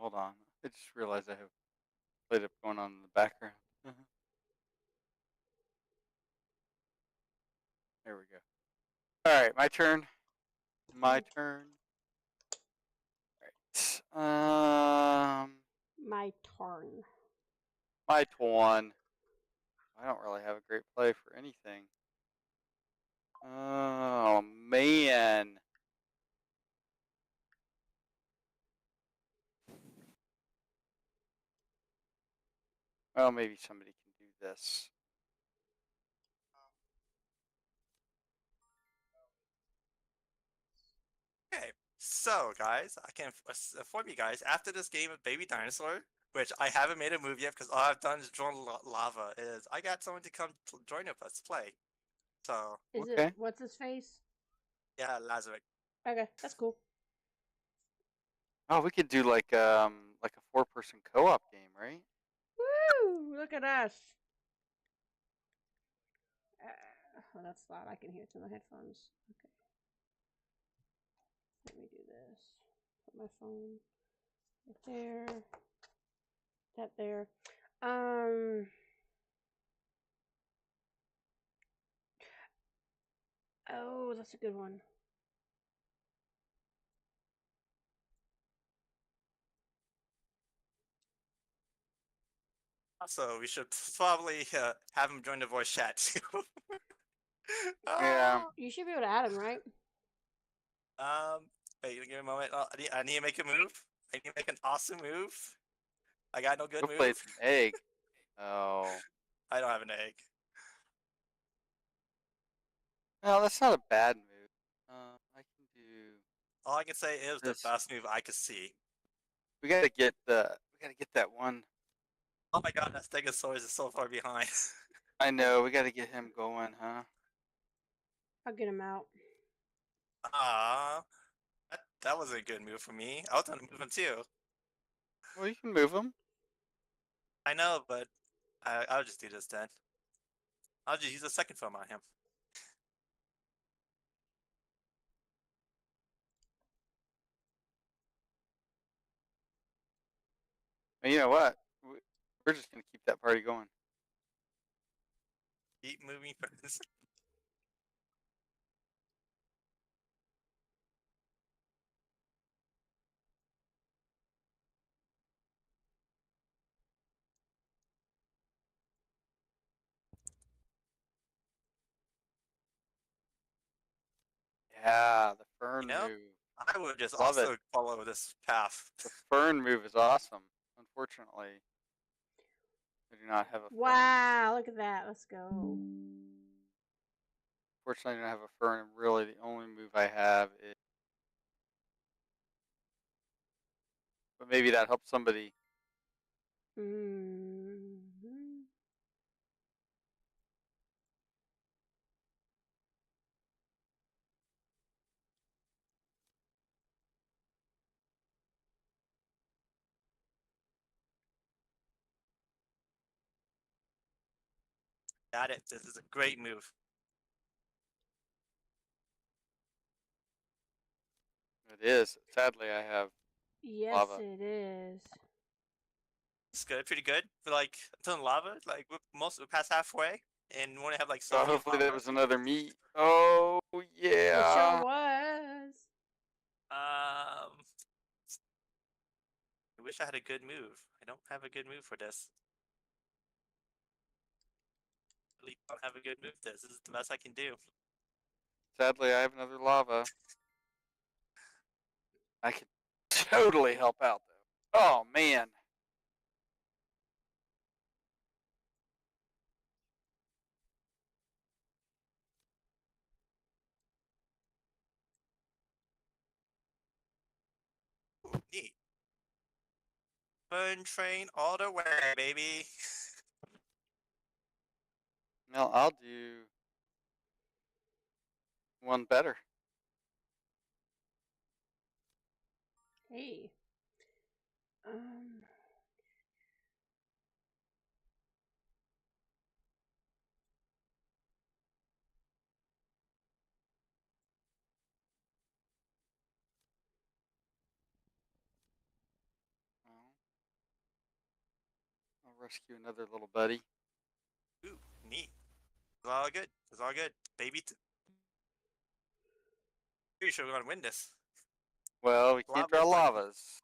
hold on. I just realized I have plate up going on in the background. There we go. All right, my turn. My turn. All right. My turn. My turn. I don't really have a great play for anything. Oh man. Well, maybe somebody can do this. Okay, so guys, I can inform you guys after this game of Baby Dinosaur, which I haven't made a move yet because all I've done is drawn lava. Is I got someone to come join us to play. So Is it Okay. what's his face? yeah, Lazarus. Okay, that's cool. Oh, we could do like a 4-person co-op game, right? Woo! Look at us. Oh, that's loud. I can hear it through my headphones. Okay. Let me do this. Put my phone right there. That there. Oh, that's a good one. Also, we should probably have him join the voice chat too. Yeah. You should be able to add him, right? Um, wait, give me a moment. I need to make a move. I need to make an awesome move. I got no good Hopefully move. it's an egg. Oh. I don't have an egg. No, that's not a bad move. I can do All I can say is the this. best move I could see. We gotta get that one. Oh my god, that Stegosaurus is so far behind. I know, we gotta get him going, huh? I'll get him out. Ah, that was a good move for me. I was gonna move him too. Well, you can move him. I know, but I'll just do this then. I'll just use a second foam on him. And you know what? We're just gonna keep that party going. Keep moving first. Yeah, the You fern know, move. I would just Love it. also follow this path. The fern move is awesome. Unfortunately, I do not have a fern. Wow, look at that. Let's go. Fortunately, I don't have a fern. And really, the only move I have is. But maybe that helps somebody. Mm-hmm. Got it. This is a great move. It is. Sadly, I have Yes, lava. it is. It's good, pretty good. For like until lava, like we're past halfway, and we only have like so Oh, few hopefully that lava. was another meat. Oh It sure yeah. was. I wish I had a good move. I don't have a good move for this. I really don't have a good move. This is the best I can do. Sadly, I have another lava. I could totally help out though. Oh man. Ooh, neat. Fun train all the way, baby. No, I'll do one better. Hey. Um. rescue another little buddy. Ooh, neat. It's all good. It's all good. Baby. Pretty sure we're gonna win this. Well, we can't draw Lava's like- lavas.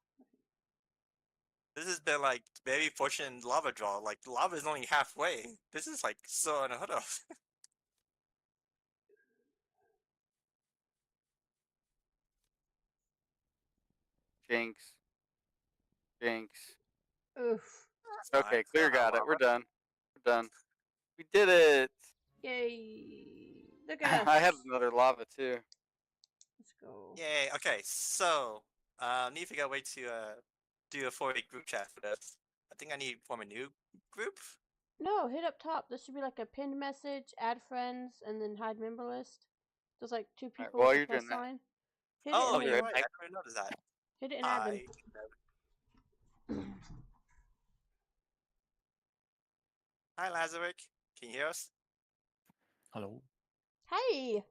This has been like very fortunate lava draw. Like lava is only halfway. This is like so unheard of. Jinx. Jinx. Oof. That's Okay, fine. Clear Still got not it. We're lava. done. We're done. We did it! Yay. Look at us. I had another lava too. Let's go. Yay. Okay, so need to figure out a way to do a 40 group chat for this. I think I need to form a new group. No, hit up top. There should be like a pinned message, add friends, and then hide member list. There's like two Alright, people while with a you're plus doing that- sign. Hit Oh, it you're and right. I didn't even notice that. hit it and add them. Hi, Lazaric. Can you hear us? Hello. Hey!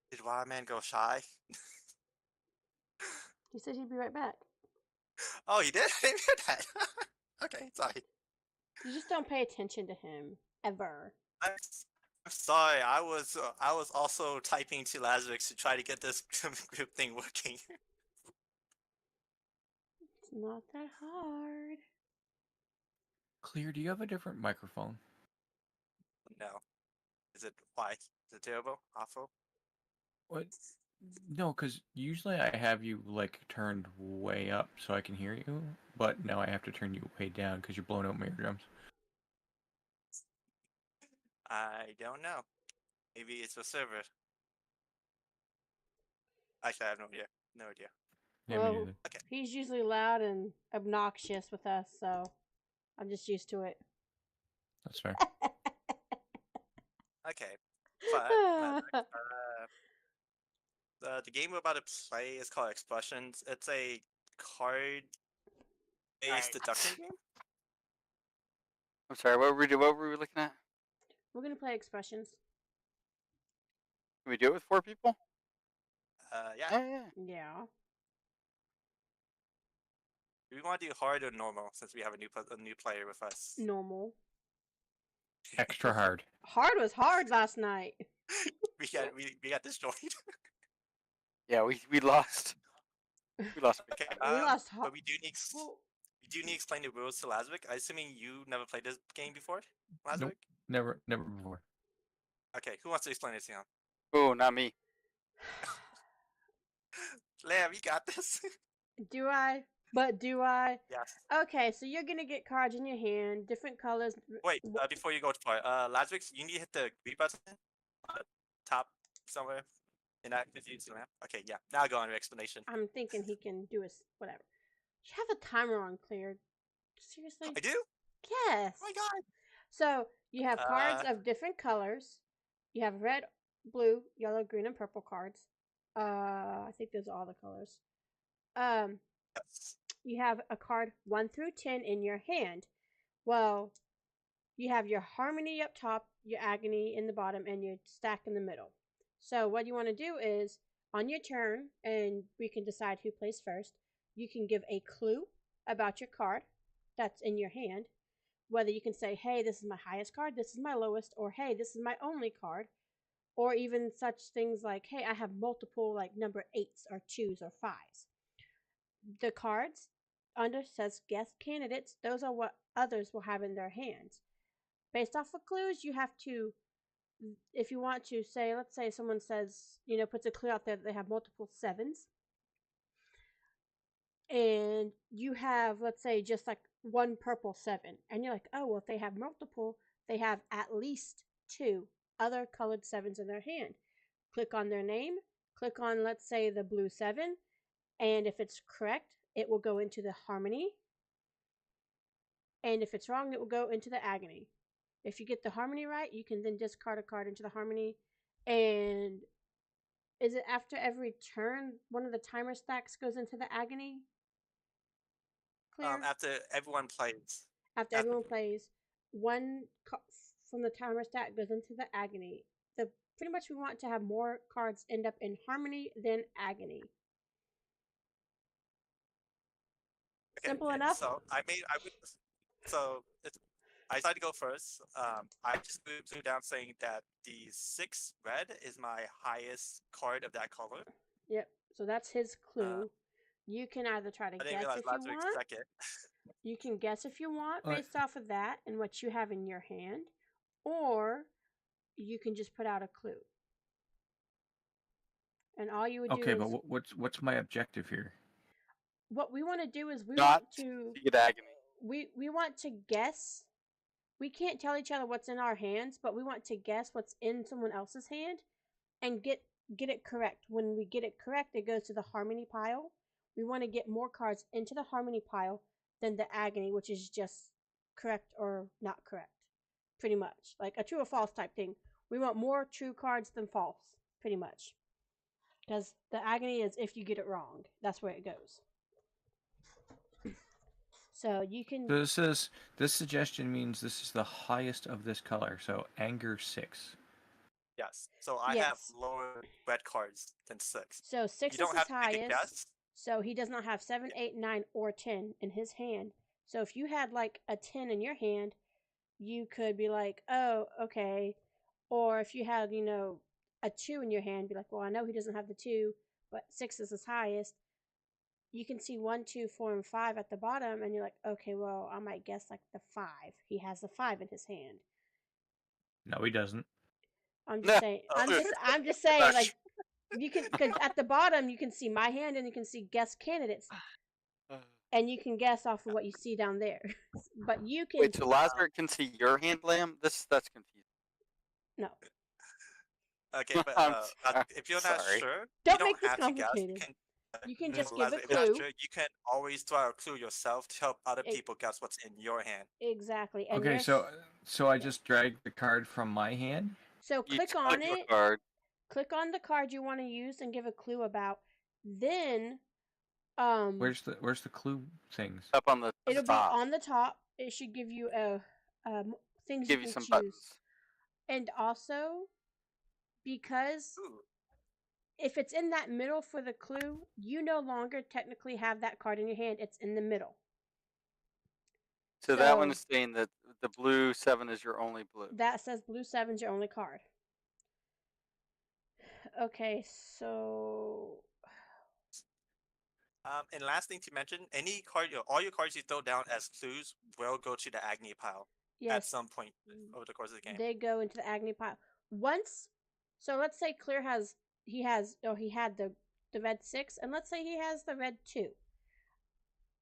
Did Wildman go shy? He said he'd be right back. Oh, he did? I didn't hear that. Okay, sorry. You just don't pay attention to him ever. I'm sorry. I was also typing to Lazarus to try to get this group thing working. It's not that hard. Clear, do you have a different microphone? No. Is it why? Is it terrible? Awful? What? No, because usually I have you like turned way up so I can hear you, but now I have to turn you way down because you're blowing out my eardrums. I don't know. Maybe it's the server. Actually, I have no idea. No idea. Yeah, me Well, neither. he's usually loud and obnoxious with us, so I'm just used to it. That's fair. Okay. But the game we're about to play is called Expressions. It's a card-based deduction game. I'm sorry, what were we looking at? We're gonna play expressions. Can we do it with 4 people? Yeah. Yeah. Yeah. Do we want to do hard or normal since we have a new player with us? Normal. Extra hard. Hard was hard last night. we got destroyed. Yeah, we lost. We lost. Okay. We lost But we do need Well, to explain the rules to Lazarus. I'm assuming you never played this game before, Lazarus? Never before. Okay. Who wants to explain it to him? Oh, not me. Lamb, you got this. do I? But do I? Yes. Okay, so you're gonna get cards in your hand, different colors. Wait, before you go to part, Lazarus, you need to hit the green button on the top somewhere. In that, if you see that. Okay, yeah. Now go on your explanation. I'm thinking he can do his whatever. You have a timer on cleared. Seriously? I do? Yes. Oh my god. So you have cards of different colors. You have red, blue, yellow, green, and purple cards. I think those are all the colors. Yes. You have a card 1 through 10 in your hand. Well, you have your harmony up top, your agony in the bottom, and your stack in the middle. So what you want to do is, on your turn, and we can decide who plays first, you can give a clue about your card that's in your hand. Whether you can say, hey, this is my highest card, this is my lowest, or hey, this is my only card. Or even such things like, hey, I have multiple like number 8s or 2s or 5s. The cards under says guest candidates. Those are what others will have in their hands. Based off of clues, you have to, if you want to say, let's say someone says, puts a clue out there that they have multiple 7s. And you have, let's say, just like one purple 7. And you're like, oh, well, if they have multiple, they have at least 2 other colored 7s in their hand. Click on their name. Click on, let's say, the blue 7. And if it's correct, it will go into the harmony. And if it's wrong, it will go into the agony. If you get the harmony right, you can then discard a card into the harmony. And is it after every turn, one of the timer stacks goes into the agony? Clear? After everyone plays. After everyone plays, one from the timer stack goes into the agony. Pretty much we want to have more cards end up in harmony than agony. Simple enough. So I decided to go first. I just threw down saying that the 6 red is my highest card of that color. Yep. So that's his clue. You can either try to I didn't guess realize if you Lazarus want. second. You can guess if you want Alright. based off of that and what you have in your hand, or you can just put out a clue. And all you would do Okay, is but what's my objective here? what we want to do is we Not want to get agony. we want to guess. We can't tell each other what's in our hands, but we want to guess what's in someone else's hand and get it correct. When we get it correct, it goes to the harmony pile. We want to get more cards into the harmony pile than the agony, which is just correct or not correct. Pretty much. Like a true or false type thing. We want more true cards than false, pretty much. Because the agony is if you get it wrong. That's where it goes. So you can. This suggestion means this is the highest of this color, so anger 6. Yes. So I have Yes. lower red cards than 6. So 6 You don't is his have to make a highest. guess. So he does not have 7, 8, 9, or 10 in his hand. So if you had like a 10 in your hand, you could be like, oh, okay. Or if you had, a 2 in your hand, be like, well, I know he doesn't have the 2, but 6 is his highest. You can see 1, 2, 4, and 5 at the bottom, and you're like, okay, well, I might guess like the 5. He has the 5 in his hand. No, he doesn't. I'm just saying. I'm just saying, Not like, you can, because at the bottom you can see my hand and you can see guess candidates, and you can guess off of what you see down there. But you can. Wait, so Lazarus can see your hand, Lamb? That's confusing. No. Okay, but I'm if you're not sorry. sure, Don't you make this have to guess. complicated. You can just give Lazarus, a if you're not clue. sure, you can always throw out a clue yourself to help other Ex- people guess what's in your hand. Exactly. And Okay, yes- so I just dragged the card from my hand. So You click tell on your it. card. Click on the card you want to use and give a clue about. Then, Where's the clue things? Up on the it'll top. be on the top. It should give you things Give you you can some choose. buttons. And also, because Ooh. if it's in that middle for the clue, you no longer technically have that card in your hand. It's in the middle. So that one So- is saying that the blue 7 is your only blue. That says blue 7's your only card. Okay, so And last thing to mention, any card, all your cards you throw down as clues will go to the agony pile at yes, some point over the course of the game. they go into the agony pile. Once, so let's say Clear had the red 6, and let's say he has the red 2.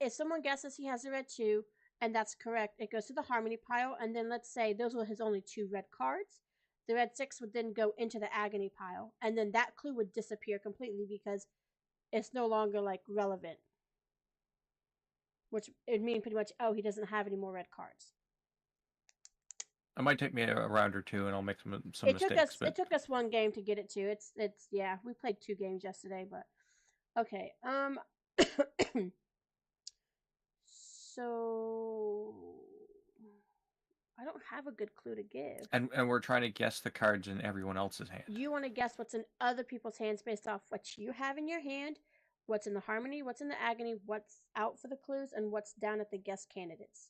If someone guesses he has the red 2, and that's correct, it goes to the harmony pile, and then let's say those were his only 2 red cards. The red 6 would then go into the agony pile, and then that clue would disappear completely because it's no longer like relevant. Which it mean pretty much, oh, he doesn't have any more red cards. It might take me a round or two, and I'll make some It took mistakes. us But it took us one game to get it to. It's yeah, we played 2 games yesterday, but okay. So I don't have a good clue to give. and we're trying to guess the cards in everyone else's hand. You want to guess what's in other people's hands based off what you have in your hand, what's in the harmony, what's in the agony, what's out for the clues, and what's down at the guess candidates.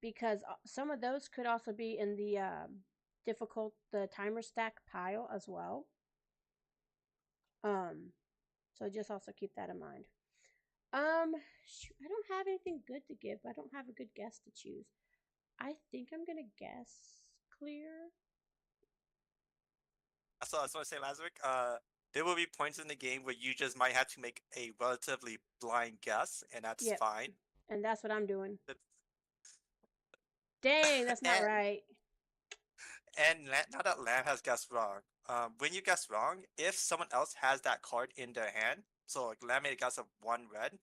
Because some of those could also be in the the timer stack pile as well. So just also keep that in mind. I don't have anything good to give. I don't have a good guess to choose. I think I'm gonna guess Clear. So I just want to say, Lazarus, there will be points in the game where you just might have to make a relatively blind guess, and that's Yep. fine. And that's what I'm doing. But- Dang, that's not And- right. And now that Lamb has guessed wrong, when you guess wrong, if someone else has that card in their hand, so like Lamb made a guess of 1 red,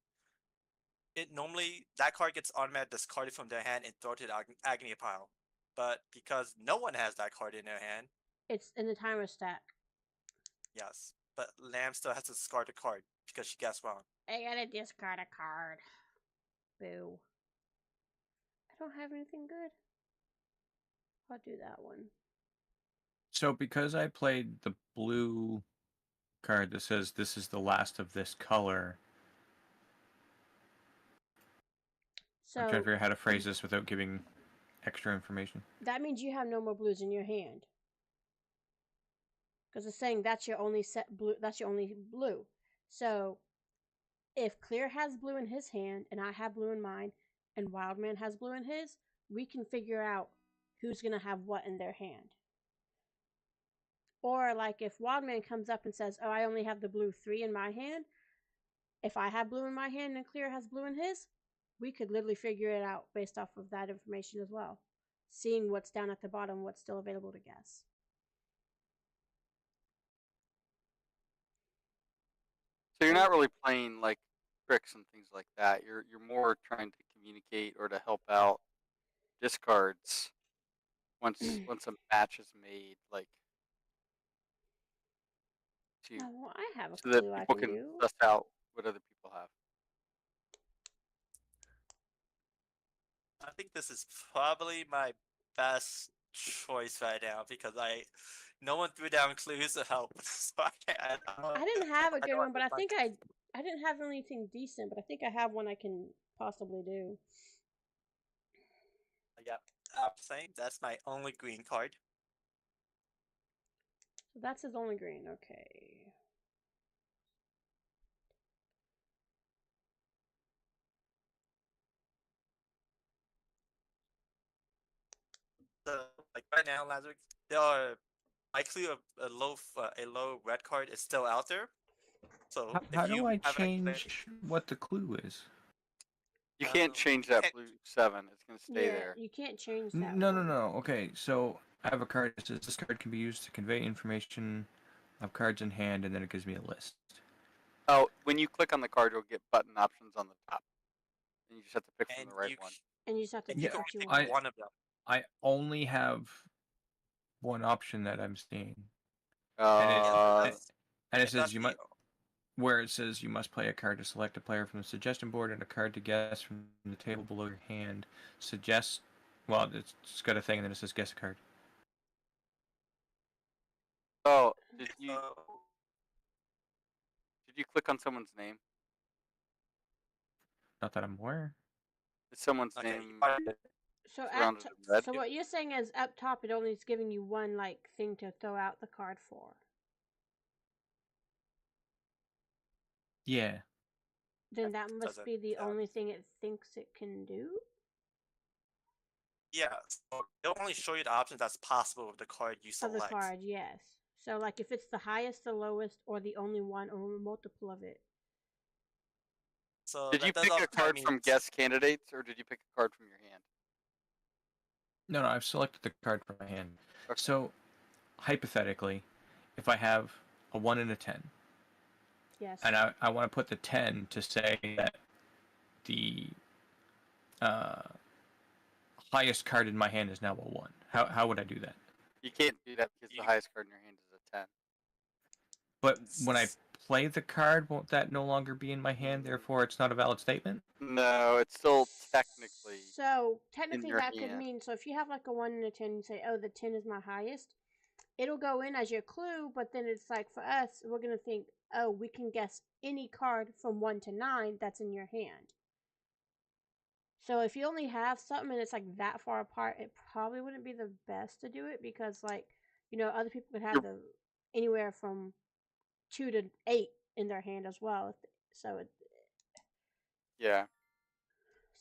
that card gets automatically discarded from their hand and thrown to the agony pile. But because no one has that card in their hand, It's in the timer stack. yes, but Lamb still has to discard the card because she guessed wrong. I gotta discard a card. Boo. I don't have anything good. I'll do that one. So because I played the blue card that says this is the last of this color, So I'm trying to figure out how to phrase this without giving extra information. that means you have no more blues in your hand. Because it's saying that's your only set blue. That's your only blue. So if Clear has blue in his hand and I have blue in mine, and Wildman has blue in his, we can figure out who's gonna have what in their hand. Or like if Wildman comes up and says, "Oh, I only have the blue 3 in my hand." If I have blue in my hand and Clear has blue in his, we could literally figure it out based off of that information as well. Seeing what's down at the bottom, what's still available to guess. So you're not really playing like tricks and things like that. You're more trying to communicate or to help out discards once a match is made, like to Oh, I have a so that clue I people can can do. suss out what other people have. I think this is probably my best choice right now because no one threw down clues to help. So I didn't have a I good don't one, but I understand. think I didn't have anything decent, but I think I have one I can possibly do. Yeah, I'm saying that's my only green card. So that's his only green. Okay. So like right now, Lazarus, there are likely a low red card is still out there. So How if you do I have an change what the clue is? You can't change that blue 7. It's gonna stay Yeah, there. you can't change that. No, one. Okay, so I have a card that says this card can be used to convey information of cards in hand, and then it gives me a list. Oh, when you click on the card, you'll get button options on the top, and you just have to pick from and the right you one. And you just have to and pick you can what you pick want. one of them. I only have one option that I'm seeing, Uh, and it says that's you the- must. Where it says you must play a card to select a player from the suggestion board and a card to guess from the table below your hand. Suggest. Well, it's got a thing, and then it says guess a card. oh, did you uh, click on someone's name? Not that I'm aware. Is someone's okay, name So surrounded in red? so what you're saying is up top, it only is giving you one like thing to throw out the card for. Yeah. Then that must doesn't be the sound- only thing it thinks it can do. Yeah, so it'll only show you the options that's possible with the card you Of select. the card, yes. So like if it's the highest, the lowest, or the only one, or a multiple of it. So Did that you does pick also a card mean- from guest candidates, or did you pick a card from your hand? No, I've selected the card from my hand. Okay. So, hypothetically, if I have a 1 and a 10, Yes. and I want to put the 10 to say that the highest card in my hand is now a 1. How would I do that? You can't do that because the highest card in your hand is a 10. But when I play the card, won't that no longer be in my hand? Therefore, it's not a valid statement? No, it's still technically. So technically your that could hand. mean, so if you have like a 1 and a 10 and say, oh, the 10 is my highest, it'll go in as your clue, but then it's like for us, we're going to think, oh, we can guess any card from 1 to 9 that's in your hand. So if you only have something and it's like that far apart, it probably wouldn't be the best to do it because like, other people could have the anywhere from 2 to 8 in their hand as well. Yeah.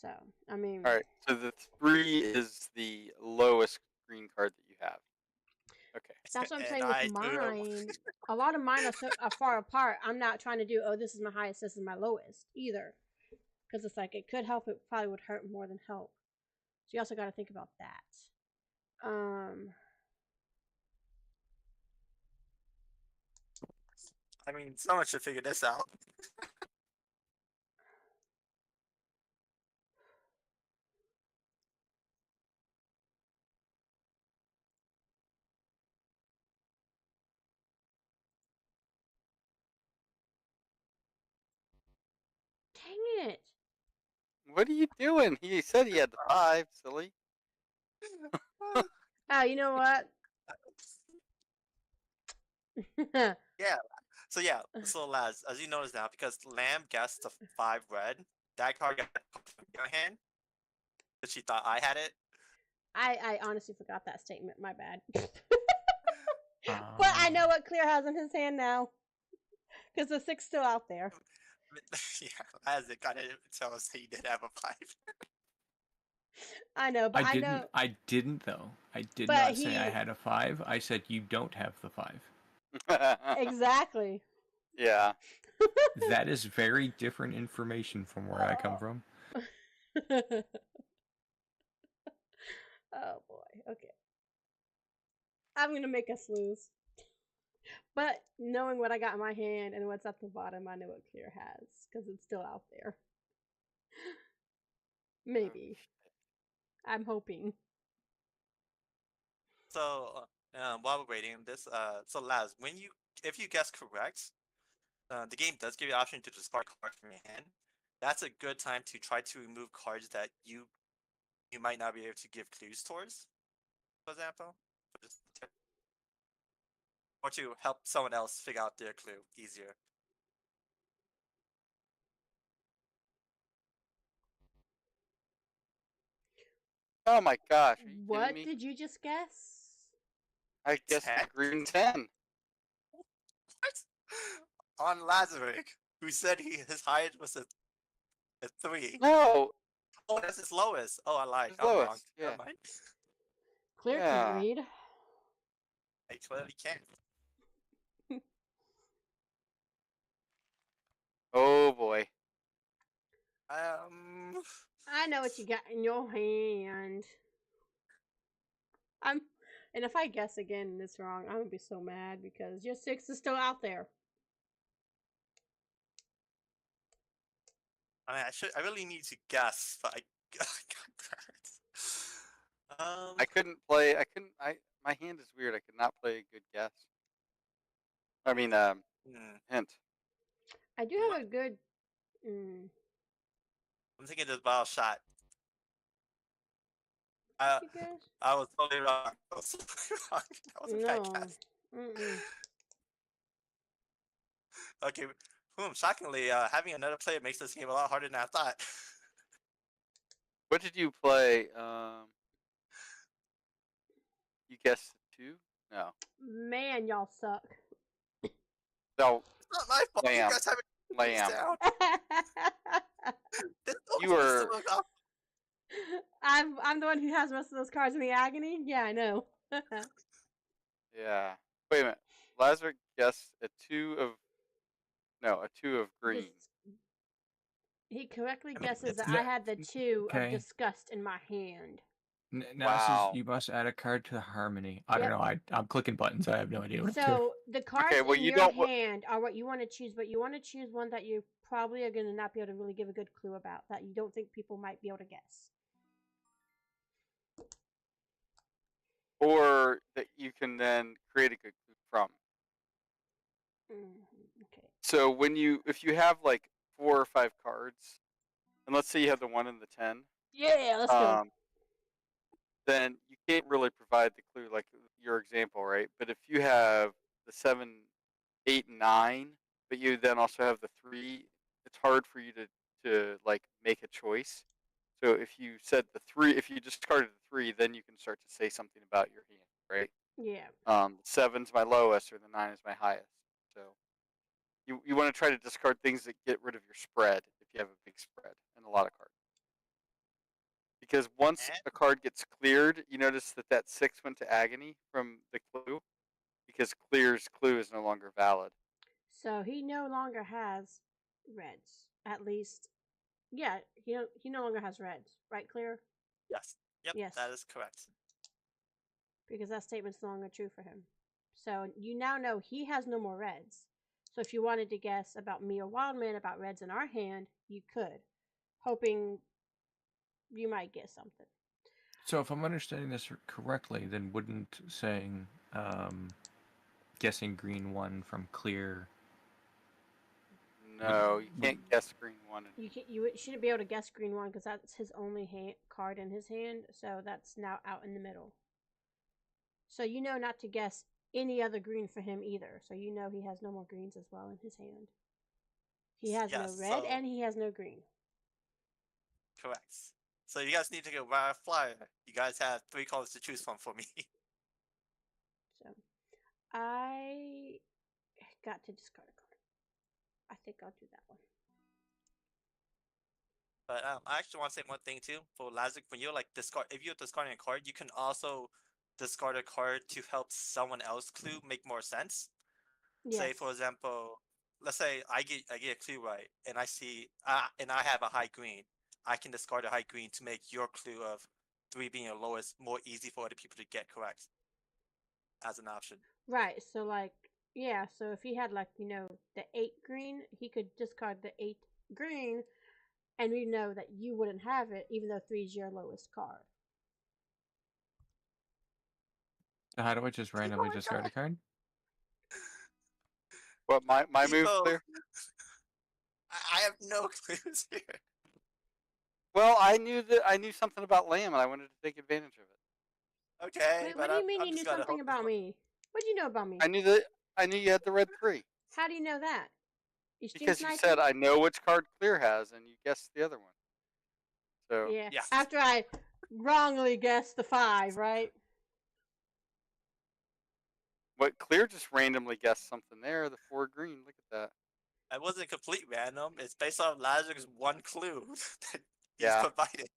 So, I mean. All right. So the 3 is the lowest green card that you have. Okay. That's what I'm And saying I with do- mine. A lot of mine are far apart. I'm not trying to do, oh, this is my highest, this is my lowest either. Because it's like, it could help, it probably would hurt more than help. So you also got to think about that. I mean, someone should figure this out. Dang it. What are you doing? He said he had the 5, silly. Oh, you know what? So Laz, as you notice now, because Lamb guessed the 5 red, that card got put from your hand. That she thought I had it. I honestly forgot that statement. My bad. But I know what Clear has in his hand now. Because the 6's still out there. Yeah, as it kind of tells us that you did have a 5. I know, but I didn't. know. I didn't though. I did But not say I he- had a 5. I said you don't have the 5. Exactly. Yeah. That is very different information from where I come from. Oh boy. Okay. I'm gonna make us lose. But knowing what I got in my hand and what's at the bottom, I know what Clear has because it's still out there. Maybe. I'm hoping. So, while we're waiting, so Laz, if you guess correct, the game does give you the option to discard cards from your hand. That's a good time to try to remove cards that you might not be able to give clues towards, for example, or to help someone else figure out their clue easier. Oh my gosh, are you What kidding me? did you just guess? I guess 10? green 10. What? On Lazarick, who said his highest was a 3. No, Oh, that's his lowest. Oh, I lied. his I'm wrong. lowest, yeah. Never mind. Clear Yeah. can read. I clearly can't. Oh boy. I know what you got in your hand. And if I guess again and it's wrong, I'm gonna be so mad because your 6 is still out there. I mean, I really need to guess, but I couldn't play. My hand is weird. I could not play a good guess. I mean, hint. I do have a good. I'm thinking this ball shot. You guys? I was totally wrong. I was totally wrong. That was a bad No. guess. Mm-mm. Okay, shockingly, having another player makes this game a lot harder than I thought. What did you play? You guessed 2? No. Man, y'all suck. No, It's not my fault. Lamb. You guys haven't Lamb. down. You were. I'm the one who has most of those cards in the agony. Yeah, I know. Yeah. Wait a minute. Lazarus guessed a 2 of. No, a 2 of green. He correctly I mean, guesses that No, I had the 2 of okay. disgust in my hand. Now Wow. says you must add a card to the harmony. I Yep. don't know. I'm clicking buttons. I have no idea what to do. So the cards well, in you your don't hand are what you want to choose, but you want to choose one that you probably are going to not be able to really give a good clue about, that you don't think people might be able to guess. Or that you can then create a good clue from. Okay. So if you have like 4 or 5 cards, and let's say you have the 1 and the 10, Yeah, let's go. then you can't really provide the clue like your example, right? But if you have the 7, 8, and 9, but you then also have the 3, it's hard for you to like make a choice. So if you said the 3, if you discarded the 3, then you can start to say something about your hand, right? Yeah. 7's my lowest, or the 9 is my highest. So you want to try to discard things that get rid of your spread if you have a big spread and a lot of cards. Because once a card gets cleared, you notice that 6 went to agony from the clue, because Clear's clue is no longer valid. So he no longer has reds. At least, yeah, he no longer has reds, right, Clear? Yes. Yep. Yes. That is correct. Because that statement's no longer true for him. So you now know he has no more reds. So if you wanted to guess about me or Wildman about reds in our hand, you could, hoping you might get something. So if I'm understanding this correctly, then wouldn't saying guessing green 1 from Clear? No, you can't guess green 1. You shouldn't be able to guess green 1 because that's his only card in his hand. So that's now out in the middle. So you know not to guess any other green for him either. So you know he has no more greens as well in his hand. He has no red and he has no green. Correct. So you guys need to go buy a flyer. You guys have 3 colors to choose from for me. So I got to discard a card. I think I'll do that one. But I actually want to say one thing too for Lazik. When you're like if you're discarding a card, you can also discard a card to help someone else clue make more sense. Say Yes. for example, let's say I get a clue right, and I see and I have a high green. I can discard a high green to make your clue of 3 being the lowest more easy for other people to get correct as an option. Right. So like, yeah. So if he had like the 8 green, he could discard the 8 green, and we know that you wouldn't have it, even though 3 is your lowest card. So how do I just randomly discard a card? What my move People, clear? I have no clues here. Well, I knew something about Lamb, and I wanted to take advantage of it. Okay, Wait, but what do you mean I'm you knew just gonna something hope about me? What do you know about me? I knew you had the red 3 How do you know that? You stream because you sniping? said I know which card clear has, and you guessed the other one. So Yeah. Yeah. After I wrongly guessed the 5, right? what clear just randomly guessed something there. The 4 green. Look at that. It wasn't complete random. It's based on Lazar's one clue that he's Yeah. provided.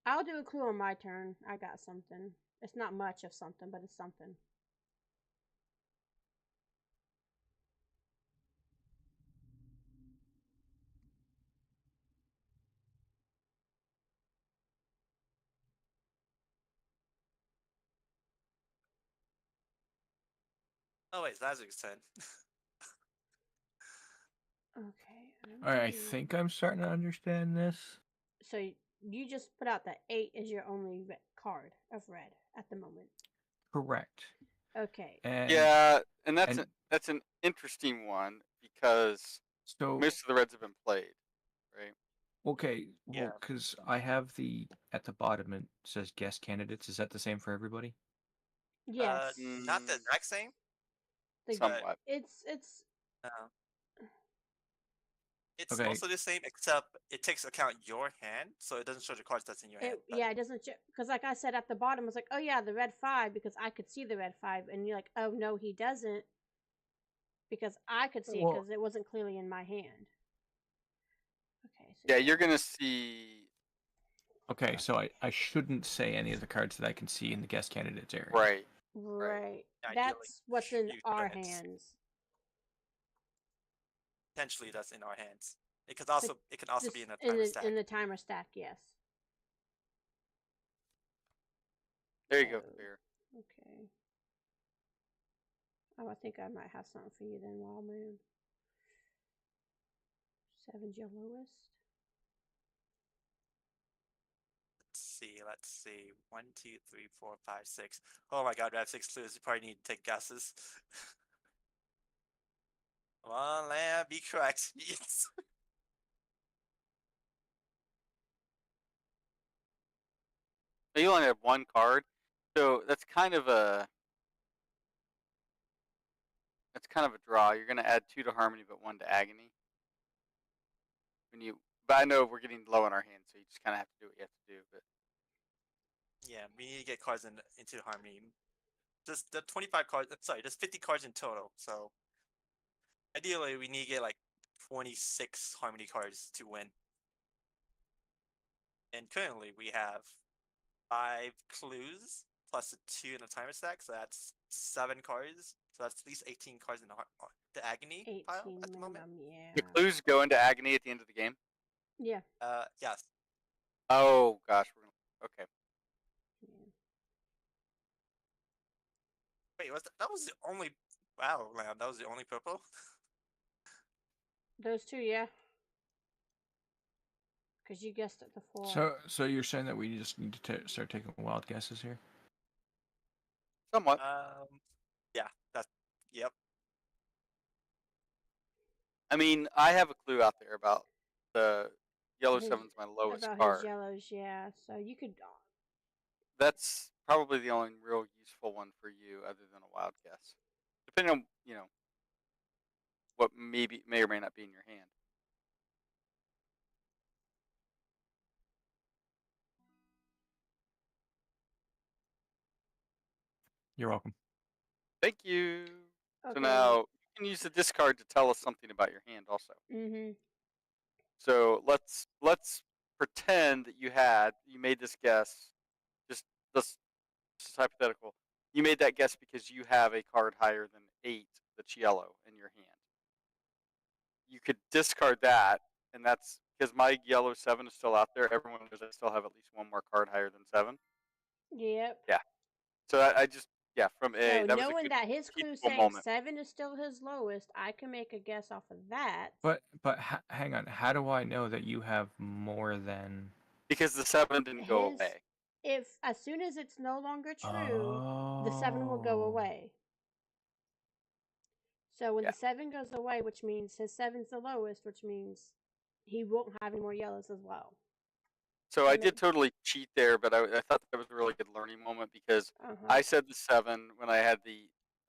I'll do a clue on my turn. I got something. It's not much of something, but it's something. Oh wait, Lazar's turn. Okay. Alright, I think I'm starting to understand this. So you just put out that 8 is your only card of red at the moment. Correct. Okay. And Yeah, and and- that's an interesting one because so most of the reds have been played, right? okay, well, Yeah. because I have at the bottom it says guest candidates. Is that the same for everybody? Yes. Not the exact same. The- Somewhat. It's No. It's Okay. mostly the same, except it takes account your hand, so it doesn't show the cards that's in your hand. yeah, it doesn't because like I said at the bottom, I was like, oh yeah, the red 5 because I could see the red 5, and you're like, oh no, he doesn't because I could see it Well- because it wasn't clearly in my hand. Okay. So Yeah, you're gonna see Okay, so I shouldn't say any of the cards that I can see in the guest candidates area. right. Right. Ideally, That's what's in you our shouldn't. hands. Potentially, that's in our hands. It can also Just be in a timer stack. in the timer stack, yes. There you go, So- clear. Okay. Oh, I think I might have something for you then, Wild Man. 7's your lowest. Let's see. 1, 2, 3, 4, 5, 6. Oh my god, we have 6 clues. You probably need to take guesses. Come on, Lamb, be correct. Yes. You only have one card, so that's kind of a draw. You're gonna add 2 to Harmony, but 1 to Agony. But I know we're getting low on our hands, so you just kind of have to do what you have to do. But Yeah, we need to get cards into Harmony. Just the 25 cards. Sorry, there's 50 cards in total. So ideally, we need to get like 26 Harmony cards to win. And currently, we have 5 clues plus a 2 in the timer stack, so that's 7 cards. So that's at least 18 cards in the Agony 18 pile at the moment. minimum, yeah. the clues go into Agony at the end of the game. Yeah. Yes. Oh gosh, okay. Yeah. Wait, that was the only? Wow, Lamb, that was the only purple. Those 2, yeah. Because you guessed it before. So you're saying that we just need to start taking wild guesses here? Somewhat. Yeah, yep. I mean, I have a clue out there about the yellow His- 7's my lowest about card. his yellows, yeah. So you could. That's probably the only real useful one for you, other than a wild guess. Depending on what may or may not be in your hand. You're welcome. Thank you. Okay. So now you can use the discard to tell us something about your hand also. Mm-hmm. So let's pretend that you made this guess. Just this is hypothetical. You made that guess because you have a card higher than 8 that's yellow in your hand. You could discard that, and that's because my yellow 7 is still out there. Everyone knows I still have at least one more card higher than 7. Yep. Yeah. So I just from A. So That was a knowing good that his clue teachable saying moment 7 is still his lowest, I can make a guess off of that. But hang on. How do I know that you have more than? because the 7 didn't go His- away. If as soon as it's no longer true, the 7 will go Oh. away. So when Yeah. the 7 goes away, which means his 7's the lowest, which means he won't have any more yellows as well. So That I did makes- totally cheat there, but I thought that was a really good learning moment because Uh-huh. I said the 7 when I had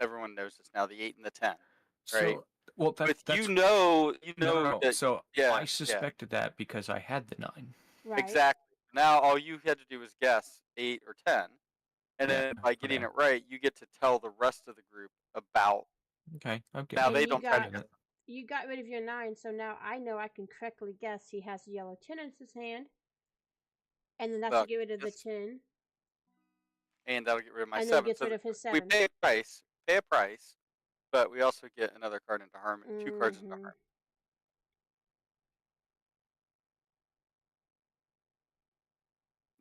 everyone knows this now, the 8 and the 10. Right. So well, But that's you no, know no. that So yeah, I yeah. suspected that because I had the 9. Right. Exactly. Now all you had to do was guess 8 or 10. And Yeah, then by getting okay. it right, you get to tell the rest of the group about. Okay, okay. Now And they you don't try to got- guess. You got rid of your 9, so now I know I can correctly guess he has a yellow 10 in his hand. And then that's Well, to get rid of the yes. 10. And that'll get rid of my And then 7. gets So rid of his we 7. pay a price, but we also get another card into harmony, 2 cards into Mhm. harmony.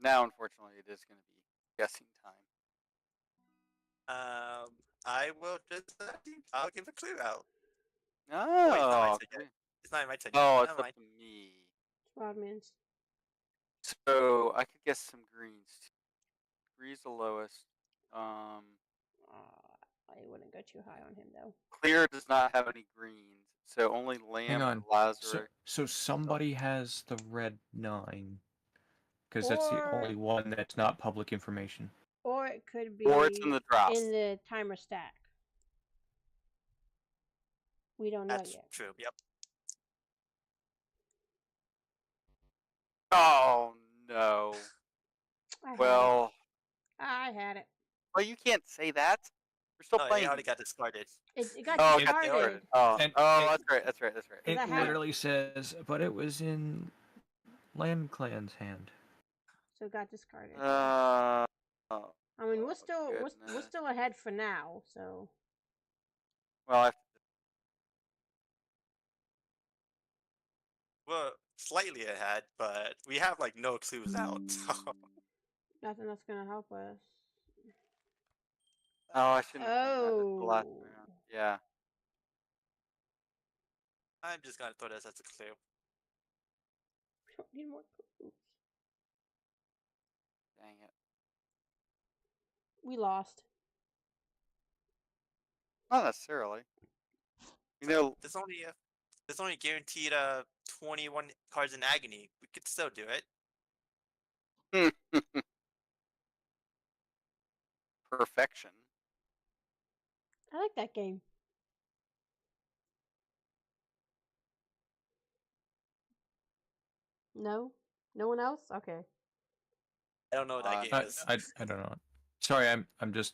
Now, unfortunately, it is going to be guessing time. I will just. I'll give a clue out. Oh, it's not my turn yet. great. It's not my turn. Oh, yet. it's Never up mind. to me. Wildman's. So I could guess some greens. Greens the lowest. I wouldn't go too high on him though. Clear does not have any greens, so only Hang Lamb on. or Lazarus. So somebody has the red 9, because that's the Or- only one that's not public information. Or it could be Or it's in the drops. in the timer stack. We don't know That's yet. true. Yep. Oh no. Well, I had it. you can't say that. You're still No, playing. it already got discarded. It got Oh, it discarded. got discarded. Oh, And- that's right. That's right. That's right. It I had it. literally says, but it was in Land Clan's hand. So it got discarded. Oh, I mean, we're still we're goodness. still ahead for now. So well, Well, slightly ahead, but we have like no clues out. So nothing that's gonna help us. I shouldn't have done that. That's the last Oh. round. Yeah. I'm just gonna throw this as a clue. We don't need more clues. Dang it. We lost. Not necessarily. You know, There's only guaranteed 21 cards in agony. We could still do it. perfection. I like that game. No? No one else? Okay. I don't know what that game I, is. I don't know. Sorry, I'm just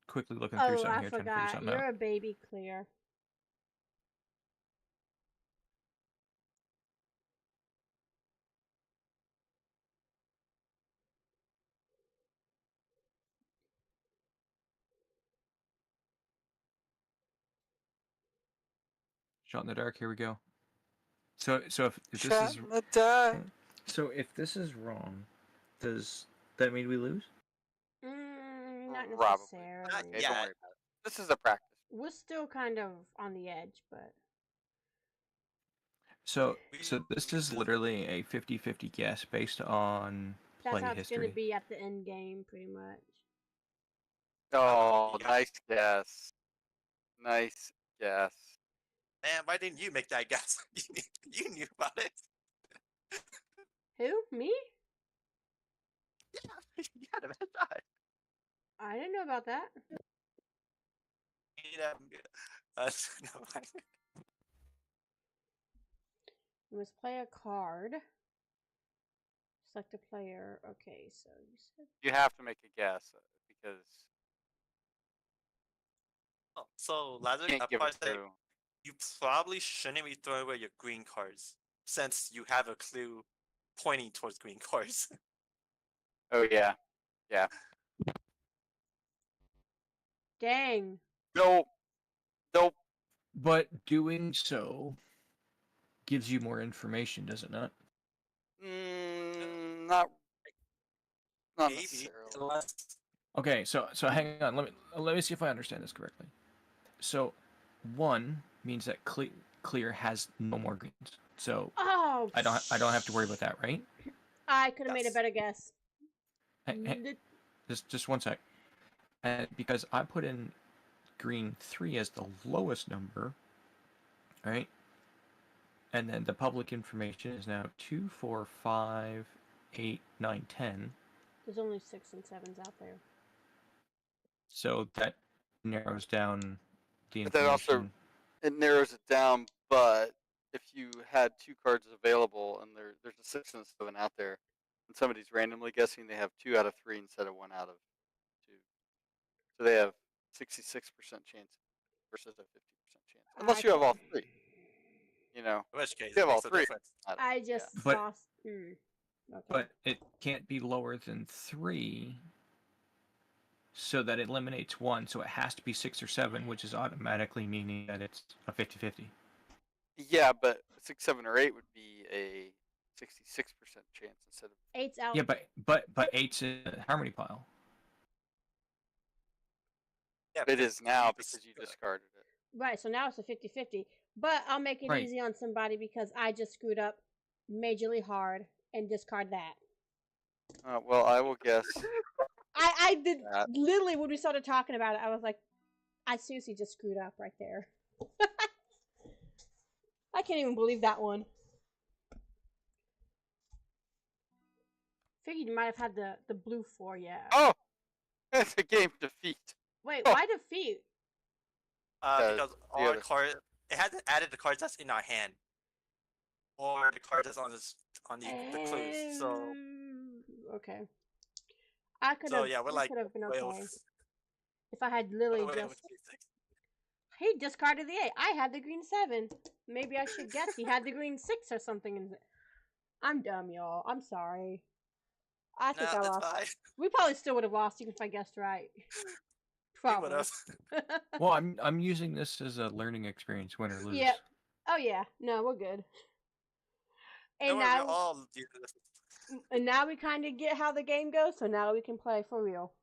quickly looking through Oh, something I here, trying to figure forgot. something You're out. a baby, Clear. Shot in the dark. Here we go. So if this Shot is in the dark. so if this is wrong, does that mean we lose? Not Probably. necessarily. Not Okay, yet. don't worry about it. This is a practice. We're still kind of on the edge, but So We- this we is still- literally a 50-50 guess based on that's play how it's history. going to be at the end game, pretty much. Oh, yeah. nice guess. Nice guess. Man, why didn't you make that guess? You knew about it. Who? Me? Yeah, you had a bad shot. I didn't know about that. No, You must play a card. Select a player. Okay, so you said You have to make a guess because Oh, so Lazarus, Can't that give part it that to. you probably shouldn't be throwing away your green cards since you have a clue pointing towards green cards. Oh yeah, yeah. Dang. Nope, nope. But doing so gives you more information, does it not? Not Maybe, necessarily. unless Okay, so hang on. Let me see if I understand this correctly. So, 1 means that clear has no more greens. So Oh. I don't have to worry about that, right? I could have made a Yes. better guess. Hey, just 1 sec. And because I put in green 3 as the lowest number, right? And then the public information is now 2, 4, 5, 8, 9, 10. There's only 6 and 7s out there. So that narrows down the But that also information. it narrows it down. But if you had 2 cards available and there's a 6 and a 7 out there, and somebody's randomly guessing, they have 2 out of 3 instead of 1 out of 2. So they have 66% chance versus a 50% chance, unless you have all 3. You know, in which case if you have it all makes a 3. difference. I just But- saw. Okay. But it can't be lower than 3, so that it eliminates 1. So it has to be 6 or 7, which is automatically meaning that it's a 50-50. Yeah, but 6, 7, or 8 would be a 66% chance instead of. 8's out. Yeah, but 8's in the harmony pile. Yeah, It is now just- because you discarded it. Right, so now it's a 50-50. But I'll make it Right. easy on somebody because I just screwed up majorly hard and discard that. Well, I will guess. I did That. literally when we started talking about it, I was like, I seriously just screwed up right there. I can't even believe that one. Figured you might have had the blue 4, yeah. Oh, it's a game defeat. Wait, oh. why defeat? because the our other- card it hasn't added the cards that's in our hand, or the card that's on the clues. So Okay. I could so have. yeah, we're we like could have been way okay over- if I had literally way over just. 36. He discarded the 8. I had the green 7. Maybe I should guess he had the green 6 or something. I'm dumb, y'all. I'm sorry. I think Nah, I that's lost. fine. We probably still would have lost even if I guessed right. We Probably. would've. Well, I'm using this as a learning experience, win or lose. Yep. Oh yeah. No, we're good. And Don't worry, now, we're all do this. we kind of get how the game goes. So now we can play for real.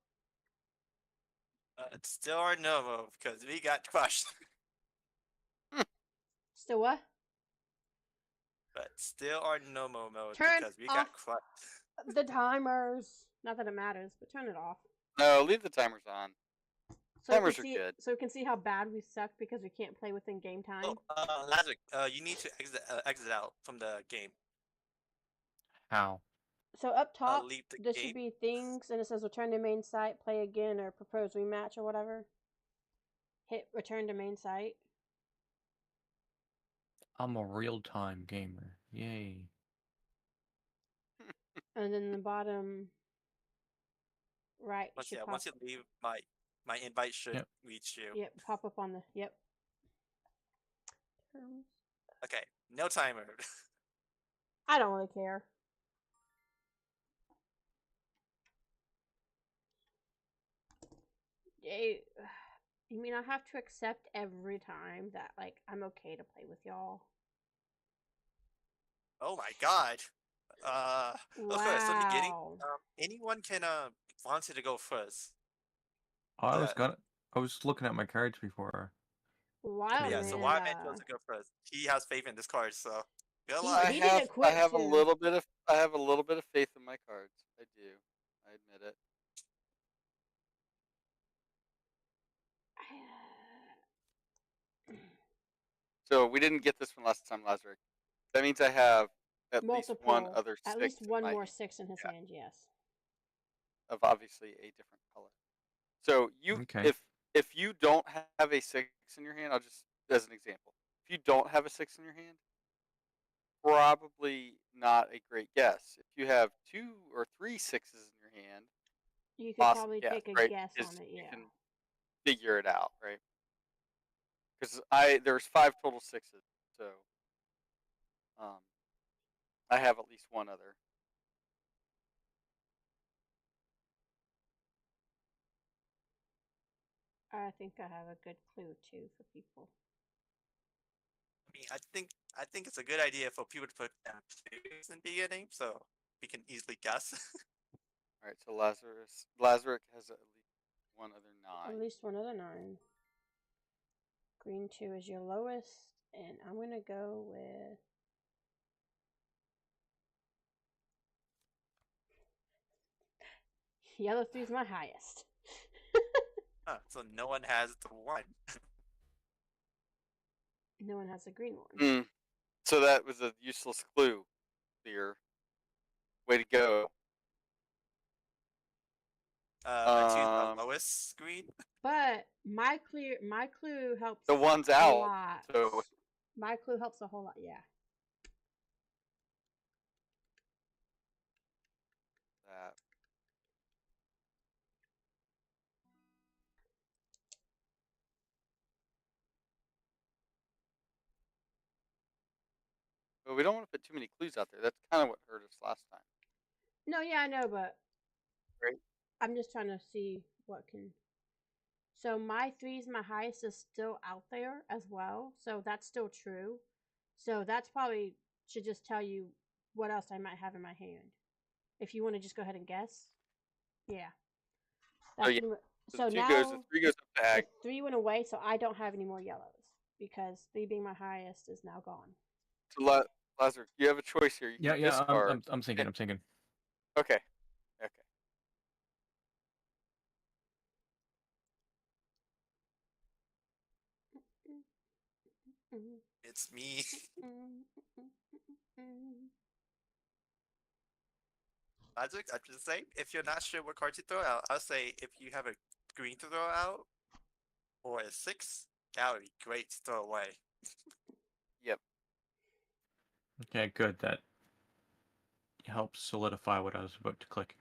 It's still our no move because we got crushed. Still what? But still our no mode Turn because we off got crushed. the timers. Not that it matters, but turn it off. No, leave the timers on. So Timers we are can see, good. So we can see how bad we suck because we can't play within game time. Oh, Lazarus, you need to exit out from the game. How? So up top, Leave the there game. should be things, and it says return to main site, play again, or propose rematch, or whatever. Hit return to main site. I'm a real-time gamer. Yay. And then the bottom right should pop. Once you leave, my invite should Yep. reach you. Yep, pop up on the. Yep. Terms. Okay, no timer. I don't really care. You mean I have to accept every time that like I'm okay to play with y'all? Oh my god. Okay, so beginning, Wow. anyone can volunteer to go first. I was looking at my cards before. Wow, Yeah, so man. why man chose to go first? He has faith in this card, so good He- luck. I didn't have quit I have a too. little bit of faith in my cards. I do. I admit it. So we didn't get this one last time, Lazarus. That means I have at least one Multiple. other At 6 least in one my more hand 6 in his Yeah. hand. Yes. of obviously a different color. So Okay. if you don't have a 6 in your hand, I'll just as an example. If you don't have a 6 in your hand, probably not a great guess. If you have 2 or 3 6s in your hand, You could awesome probably guess, take a right? guess 'Cause on it. you Yeah. can figure it out, right? because there's 5 total 6s, so um, I have at least one other. I think I have a good clue too for people. I mean, I think it's a good idea for people to put down twos in the beginning, so we can easily guess. All right, so Lazarick has at least one other At 9. least one other 9. Green 2 is your lowest, and I'm gonna go with yellow 3 is my highest. Huh, so no one has the 1. No one has a green one. Mm. So that was a useless clue, Lear. Way to go. My 2 is my lowest green. But my clue helps The one's a out, lot. so My clue helps a whole lot, yeah. that. But we don't want to put too many clues out there. That's kind of what hurt us last time. No, yeah, I know, but Right. I'm just trying to see what can. So my 3 is my highest is still out there as well, so that's still true. So that's probably should just tell you what else I might have in my hand. If you want to just go ahead and guess, yeah. Oh, yeah. So the now 3 goes up to ag. the 3 went away, so I don't have any more yellows because 3 being my highest is now gone. So Lazarus, you have a choice here. You Yeah, can yeah. discard. I'm thinking. I'm thinking. Okay. Okay. It's me. Magic, I just say, if you're not sure what card to throw out, I'll say if you have a green to throw out or a 6, that would be great to throw away. Yep. Okay, good. That helps solidify what I was about to click.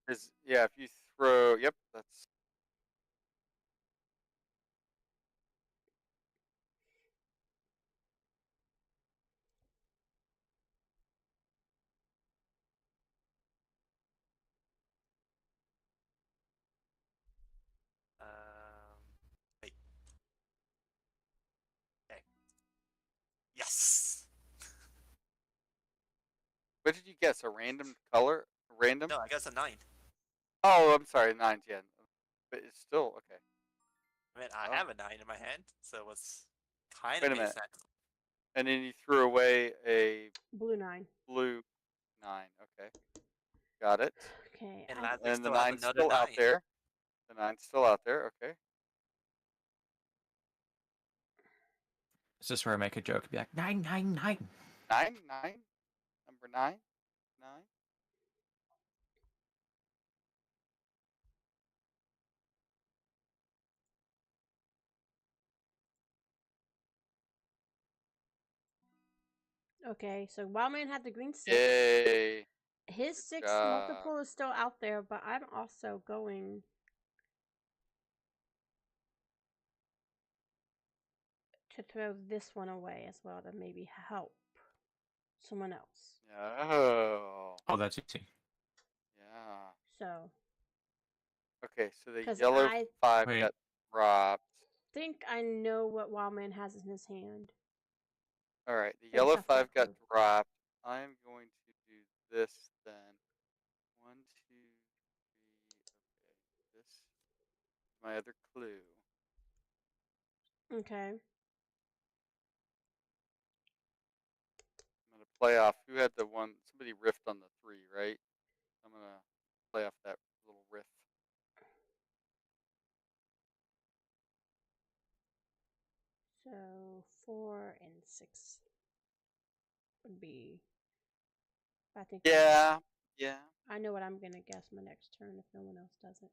Because yeah, if you throw, yep, that's. Wait. Okay. Yes. What did you guess? A random color? Random? No, I guess a 9. Oh, I'm sorry, 9's, yeah. But it's still okay. I mean, I Oh. have a 9 in my hand, so it's kind Wait of a makes minute. sense. And then you threw away a Blue 9. blue 9. Okay, got it. Okay. And I- Lazarus And the still has 9's another still out 9. there. The 9's still out there. Okay. Is this where I make a joke? Be like 999. 9, 9, number 9, 9. Okay, so Wildman had the green 6. Yay! His Good 6 job. multiple is still out there, but I'm also going to throw this one away as well to maybe help someone else. Oh. Oh, that's easy. Yeah. So Okay, so the 'Cause yellow I 5 Wait. got dropped. think I know what Wildman has in his hand. All right, the I just yellow have to 5 got clue. dropped. I'm going to do this then. 1, 2, 3. Okay, this is my other clue. Okay. I'm gonna play off. Who had the one? Somebody riffed on the 3, right? I'm gonna play off that little riff. So 4 and 6 would be. I think Yeah, yeah. I know what I'm gonna guess my next turn if no one else does it.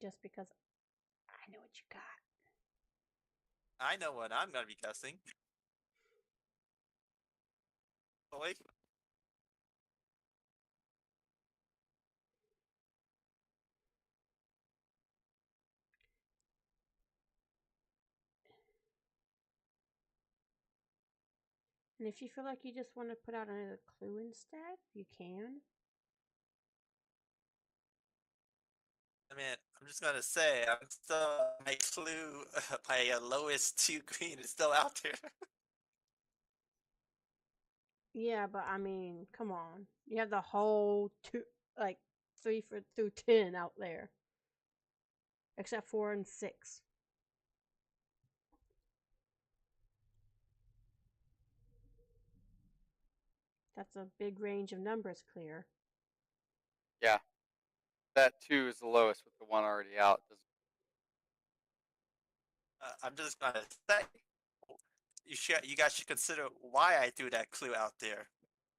Just because I know what you got. I know what I'm gonna be guessing. Oh, wait. And if you feel like you just want to put out another clue instead, you can. I mean, I'm just gonna say, I'm still my clue, my lowest 2 green is still out there. Yeah, but I mean, come on. You have the whole like 3 through 10 out there, except 4 and 6. That's a big range of numbers, Clear. Yeah, that 2 is the lowest with the 1 already out. I'm just gonna say, you guys should consider why I threw that clue out there.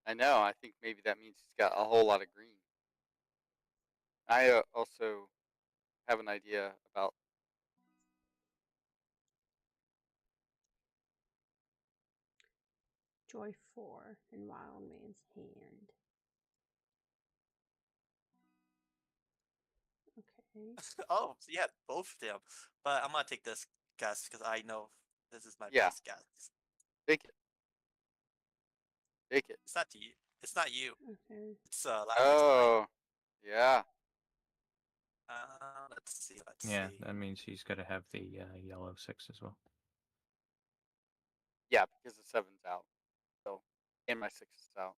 I know. I think maybe that means he's got a whole lot of green. I also have an idea about. Joy 4 in Wild Man's Hand. Okay. Oh, so yeah, both of them. But I'm gonna take this guess because I know this is my Yeah. best guess. Take it. Take it. It's not you. It's not you. Okay. It's Last Night's Oh, yeah. Let's see. Let's Yeah, see. that means he's got to have the yellow 6 as well. Yeah, because the 7's out. So, and my 6 is out.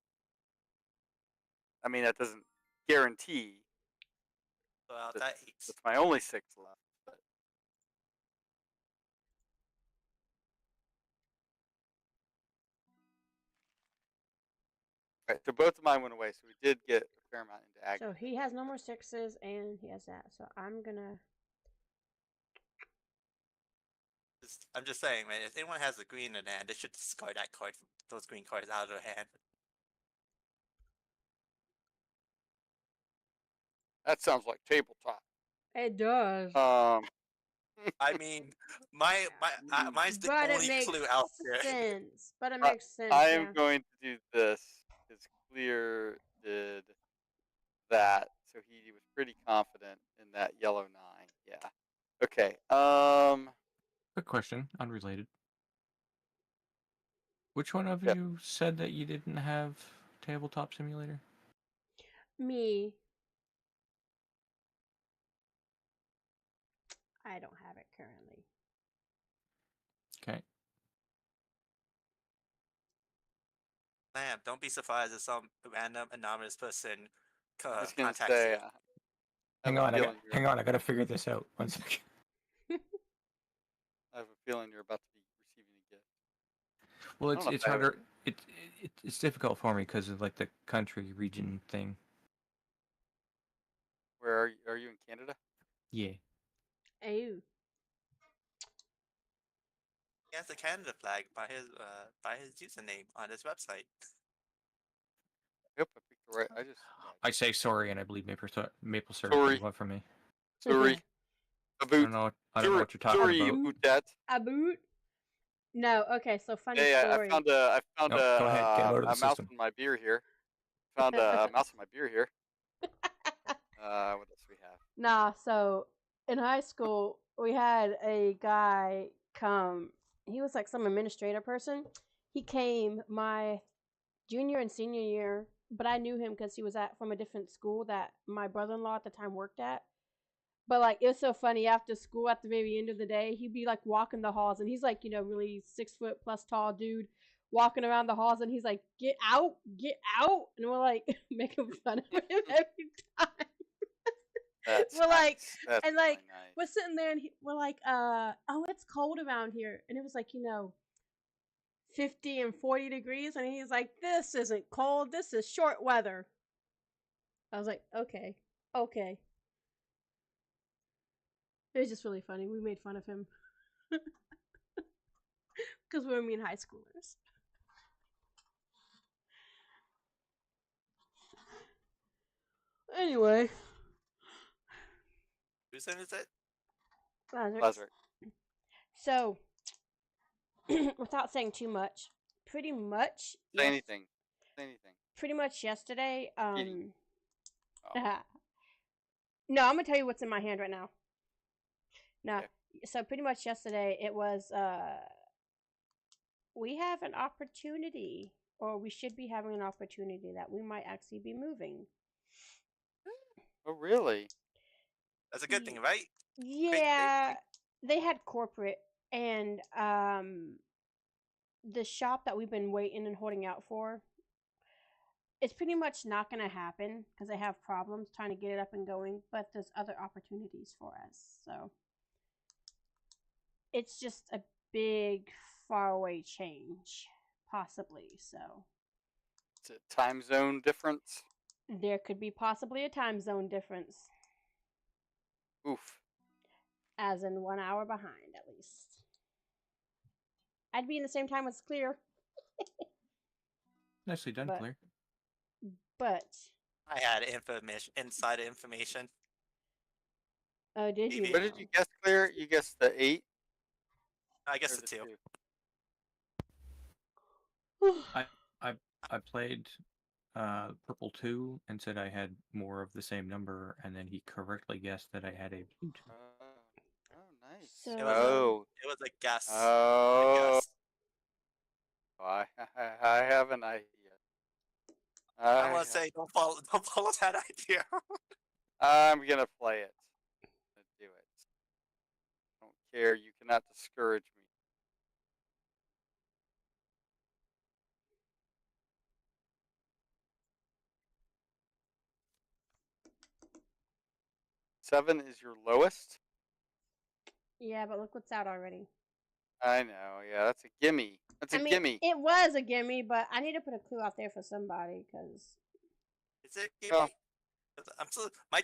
I mean, that doesn't guarantee Well, that that that's my only 6 left. But right, so both of mine went away. So we did get a fair amount into ag. So he has no more 6s and he has that. So I'm gonna. I'm just saying, man. If anyone has a green in hand, they should discard that card, those green cards out of their hand. That sounds like tabletop. It does. I mean, mine's the But it only makes clue out there. sense. But it makes sense. I yeah. am going to do this because Clear did that, so he was pretty confident in that yellow 9. Yeah. Okay. Quick question, unrelated. Which one of Yep. you said that you didn't have Tabletop Simulator? Me. I don't have it currently. Okay. Man, don't be surprised if some random anonymous person I was gonna contacts say. you. Hang on, I gotta figure this out. 1 second. I have a feeling you're about to be receiving a gift. Well, I don't know if it's I have harder. It's difficult for me because of like the country region thing. Where are you? Are you in Canada? Yeah. Oh. He has a Canada flag by his username on his website. Yep, I picked the right. I say sorry, and I believe maple syrup Sorry. is one for me. Sorry. I don't know what you're talking sorry, about. you that. A boot? No. Okay. So funny Hey, story. I found a No, go ahead, get out of the mouse system. in my beer here. Found a mouse in my beer here. What else we have? Nah, so in high school, we had a guy come. He was like some administrator person. He came my junior and senior year, but I knew him because he was from a different school that my brother-in-law at the time worked at. But like it was so funny after school, at the very end of the day, he'd be like walking the halls, and he's like really 6 foot plus tall dude walking around the halls, and he's like, get out, and we're like making fun of him every time. That's We're like, nice. That's and like, really nice. we're sitting there and we're like, oh, it's cold around here. And it was like, 50 and 40 degrees. And he's like, this isn't cold. This is short weather. I was like, okay. It was just really funny. We made fun of him. Because we were mean high schoolers. Anyway. Whose name is it? Lazarus. So, without saying too much, pretty much. Say anything. Say anything. Pretty much yesterday. Kitty. No, I'm gonna tell you what's in my hand right now. No, Okay. so pretty much yesterday it was we have an opportunity, or we should be having an opportunity that we might actually be moving. Oh, really? That's a good thing, Ye- right? Yeah, they had corporate, and the shop that we've been waiting and holding out for, it's pretty much not going to happen because they have problems trying to get it up and going, but there's other opportunities for us. So it's just a big, faraway change, possibly. So Is it time zone difference? there could be possibly a time zone difference, Oof. as in 1 hour behind at least. I'd be in the same time as Clear, Nicely done, But- Claire. but I had inside information. oh, did you? Maybe. What did you guess, Claire? You guessed the 8? I guess or the 2. 2? I played purple 2 and said I had more of the same number, and then he correctly guessed that I had a blue 2. Oh, nice. So- It was a guess. Oh, Guess. I have an idea. I want to say don't follow that idea. I'm gonna play it. I'm gonna do it. Don't care. You cannot discourage me. Seven is your lowest. Yeah, but look what's out already. I know. Yeah, that's a gimme. That's a I mean, gimme. it was a gimme, but I need to put a clue out there for somebody because Is it? Oh. I'm still my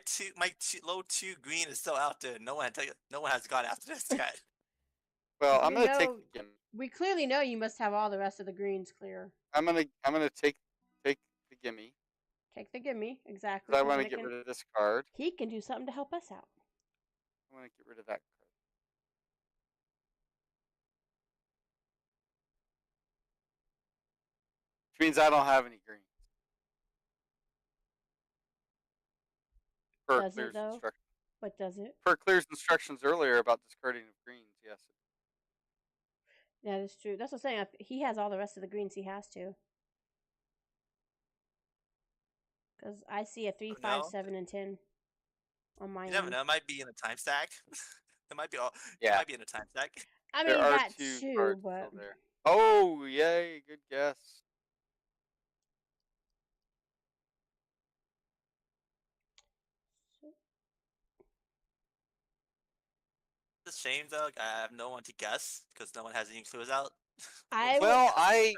low 2 green is still out there. No one has got after this yet. Well, I'm we gonna take know- the gimme. we clearly know you must have all the rest of the greens clear. I'm gonna take the gimme. Take the gimme, exactly. 'Cause I 'cause want then to it get can- rid of this card. He can do something to help us out. I want to get rid of that card. Which means I don't have any greens. Per Does it, Clear's though? instructions. But does it? Per Clear's instructions earlier about discarding of greens, yes. Yeah, that's true. That's what I'm saying. If he has all the rest of the greens, he has to. Because I see a 3, 5, No. 7, and 10 on my You never end. know. It might be in a time stack. It might be all. It Yeah. might be in a time stack. I mean, There are that two too, cards but still there. Oh, yay! Good guess. It's a shame though. I have no one to guess because no one has any clues out. I Well, would,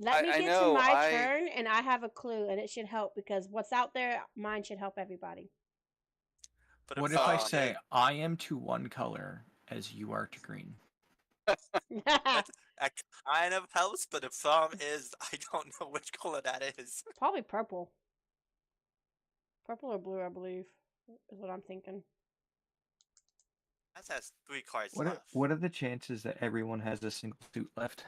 let me I get know, to my I- turn, and I have a clue, and it should help because what's out there, mine should help everybody. But What if I say I am to one color as you are to green? that kind of helps? But the problem is I don't know which color that is. Probably purple. Purple or blue, I believe, is what I'm thinking. That has 3 cards What left. what are the chances that everyone has a single suit left?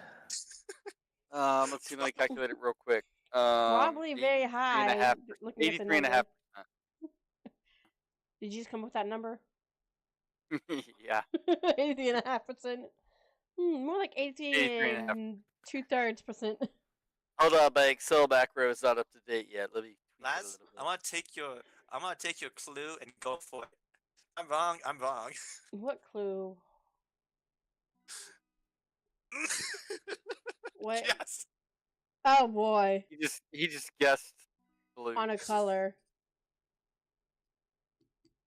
let's see. Let me calculate it real quick. Probably very 83.5%. high. Looking at the 83.5%. number. Did you just come up with that number? Yeah. 83.5%. More like 83.5%. 2/3%. Hold on, my Excel macro is not up to date yet. Let me. tweak it a Last, little bit. I'm gonna take your clue and go for it. I'm wrong. I'm wrong. What clue? What? Yes. Oh boy. He just guessed blue. On a color.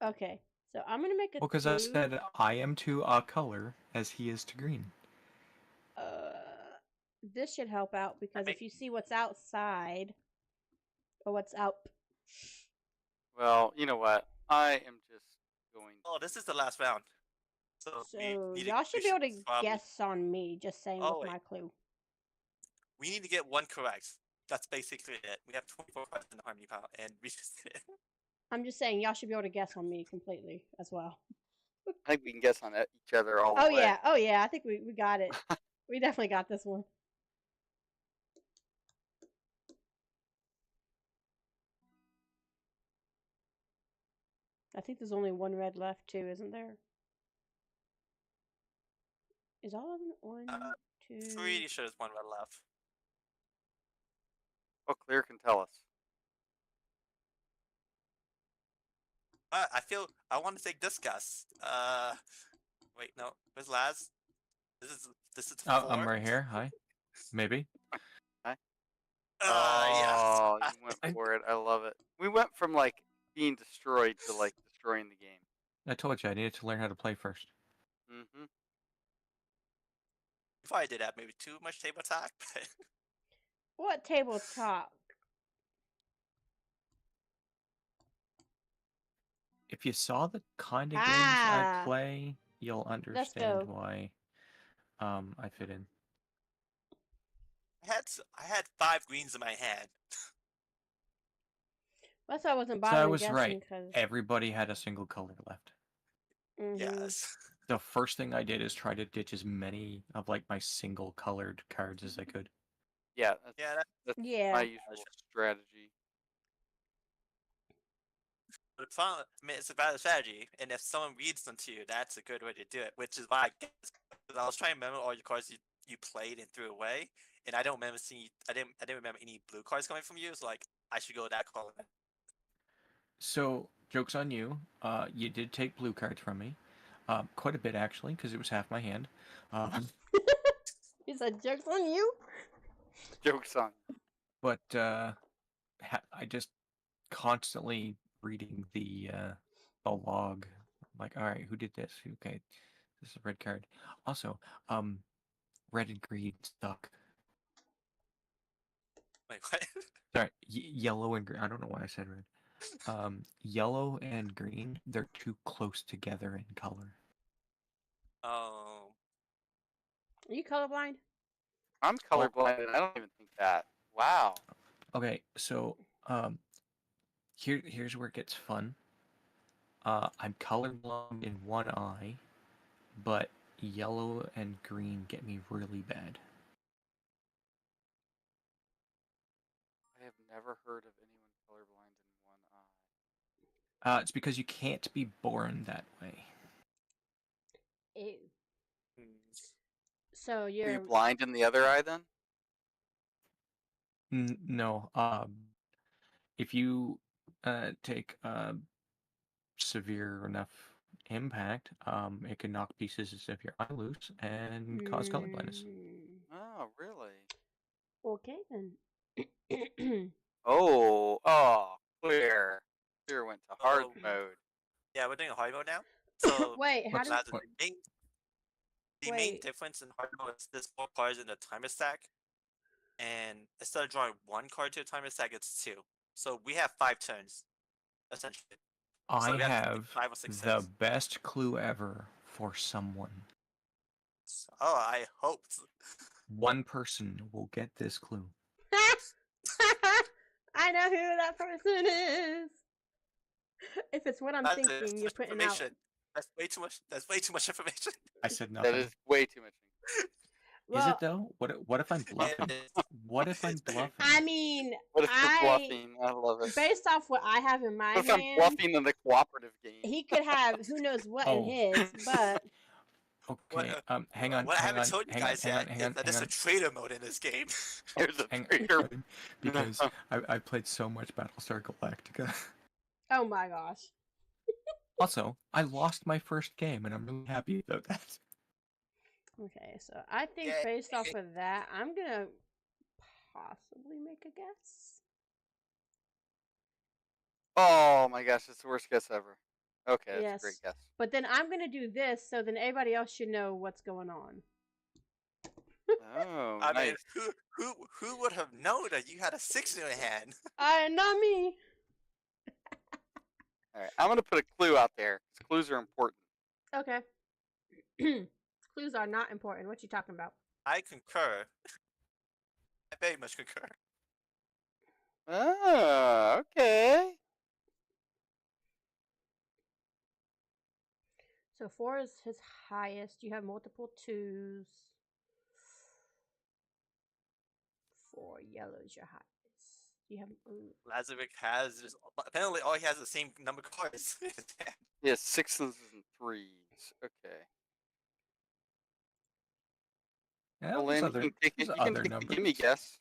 Okay. So I'm gonna make a Well, because clue. I said I am to a color as he is to green. This should help out because make- if you see what's outside or what's up, Well, you know what? I am just going. Oh, this is the last round. So, so we need y'all should be able to probably- guess on me. Just saying Oh, with wait. my clue. We need to get one correct. That's basically it. We have 24 cards in the Harmony pile, and we just did it. I'm just saying y'all should be able to guess on me completely as well. I think we can guess on each other all Oh the way. yeah, oh yeah. I think we got it. We definitely got this one. I think there's only one red left too, isn't there? Is all of them one, 2. Pretty sure there's one red left. Oh, Clear can tell us. But I want to take this guess. Wait, no. Where's Laz? This is Oh, 4. I'm right here. Hi. Maybe. Yes. Oh, you went I- for it. I love it. We went from like being destroyed to like destroying the game. I told you I needed to learn how to play first. Mm-hmm. Before I did that, maybe too much table talk. But What tabletop? If you saw the kind of games I Ah. play, you'll understand go. why I fit in. I had 5 greens in my hand. That's why I wasn't So I bothering was guessing right. because. Everybody had a single color left. Yes. The first thing I did is try to ditch as many of like my single colored cards as I could. Yeah, that's, Yeah, that's Yeah. my usual strategy. But I mean, it's a bad strategy, and if someone reads them to you, that's a good way to do it. Which is why I guess 'cause I was trying to remember all your cards you played and threw away, and I don't remember seeing. I didn't remember any blue cards coming from you. So like, I should go with that color. So, joke's on you. You did take blue cards from me. Quite a bit actually, because it was half my hand. He said, "Jokes on you." Joke's on. But I just constantly reading the log. I'm like, all right, who did this? Okay, this is a red card. Also, red and green suck. Wait, what? Sorry, yellow and green. I don't know why I said red. Yellow and green, they're too close together in color. Oh, Are you colorblind? I'm colorblind, and I don't even think that. Wow. Okay, so here's where it gets fun. I'm colorblind in one eye, but yellow and green get me really bad. I have never heard of anyone colorblind in one eye. It's because you can't be born that way. Ew. hmm. So Are you're. you blind in the other eye then? No. If you take severe enough impact, it can knock pieces of your eye loose and cause color blindness. Oh, really? Okay then. Oh, Clear. Clear went to hard Oh. mode. Yeah, we're doing a hard mode now. So Wait, how What's does? Laz, What? the main Wait. difference in hard mode is there's 4 cards in the timer stack, and instead of drawing 1 card to a timer stack, it's 2. So we have 5 turns, essentially. I we have to take have 5 or 6 the turns. best clue ever for someone. Oh, I hoped. One person will get this clue. I know who that person is. If it's what I'm That's thinking, too you're much putting out. information. That's way too much. That's way too much information. I said nothing. That is way too much. Is Well, it though? What if I'm bluffing? What if I'm It's very- bluffing? I mean, What if you're I bluffing? I love it. based off what I have in my What if I'm hand, bluffing in the cooperative game? he could have who knows what in Oh. his, but Okay. Hang on. What I hang haven't on, told you hang on, guys hang yet on, hang is on, that hang there's on. a trader mode in this game. There's a Hang traitor. on, because I played so much Battlestar Galactica. oh my gosh. Also, I lost my first game, and I'm really happy about that. Okay, so I think Yay. based off of that, I'm gonna possibly make a guess. Oh my gosh, it's the worst guess ever. Okay, that's Yes. a great guess. But then I'm gonna do this, so then everybody else should know what's going on. Oh, I nice. mean, who would have known that you had a 6 in your hand? Not me. All right, I'm gonna put a clue out there. 'Cause clues are important. Okay. Clues are not important. What you talking about? I concur. I very much concur. Oh, okay. So 4 is his highest. You have multiple 2s. 4 yellow is your highest. You have Lazovic has just, apparently all he has is the same number of cards. in his hand. Yeah, 6s and 3s. Okay. Yeah, Well, there's Lynn, other, you can take there's it. You can other take the gimme numbers. guess.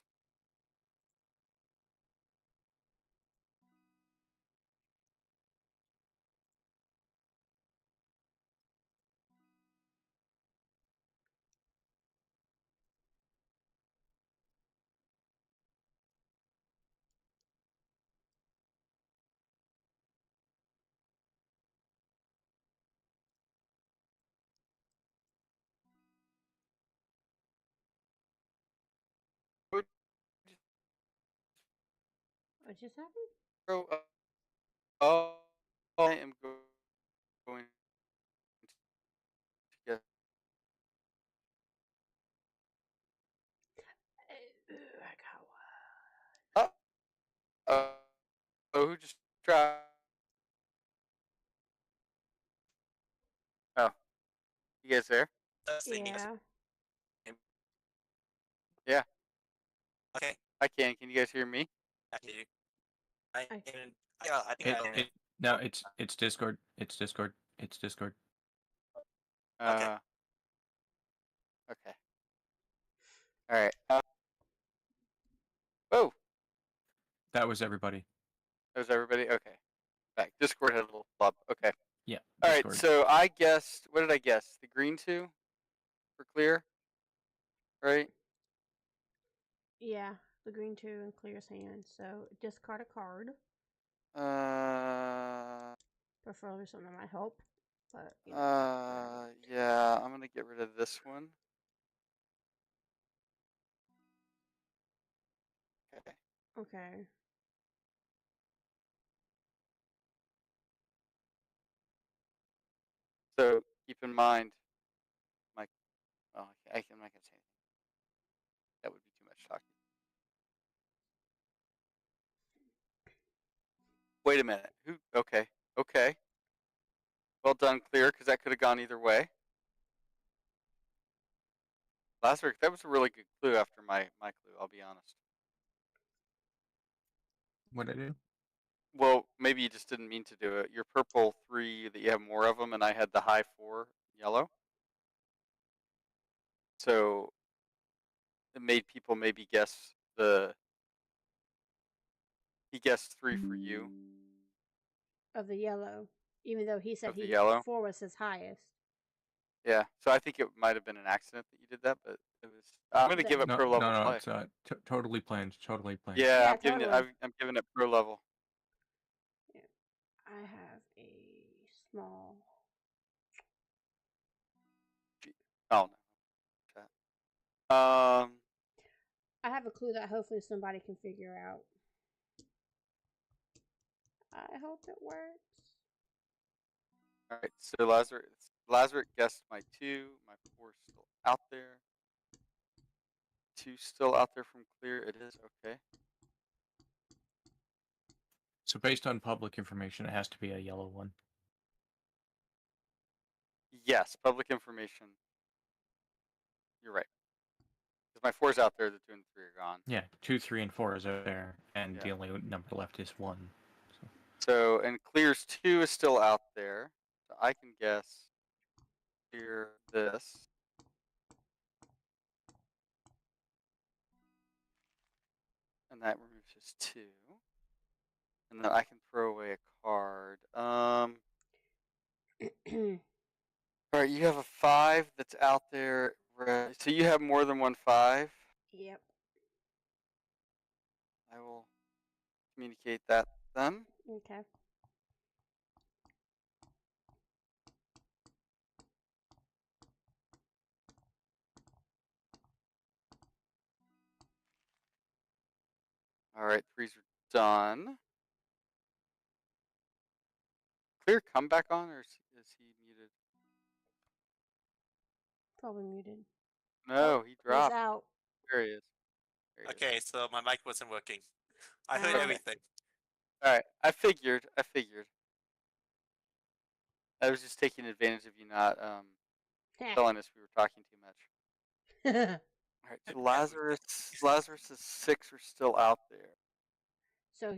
Would you What just happened? throw oh, I am going to guess. I got one. Oh, who just tried? Oh, you guys there? Testing. Yeah. Yeah, Okay. I can. Can you guys hear me? I hear you. I I- can. Yeah, I think It, I. it, no, it's Discord. It's Discord. It's Discord. Okay. Okay. All right. Oh, That was everybody. that was everybody. Okay. Back. Discord had a little flub. Okay. Yeah, All right. Discord. So I guessed. What did I guess? The green two for clear, right? Yeah, the green 2 in Clear's hand. So discard a card. Preferably something that might help. But Yeah. I'm gonna get rid of this one. Okay. okay. So keep in mind, my. Oh, I'm not gonna say anything. That would be too much talking. Wait a minute. Who? Okay. Okay. Well done, clear, because that could have gone either way. Lazarus, that was a really good clue after my clue. I'll be honest. What did I do? Well, maybe you just didn't mean to do it. Your purple 3 that you have more of them, and I had the high 4 yellow. So it made people maybe guess the. He guessed 3 for you Of the yellow. Even though he said of the yellow. 4 was his highest. Yeah. So I think it might have been an accident that you did that, but it was. I'm gonna give it No, pro no, level no. play. It's totally planned. Totally planned. Yeah, Yeah, I'm giving it. totally. I'm giving it pro level. I have a small. Oh no. I have a clue that hopefully somebody can figure out. I hope it works. All right. So Lazarus guessed my 2. My 4 is still out there. 2 still out there from clear. It is okay. So based on public information, it has to be a yellow one. Yes, public information. You're right. Because my 4's out there, the 2 and 3 are gone. Yeah, 2, 3, and 4 is out there, and the Yeah. only number left is 1. So, and clear's 2 is still out there. So I can guess clear this. And that removes his 2. And then I can throw away a card. All right, you have a 5 that's out there. So you have more than one 5. Yep. I will communicate that then. Okay. All right, 3s are done. Clear comeback on, or is he muted? Probably muted. No, he He's dropped. out. There he is. There he is. Okay, so my mic wasn't working. I heard Okay. everything. All right, I figured. I was just taking advantage of you not telling us we were talking too much. All right, so Lazarus's 6 are still out there. So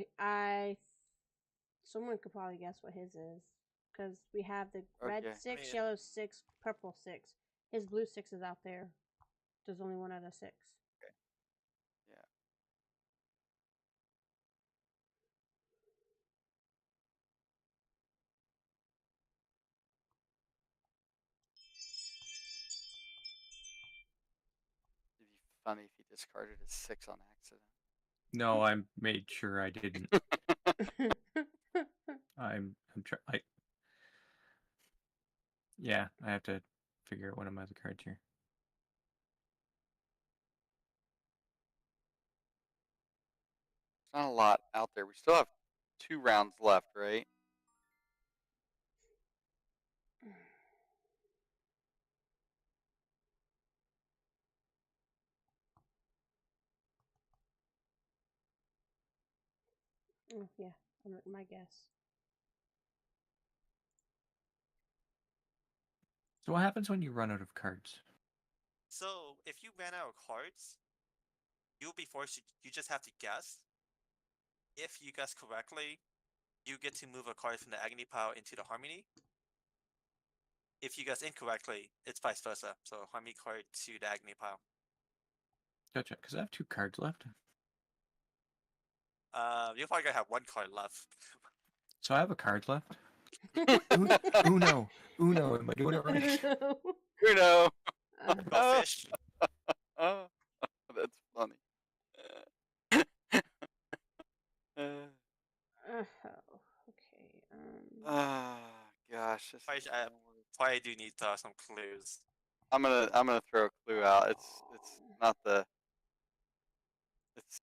someone could probably guess what his is, because we have the red Okay. 6, mean- yellow 6, purple 6. His blue 6 is out there. There's only 1 out of 6. Yeah. It'd be funny if he discarded his 6 on accident. No, I made sure I didn't. I'm yeah, I have to figure out one of my other cards here. There's not a lot out there. We still have 2 rounds left, right? Oh, yeah, my guess. So what happens when you run out of cards? So if you ran out of cards, you'll be forced to. You just have to guess. If you guess correctly, you get to move a card from the agony pile into the harmony. If you guess incorrectly, it's vice versa. So harmony card to the agony pile. Gotcha, because I have 2 cards left. You're probably gonna have 1 card left. So I have a card left. Uno. Am I doing it right? Uno. Go fish. Oh, that's funny. Okay. Gosh, this Probably, is I gonna work. probably do need some clues. I'm gonna throw a clue out. It's not the. It's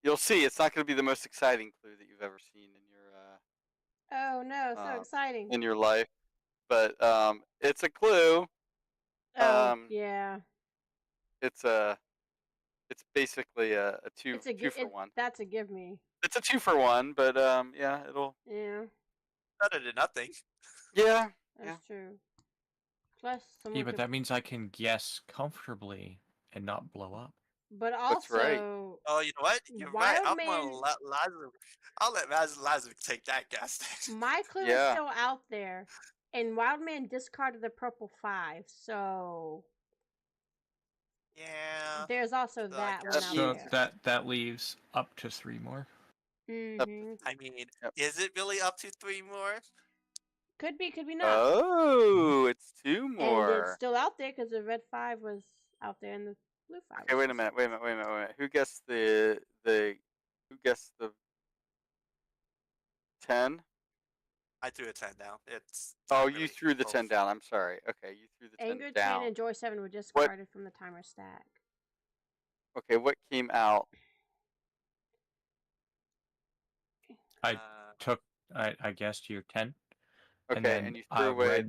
you'll see. It's not gonna be the most exciting clue that you've ever seen in your Oh no, so exciting. in your life, but it's a clue. Oh yeah. It's basically a two It's a two for one. That's a give me. It's a 2 for 1, but yeah, it'll. Yeah, Better than nothing. Yeah. that's true. Plus, someone Yeah, but could, that means I can guess comfortably and not blow up. but That's right. also, Oh, you know what? You're right. I'm Wildman- gonna let Lazarus. I'll let Lazarus take that guess. my clue is Yeah. still out there, and Wildman discarded the purple 5, so Yeah. there's also So I that one guess- out So there. that leaves up to 3 more. Mm-hmm. I mean, Yep. is it really up to 3 more? Could be not. Oh, it's 2 And more. it's still out there because the red 5 was out there and the blue 5. Okay, was wait a just- minute. Who guessed the 10? I threw a 10 down. It's. Oh, not you really threw the close. 10 down. I'm sorry. Okay, you threw the 10 Anger 10 down. and Joy 7 were discarded from the timer stack. Okay, what came out? I Uh, took I guessed your 10. Okay, and then and you threw away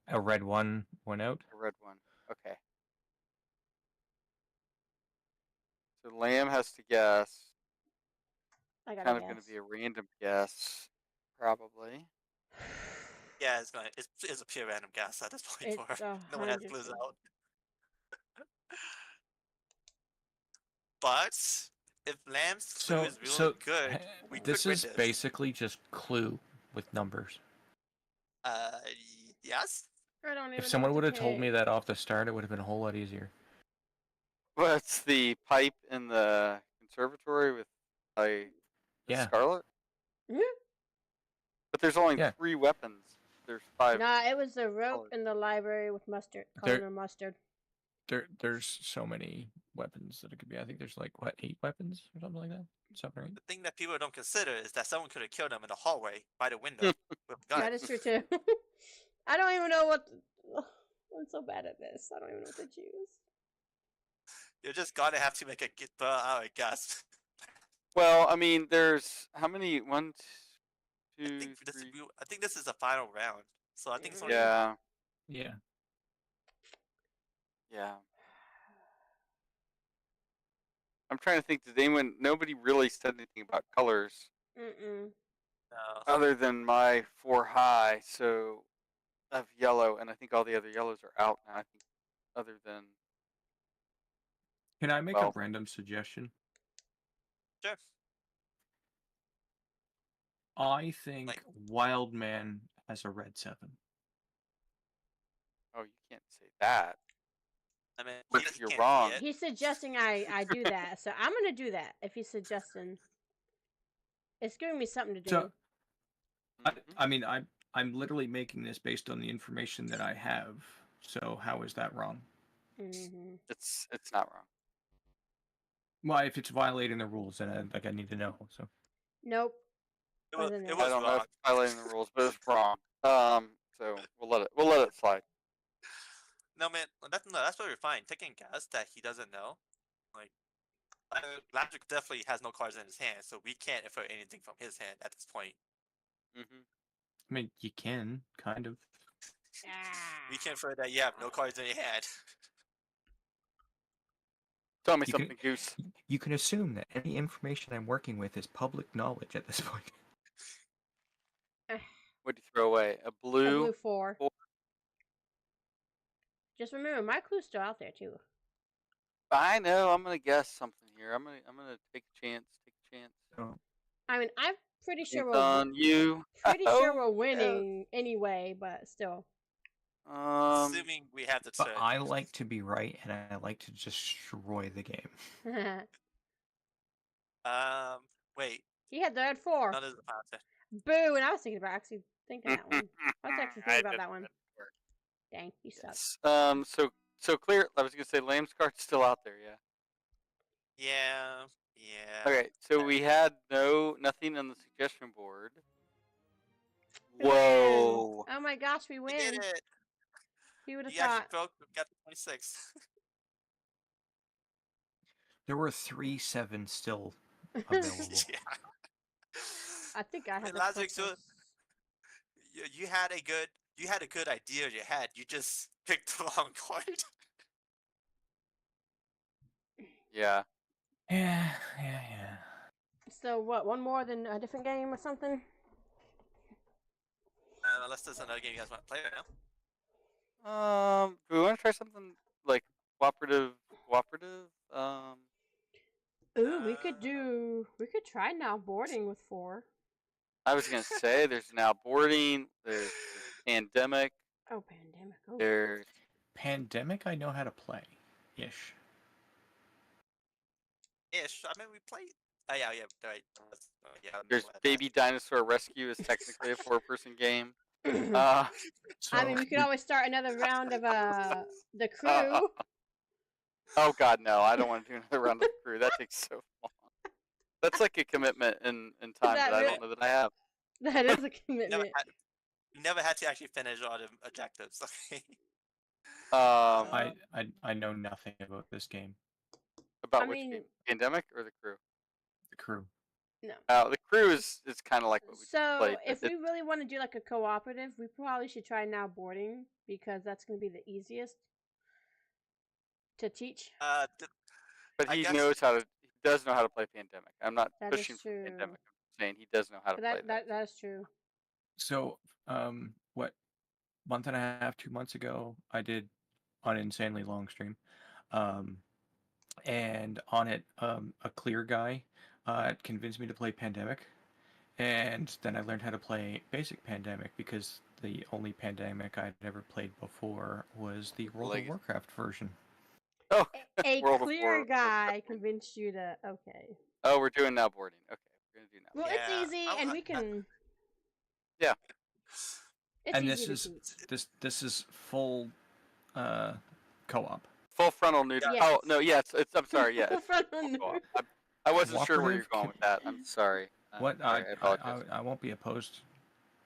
a red one went out. the red one. Okay. So Lamb has to guess. I got Kind of going to be a random guess, probably. yeah, it's a pure random guess at this point. It's For no one has 100%. clues out. But if Lamb's clue is really good, we this could win is this. basically just clue with numbers. Yes. I don't even If know someone what would to have told me pick. that off the start, it would have been a whole lot easier. What's the pipe in the conservatory with Yeah. Scarlet? Mhm. But there's only Yeah. 3 weapons. There's 5. Nah, it was the rope colored. in the library with mustard. There- Color mustard. There's so many weapons that it could be. I think there's like 8 weapons or something like that. 7 or 8. The thing that people don't consider is that someone could have killed him in the hallway by the window with a gun. That is true too. I don't even know what. I'm so bad at this. I don't even know what to choose. You're just gonna have to make a guess. Well, I mean, there's how many? 1, I 2, think 3. I think this is the final round, so I think it's only Yeah, Yeah. yeah. I'm trying to think. Nobody really said anything about colors Mm-mm. no. other than my 4 high. So of yellow, and I think all the other yellows are out now. I think other than Can I make Well- a random suggestion? Sure. I think Like- Wildman has a red 7. oh, you can't say that. I mean, But he if you're can't see wrong, it. He's suggesting I do that, so I'm gonna do that if he's suggesting. It's giving me something to do. So, Mhm. I mean, I'm literally making this based on the information that I have. So how is that wrong? hmm it's not wrong. Well, if it's violating the rules, then I need to know. So Nope. It was, Wasn't it it? I was don't know if wrong. it's violating the rules, but it's wrong. So we'll let it slide. No, man, that's what we're fine. Taking a guess that he doesn't know. Like, Logic definitely has no cards in his hand, so we can't infer anything from his hand at this point. Hmm. I mean, you can kind of. We can infer that you have no cards in your hand. Tell me You something, can Goose. you can assume that any information I'm working with is public knowledge at this point. What'd you throw away? A A blue? blue 4. Four. Just remember, my clue's still out there too. I know. I'm gonna guess something here. I'm gonna take a chance. Take a chance. So, I mean, I'm pretty sure Chance we're on you. pretty sure we're Oh, winning anyway, but still. Assuming we have the but turn. I like to be right, and I like to destroy the game. Wait. He had the red 4. None of the content. Boo! And I was thinking about actually thinking that one. I was actually thinking about did that one. that work. Dang, you suck. Yes. So clear. I was gonna say Lamb's card's still out there. Yeah. Yeah. Yeah. Okay. So we had nothing on the suggestion board. We win. Whoa. Oh my gosh, we We win. did it. Who would have You actually thought? got the 26. There were 3 7s still available. Yeah. I think I mean, have the Logic, so closest. you had a good idea in your head. You just picked the wrong card. Yeah. Yeah. So what? One more than a different game or something? Unless there's another game you guys want to play right now. Do we want to try something like cooperative? Ooh, we could try now boarding with 4. I was gonna say there's now boarding. There's pandemic. Oh, pandemic. Oh. There's Pandemic, I know how to play. Ish. Ish. I mean, we played. Oh yeah. Right. Yeah. there's Baby Dinosaur Rescue is technically a 4-person game. I So, mean, we could always start another round of the crew. Oh God, no! I don't want to do another round of the crew. That takes so long. That's like a commitment in time that that I really- don't know that I have. That is a Never commitment. had, never had to actually finish all the objectives. I know nothing about this game. About I which mean- game? Pandemic or the crew? The crew. No. The crew is kind of like what we just So played. if but we really want to do like a cooperative, we probably should try now boarding because that's going to be the easiest to teach. But I he guess- does know how to play Pandemic. I'm not That is pushing for true. Pandemic. I'm saying he does know how to But play that is true. So, what, month and a half, 2 months ago, I did an insanely long stream, and on it, a clear guy convinced me to play Pandemic, and then I learned how to play basic Pandemic because the only Pandemic I'd ever played before was the World Legacy. of Warcraft version. Oh, A World of clear War- guy convinced you to okay. oh, we're doing now boarding. Okay, we're gonna do now. Well, Yeah, it's easy, I- and I- we can. Yeah. It's And easy this to is teach. this is full co-op. Full frontal neutral. Yes. Oh no, yeah, it's I'm sorry, yeah. It's Frontal full co-op. neutral. I wasn't sure where you're Cooperative going with that. I'm sorry. What Sorry, I apologize. I won't be opposed.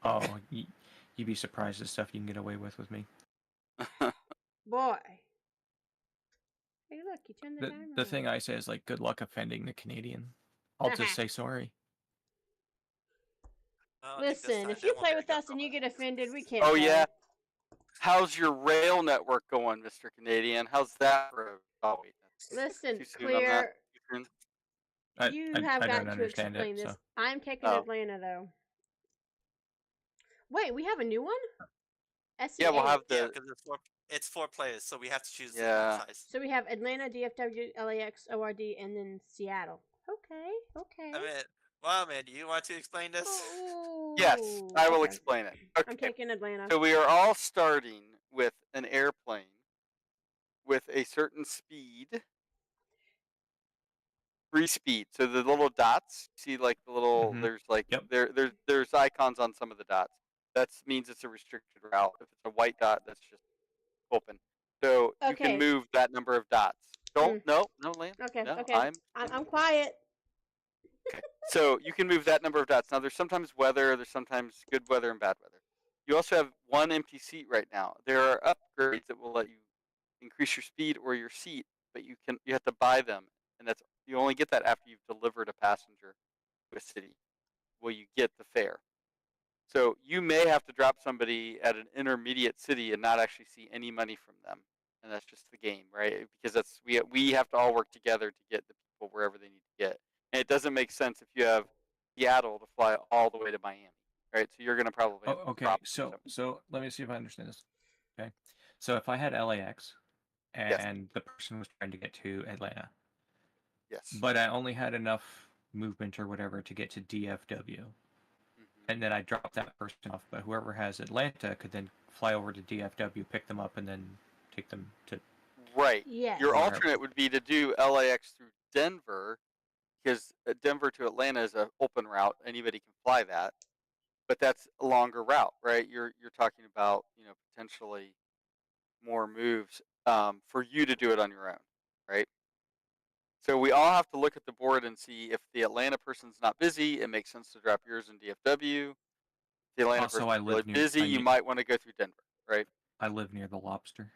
Oh, you'd be surprised at stuff you can get away with me. Boy. Hey, look, you turned the timer The on. thing I say is like, good luck offending the Canadian. I'll just say sorry. Well, I think this Listen, time if there you won't play be a with good us and you problem. get offended, we can't. Oh play. yeah. How's your rail network going, Mr. Canadian? How's that road? Oh wait. Listen, Too soon on that? clear. Too soon? You I have don't got to understand explain it. this. So. I'm taking Oh. Atlanta though. Wait, we have a new one? Yeah, we'll SE8. have Yeah, the because it's four players, so we have to choose Yeah. the size. So we have Atlanta, DFW, LAX, ORD, and then Seattle. Okay, okay. I mean, well, man, do you want to explain this? Yes, I will okay. explain it. I'm Okay. taking Atlanta. So we are all starting with an airplane with a certain speed, free speed. So the little dots, see, like the little, Mhm. there's like Yep. there's icons on some of the dots. That means it's a restricted route. If it's a white dot, that's just open. So you can Okay. move that number of dots. Don't no land. Okay. No, Okay. I'm I'm quiet. okay. So you can move that number of dots. Now there's sometimes weather, there's sometimes good weather and bad weather. You also have one empty seat right now. There are upgrades that will let you increase your speed or your seat, but you have to buy them, and that's you only get that after you've delivered a passenger to a city. Will you get the fare? So you may have to drop somebody at an intermediate city and not actually see any money from them, and that's just the game, right? Because that's we have to all work together to get the people wherever they need to get, and it doesn't make sense if you have Seattle to fly all the way to Miami, right? So you're going to probably have to Okay. drop So let me see if I understand this. Okay. So if I had LAX Yes, and the person was trying to get to Atlanta, yes. but I only had enough movement or whatever to get to DFW, and then I dropped that person off, but whoever has Atlanta could then fly over to DFW, pick them up, and then take them to. Right. Yes. Your Wherever. alternate would be to do LAX through Denver, because Denver to Atlanta is an open route. Anybody can fly that, but that's a longer route, right? You're talking about potentially more moves for you to do it on your own, right? So we all have to look at the board and see if the Atlanta person's not busy, it makes sense to drop yours in DFW. If the Atlanta Also, person's really busy, you might want to go through Denver, right? I live near the Lobster.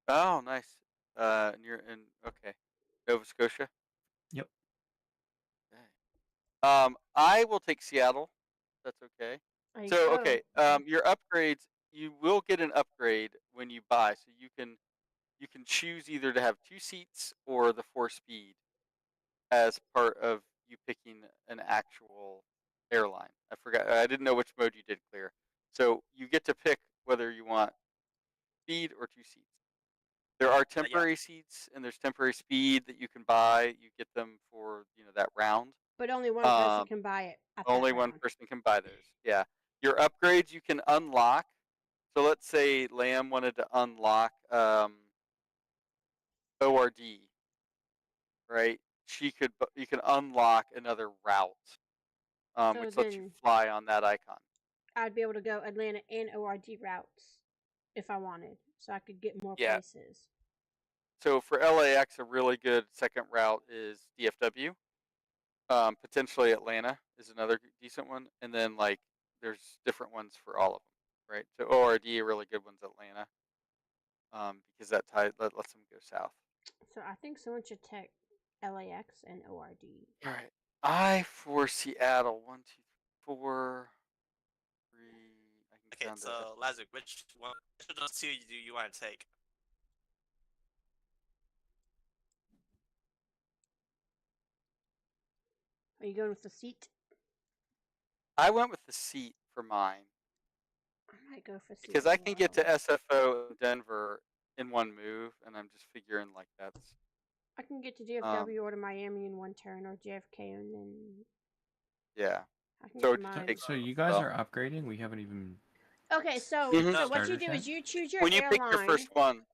Oh, nice. Near in okay, Nova Scotia. Yep. Okay. I will take Seattle. That's okay. There you So go. okay, your upgrades, you will get an upgrade when you buy. So you can choose either to have 2 seats or the 4 speed as part of you picking an actual airline. I forgot. I didn't know which mode you did clear. So you get to pick whether you want speed or 2 seats. There are temporary seats and there's temporary speed that you can buy. You get them for that round. But only one person can buy it. At Only that one round. person can buy those. Yeah. Your upgrades you can unlock. So let's say Lamb wanted to unlock ORD, right? You can unlock another route, So which lets you then fly on that icon. I'd be able to go Atlanta and ORD routes if I wanted, so I could get more Yeah. places. So for LAX, a really good second route is DFW. Potentially Atlanta is another decent one, and then like there's different ones for all of them, right? So ORD, a really good one's Atlanta, because that lets them go south. So I think someone should take LAX and ORD. All right. I for Seattle 1, 2, 4, 3. I can Okay, count so Lazarus, which of those two do you want to take? Are you going with the seat? I went with the seat for mine I might go for seat because as I can get to well. SFO in Denver in one move, and I'm just figuring like that's. I can get to DFW or to Miami in one turn, or JFK, and then Yeah. I can So get to mine. So you guys are upgrading. We haven't even. Okay, so Mhm. so what you Starters do yet? is you choose your When you pick airline, your first one,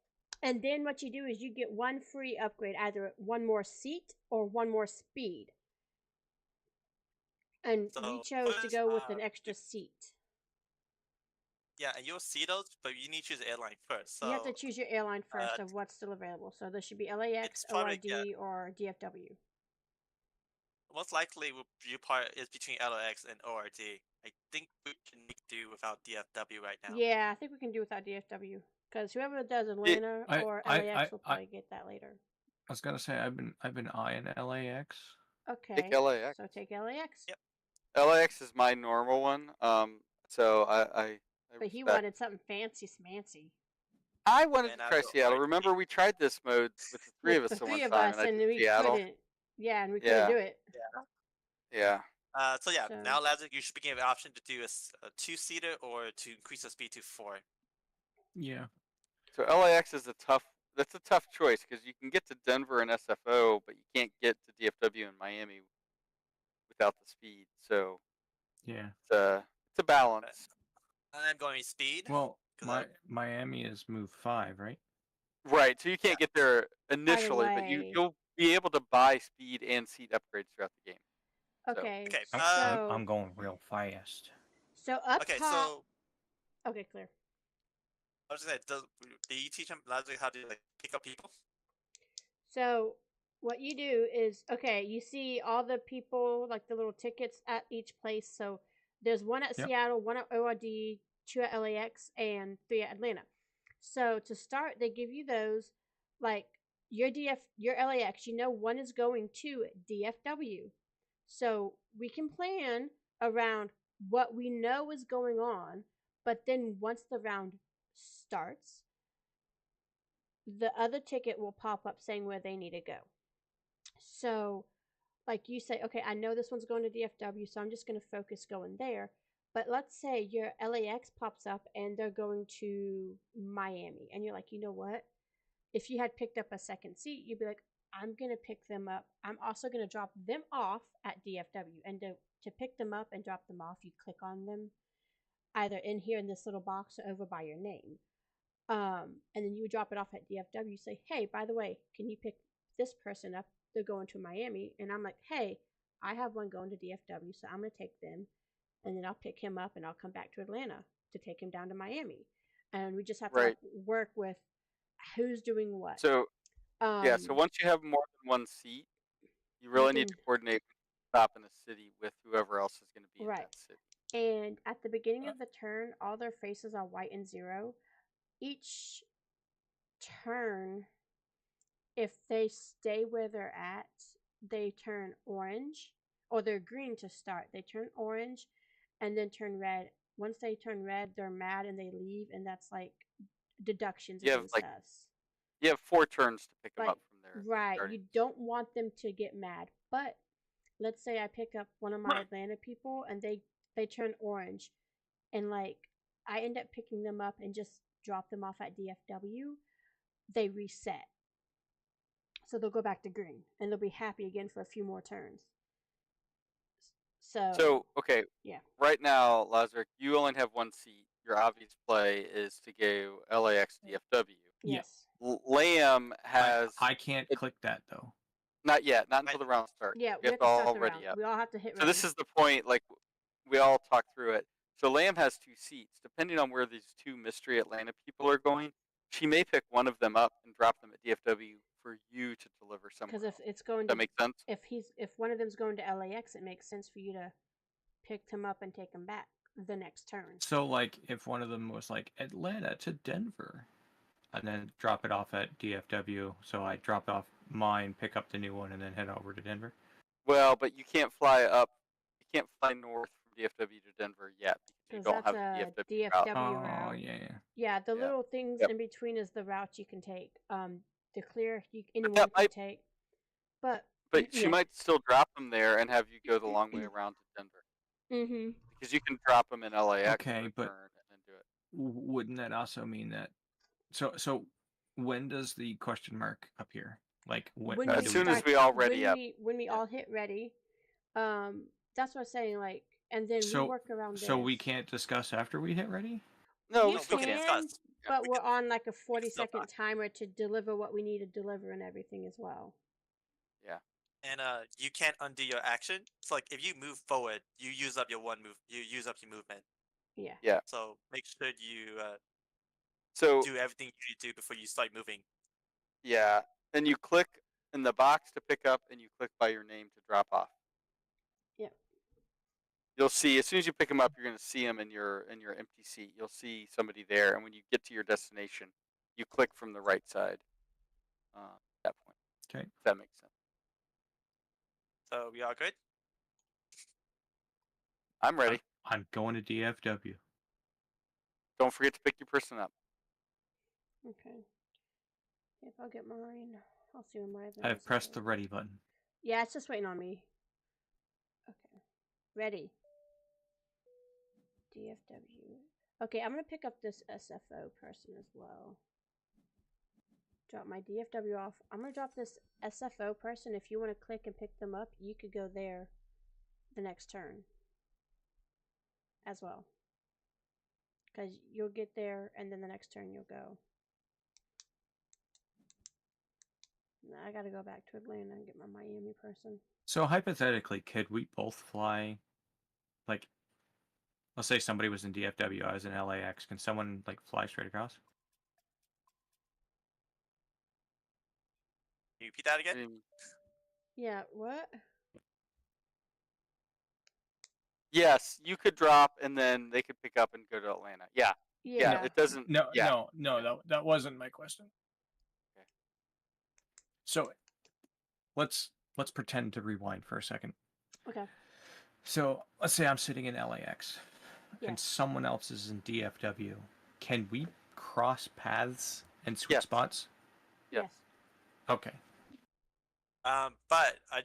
and then what you do is you get one free upgrade, either one more seat or one more speed. And we So chose to first, go with an extra seat. Yeah, and you'll see those, but you need to choose the airline first. So You have to choose your airline first of what's still available. So there should be LAX, it's probably ORD, or DFW. most likely is between LAX and ORD. I think we can make do without DFW right now. Yeah, I think we can do without DFW because whoever does Atlanta or LAX will probably get that later. I was gonna say I've been eyeing LAX. Okay. take LAX. So take LAX. Yep. LAX is my normal one. So I But he respect. wanted something fancy smancy. I wanted And to I try go Seattle. ORD. Remember, we tried this mode with the three of us The at three one of time, us, and I and did we Seattle. couldn't. Yeah, and we couldn't do it. Yeah. So yeah, So- now Lazarus, you should be given the option to do a 2-seater or to increase the speed to 4. Yeah. So LAX is that's a tough choice because you can get to Denver and SFO, but you can't get to DFW and Miami without the speed. So Yeah. it's a balance. I'm going speed. Well, 'cause Miami is move 5, right? Right, so you can't get there initially, but way. you'll be able to buy speed and seat upgrades throughout the game. So Okay, Okay, so I'm going real fast. up Okay, top. so Okay, clear. I was just saying, do you teach them Lazarus how to like pick up people? So what you do is, okay, you see all the people, like the little tickets at each place. So there's one at Yep. Seattle, one at ORD, two at LAX, and three at Atlanta. So to start, they give you those, like your LAX. You know, one is going to DFW. So we can plan around what we know is going on, but then once the round starts, the other ticket will pop up saying where they need to go. So, like you say, okay, I know this one's going to DFW, so I'm just going to focus going there. But let's say your LAX pops up and they're going to Miami, and you're like, you know what? If you had picked up a second seat, you'd be like, I'm going to pick them up. I'm also going to drop them off at DFW. And to pick them up and drop them off, you click on them either in here in this little box or over by your name. And then you would drop it off at DFW. Say, hey, by the way, can you pick this person up? They're going to Miami. And I'm like, hey, I have one going to DFW, so I'm going to take them. And then I'll pick him up and I'll come back to Atlanta to take him down to Miami. And we just have to right. work with who's doing what. So yeah, so once you have more than one seat, you really need to coordinate stop in a city with whoever else is going to be in that city. And at the beginning of the turn, all their faces are white and 0. Each turn, if they stay where they're at, they turn orange, or they're green to start. They turn orange and then turn red. Once they turn red, they're mad and they leave, and that's like deductions against us. You have 4 turns to pick them up from there. Right. You don't want them to get mad. But let's say I pick up one of my Atlanta people and they turn orange, and like I end up picking them up and just drop them off at DFW. They reset. So they'll go back to green and they'll be happy again for a few more turns. So okay. Yeah. Right now, Lazarus, you only have one seat. Your obvious play is to go LAX DFW. Yes. Lamb has. I can't click that though. Not yet. Not until the round starts. Yeah, we have to all ready up. We all have to hit ready. So this is the point. Like we all talk through it. So Lamb has 2 seats. Depending on where these 2 mystery Atlanta people are going, she may pick one of them up and drop them at DFW for you to deliver somewhere. Because if it's going, that makes sense. If one of them's going to LAX, it makes sense for you to pick him up and take him back the next turn. So like, if one of them was like Atlanta to Denver, and then drop it off at DFW, so I drop off mine, pick up the new one, and then head over to Denver. Well, but you can't fly up. You can't fly north from DFW to Denver yet because you don't have a DFW route. Oh yeah. Yeah, the little things in between is the route you can take. To clear, anyone can take. But she might still drop them there and have you go the long way around to Denver. Mm-hmm. Because you can drop them in LAX. Okay, but and then do it. Wouldn't that also mean that? So when does the question mark appear? Like when as soon as we all ready up. When we all hit ready, that's what I'm saying. Like, and then we work around. So we can't discuss after we hit ready. No, we can discuss. But we're on like a 40-second timer to deliver what we need to deliver and everything as well. Yeah. And you can't undo your action. So like if you move forward, you use up your you use up your movement. Yeah. Yeah. So make sure you do everything you need to do before you start moving. Yeah. Then you click in the box to pick up and you click by your name to drop off. Yep. You'll see as soon as you pick them up, you're going to see them in your empty seat. You'll see somebody there, and when you get to your destination, you click from the right side. At that point. Okay. If that makes sense. So we all good? I'm ready. I'm going to DFW. Don't forget to pick your person up. Okay. If I'll get mine, I'll see when my. I've pressed the ready button. Yeah, it's just waiting on me. Okay. Ready. DFW. Okay, I'm gonna pick up this SFO person as well. Drop my DFW off. I'm gonna drop this SFO person. If you want to click and pick them up, you could go there the next turn as well. Because you'll get there and then the next turn you'll go. I gotta go back to Atlanta and get my Miami person. So hypothetically, could we both fly? Like, let's say somebody was in DFW, I was in LAX. Can someone like fly straight across? Can you repeat that again? Yeah, what? Yes, you could drop and then they could pick up and go to Atlanta. Yeah, Yeah. it doesn't. No, yeah. that wasn't my question. Okay. So, let's pretend to rewind for a second. Okay. So let's say I'm sitting in LAX, and Yes. someone else is in DFW. Can we cross paths and switch Yes. spots? Yes. Okay. But I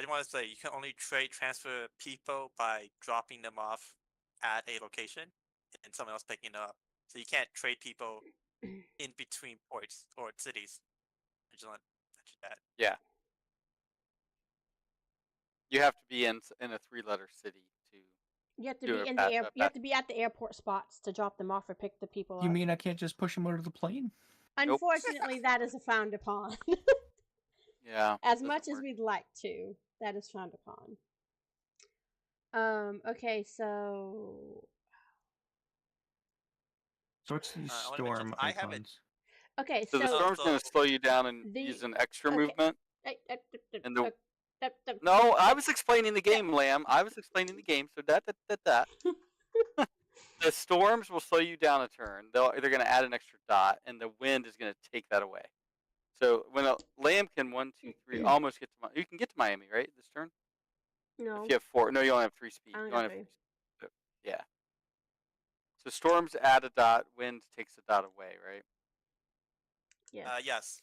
want to say you can only transfer people by dropping them off at a location and someone else picking it up. So you can't trade people in between ports or cities. I just want to mention that. Yeah. You have to be in a 3-letter city to. You have to Do be a in pat- the air. a You have pat- to be at the airport spots to drop them off or pick the people up. You mean I can't just push them out of the plane? Nope. Unfortunately, that is frowned upon. Yeah. As doesn't much as work. we'd like to, that is frowned upon. Okay, so So what's these I wanna mention, storm I have it- icons? okay, So the so storm's going to slow you down and the- use an extra okay. movement. And the- the No, I was explaining the game, Lamb. I was explaining the game. So that. The storms will slow you down a turn. They're going to add an extra dot, and the wind is going to take that away. So when a Lamb can 1, 2, 3 almost get to you can get to Miami, right? This turn. no. If you have 4, no, you only have 3 speed. I only You only got have 3. so, yeah. So storms add a dot. Wind takes a dot away, right? Yes. Yes.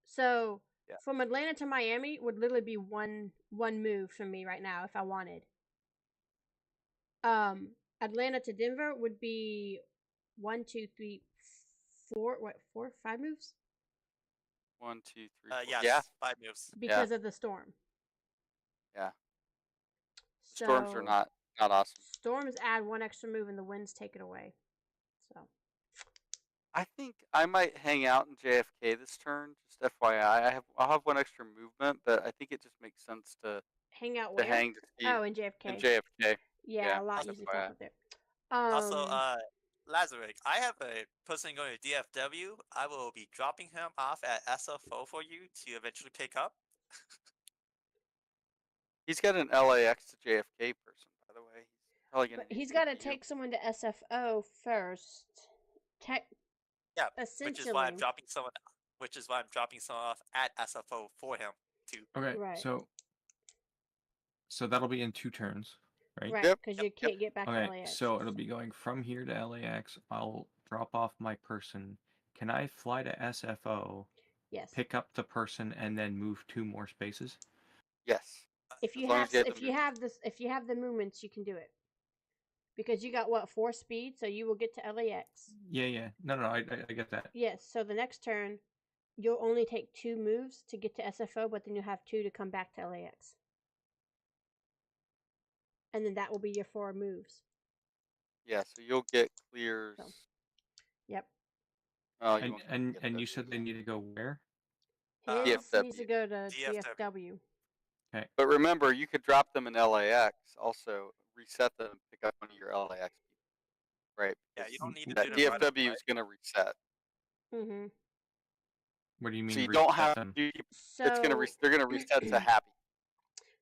So Yeah. from Atlanta to Miami would literally be one move for me right now if I wanted. Atlanta to Denver would be 1, 2, 3, 4. What? 4, 5 moves 1, 2, 3, 4. Yes. Yeah. 5 moves. because of the storm. Yeah. The storms are not awesome. Storms add 1 extra move and the winds take it away. So I think I might hang out in JFK this turn. Just FYI, I'll have 1 extra movement, but I think it just makes sense to hang out where? hang to see Oh, in JFK. in JFK. Yeah, yeah, a lot that's easier FYI. to up there. Also, Lazaric, I have a person going to DFW. I will be dropping him off at SFO for you to eventually pick up. He's got an LAX to JFK person, by the way. He's probably gonna. but he's got to take someone to SFO first. Yeah, Essentially. which is why I'm dropping someone. Which is why I'm dropping someone off at SFO for him too. Okay. Right. So that'll be in 2 turns, right? Right, Yep, because you can't get back to Okay. LAX. So it'll be going from here to LAX. I'll drop off my person. Can I fly to SFO, yes. pick up the person, and then move 2 more spaces? Yes. If you as long have as you have if the you have this if you have the movements, you can do it. Because you got what 4 speed, so you will get to LAX. Yeah. No, I get that. Yes. So the next turn, you'll only take 2 moves to get to SFO, but then you have 2 to come back to LAX. And then that will be your 4 moves. Yeah. So you'll get clears. So, yep. Oh, you won't And get you those. said they need to go where? His DFW. needs to go to DFW. DFW. But remember, you could drop them in LAX. Also, reset them and pick up one of your LAX people. Right. Yeah, because you don't need to that do them right DFW away. is going to reset. Mm-hmm. What do you mean? So you don't reset have them? to. So They're going to reset to happy.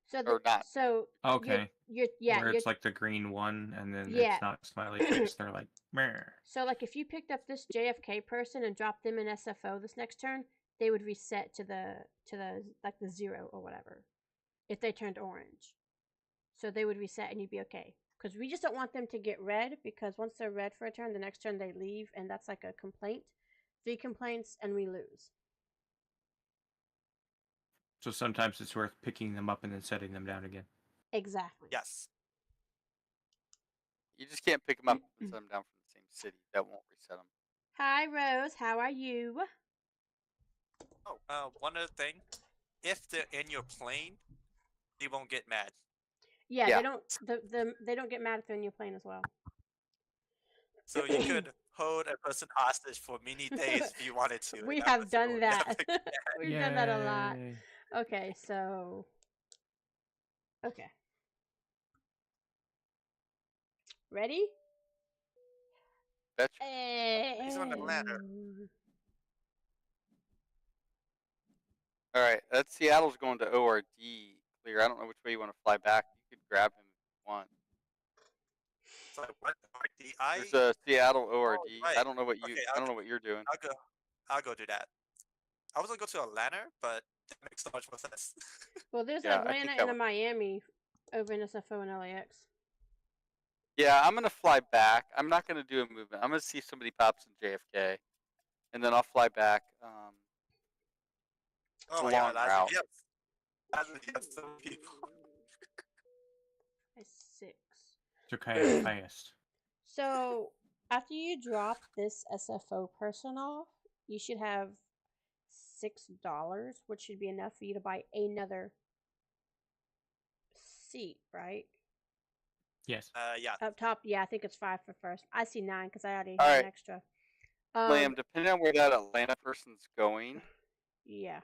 So or not. So Okay. You're Where it's like the green one, and then Yeah. it's not smiley face. They're like, meh. So like if you picked up this JFK person and dropped them in SFO this next turn, they would reset to the like the 0 or whatever. If they turned orange. So they would reset and you'd be okay. Because we just don't want them to get red, because once they're red for a turn, the next turn they leave, and that's like a complaint. 3 complaints and we lose. So sometimes it's worth picking them up and then setting them down again. Exactly. Yes. You just can't pick them up and set them down from the same city. That won't reset them. Hi Rose, how are you? Oh, one other thing. If they're in your plane, they won't get mad. Yeah, Yeah. they don't they don't get mad if they're in your plane as well. So you could hold a person hostage for many days if you wanted to. We and that have was done cool. that. Yeah, We've done that a lot. Yay. Okay, so okay. Ready? Betcha. He's on the ladder. All right, that Seattle's going to ORD. Clear. I don't know which way you want to fly back. You could grab him if you want. So what? RDI? There's a Seattle ORD. right. I don't know what you. Okay, I don't know what you're doing. I'll go do that. I was gonna go to Atlanta, but that makes so much more sense. Well, there's Yeah, I Atlanta think and that a would- Miami over in SFO and LAX. Yeah, I'm gonna fly back. I'm not gonna do a movement. I'm gonna see if somebody pops in JFK, and then I'll fly back. Oh a my long god, route. Lazarus, you have so many people. That's 6. It's okay, fast. So after you drop this SFO person off, you should have $6, which should be enough for you to buy another seat, right? Yes. Yeah. Up top, yeah, I think it's 5 for first. I see 9 because I already All have right. an extra. Lamb, depending on where that Atlanta person's going, Yeah.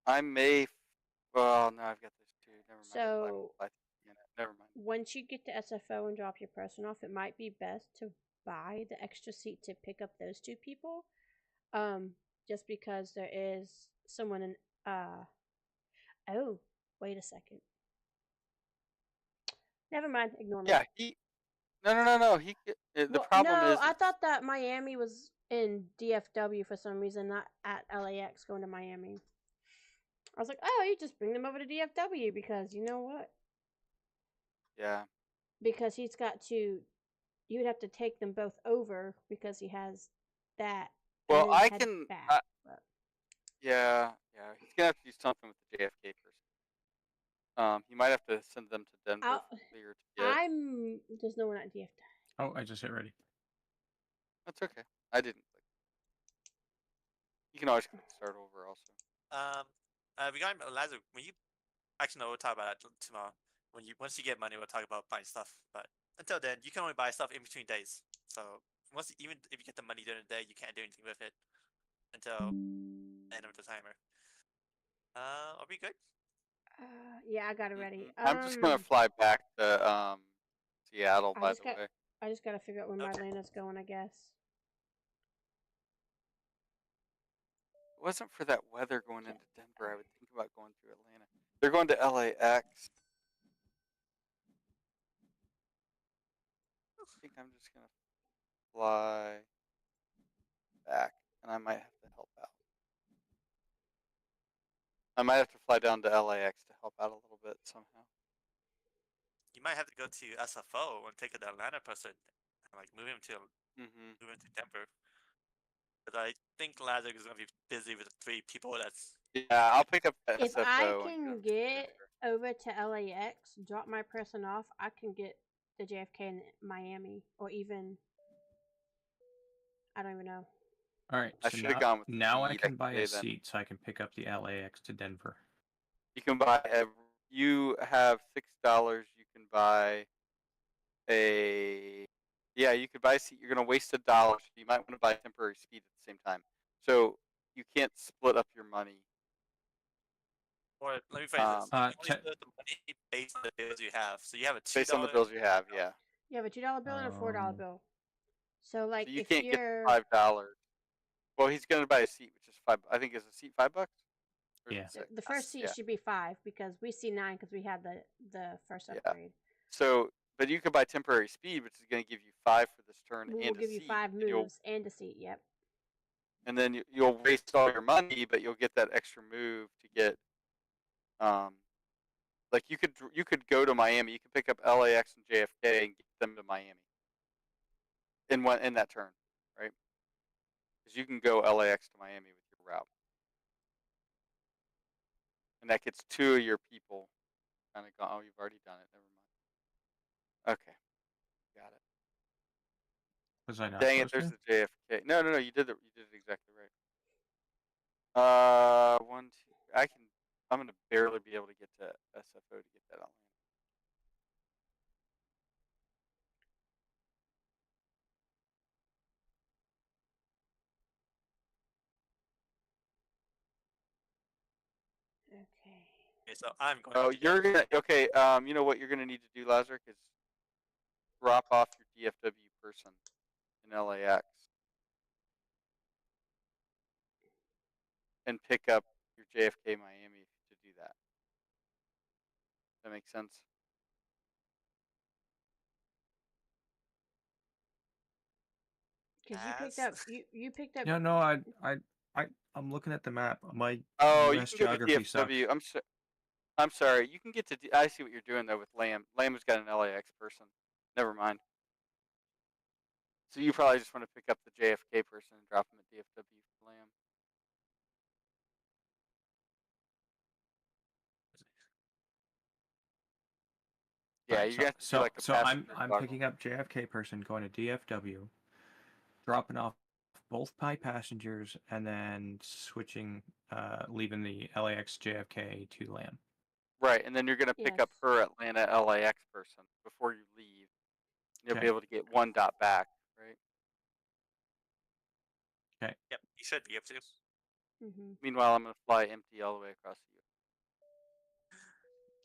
I may. Well, no, I've got those two. Never mind. So Never mind. once you get to SFO and drop your person off, it might be best to buy the extra seat to pick up those 2 people. Just because there is someone in oh, wait a second. Never mind, ignore me. Yeah, No. The problem no, is. I thought that Miami was in DFW for some reason, not at LAX going to Miami. I was like, oh, you just bring them over to DFW because you know what? Yeah. Because he's got to, you would have to take them both over because he has that. and Well, then I head can. back, but- Yeah. He's gonna have to do something with the JFK person. He might have to send them to Denver I'll- for Clear to get. There's no one at DFW. Oh, I just hit ready. That's okay. I didn't click. You can always click start over also. Regarding Lazarus, when you actually no, we'll talk about that tomorrow. Once you get money, we'll talk about buying stuff. But until then, you can only buy stuff in between days. So even if you get the money during the day, you can't do anything with it until the end of the timer. Are we good? Yeah, I got it ready. I'm just gonna fly back to Seattle. I By just the got- way. I just gotta figure out where my Okay. Atlanta's going, I guess. If it wasn't for that weather going into Denver, I would think about going through Atlanta. They're going to LAX. I think I'm just gonna fly back, and I might have to help out. I might have to fly down to LAX to help out a little bit somehow. You might have to go to SFO and take the Atlanta person and like move him to Denver. But I think Lazarus is gonna be busy with the 3 people. That's Yeah, I'll pick up the If SFO. I and can go to get Denver. over to LAX, drop my person off, I can get the JFK in Miami or even I don't even know. All right. I So should've now, gone with now I speed, can buy a say then. seat so I can pick up the LAX to Denver. You can buy. You have $6. You can buy a. Yeah, you could buy a seat. You're gonna waste $1. So you might want to buy temporary speed at the same time. So you can't split up your money. or let me phrase this. You only te- split the money based on the bills you have. So you have a $2 Based on the bills you have, yeah. You have a $2 bill and a $4 bill. So like So you if can't get you're $5. Well, he's gonna buy a seat, which is $5. I think is a seat $5. Or is it Yeah. six? the first seat Yeah. should be 5 because we see 9 because we had the first Yeah. upgrade. So, but you could buy temporary speed, which is going to give you 5 for this turn We'll and a give you seat, 5 and you'll moves and a seat. Yep. and then you'll waste all your money, but you'll get that extra move to get, like you could go to Miami, you could pick up LAX and JFK and get them to Miami in that turn, right? Because you can go LAX to Miami with your route, and that gets 2 of your people kind of gone. Oh, you've already done it. Never mind. Okay, got it. Was I not Dang it! supposed There's to? the JFK. No, you did it. You did it exactly right. 1, 2. I'm gonna barely be able to get to SFO to get that on. Okay. Okay, so I'm going. Oh, to you're gonna okay. You know what you're gonna need to do, Lazarus, is drop off your DFW person in LAX and pick up your JFK Miami to do that. That makes sense. Because you picked As? up you picked up. Yeah, no, I'm looking at the map. My Oh, you U.S. can go to geography sucks. DFW. I'm sorry. You can get to. I see what you're doing though with Lamb. Lamb has got an LAX person. Never mind. So you probably just want to pick up the JFK person and drop him at DFW for Lamb. Yeah, Alright, you're gonna have to do like a so passenger I'm toggle. picking up JFK person, going to DFW, dropping off both my passengers, and then switching, leaving the LAX JFK to LAM. Right, and then you're gonna pick up Yes. her Atlanta LAX person before you leave. You'll be Okay. able to get one dot back, right? Okay. Yep, you should be able to. Mm-hmm. Meanwhile, I'm gonna fly empty all the way across the U.S.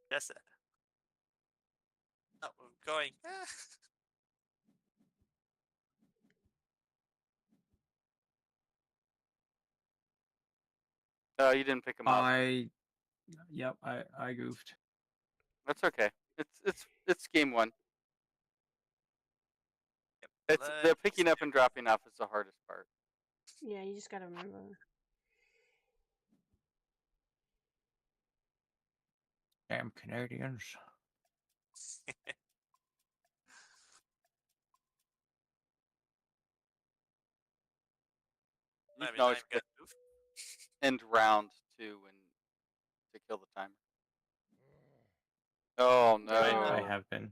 That's it. Oh, I'm going. Oh, you didn't pick him up. Yep, I goofed. That's okay. It's game one. Yep, It's the let's picking up and dropping off is the hardest part. Yeah, you just gotta remember. Damn Canadians. You I can mean, always I'm click gonna move. end round too when to kill the timer. Oh no! I have been.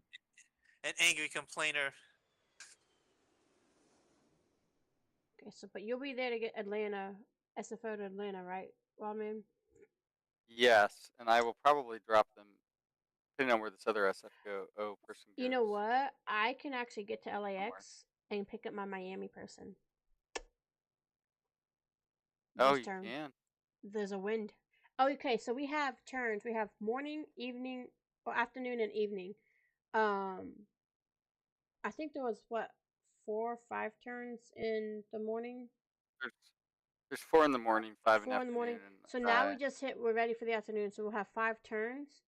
An angry complainer. Okay, so but you'll be there to get Atlanta SFO to Atlanta, right, Wildman? Yes, and I will probably drop them depending on where this other SFO person goes. You know what? I can actually get to somewhere. LAX and pick up my Miami person. Oh, This you turn. can. There's a wind. Oh, okay, so we have turns. We have morning, evening, or afternoon and evening. I think there was what 4 or 5 turns in the morning. There's 4 in the morning, 5 in the 4 in the morning. afternoon, and So now we just hit. We're ready for the afternoon. So we'll have 5 turns.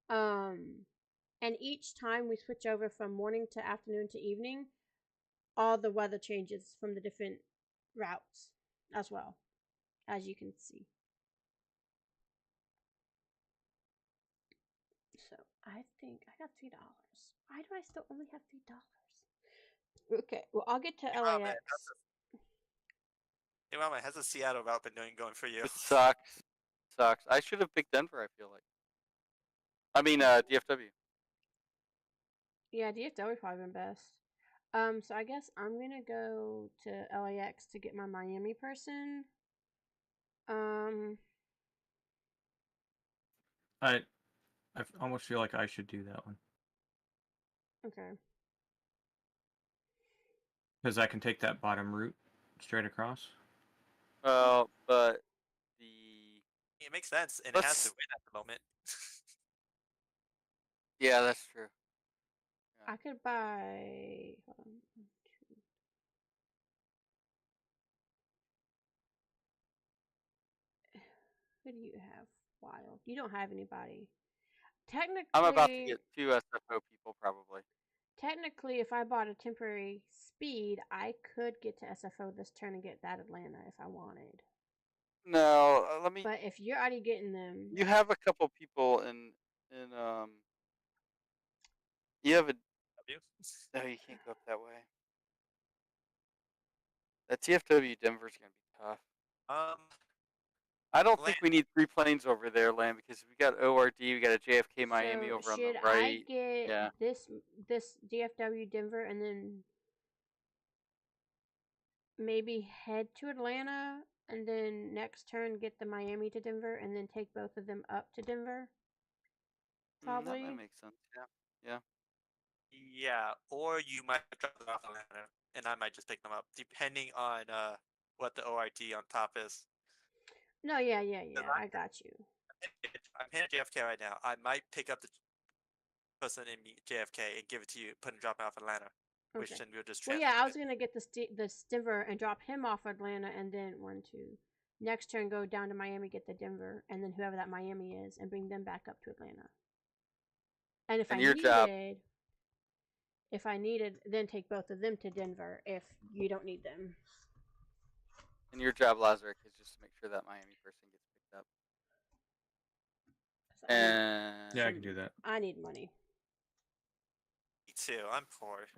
And each time we switch over from morning to afternoon to evening, all the weather changes from the different routes as well, as you can see. So I think I got $3. Why do I still only have $3? Okay, well I'll get to LAX. Hey, Mama, how's the Seattle route been going for you? it sucks. Sucks. I should have picked Denver. I feel like. I mean, DFW. Yeah, DFW probably been best. So I guess I'm gonna go to LAX to get my Miami person. I almost feel like I should do that one Okay. because I can take that bottom route straight across. Well, but the It makes sense, and it has to Let's- win at the moment. yeah, that's true. I could buy. Hold on. 1, 2. Who do you have? Wild. You don't have anybody. Technically, I'm about to get 2 SFO people probably. technically, if I bought a temporary speed, I could get to SFO this turn and get that Atlanta if I wanted. No, let me. But if you're already getting them, You have a couple people in. You have a. W? No, you can't go up that way. That TFW Denver's gonna be tough. I don't think we need 3 planes over there, Lamb, because we got ORD, we got a JFK Miami so over on the should right. I get Yeah. this DFW Denver and then maybe head to Atlanta and then next turn get the Miami to Denver and then take both of them up to Denver? That Probably. might make sense. Yeah. Yeah, or you might drop them off Atlanta, and I might just pick them up, depending on what the ORT on top is. No, yeah. I- I got you. It's I'm here at JFK right now. I might pick up the person in JFK and give it to you, drop it off Atlanta, which Okay. then we'll just Well, transfer yeah, I was it. gonna get the Denver and drop him off Atlanta, and then next turn go down to Miami, get the Denver, and then whoever that Miami is, and bring them back up to Atlanta. And And your job, if I needed, then take both of them to Denver if you don't need them. Lazarick, is just to make sure that Miami person gets picked up. So I need- And Yeah, I can do that. I need money. Me too. I'm poor.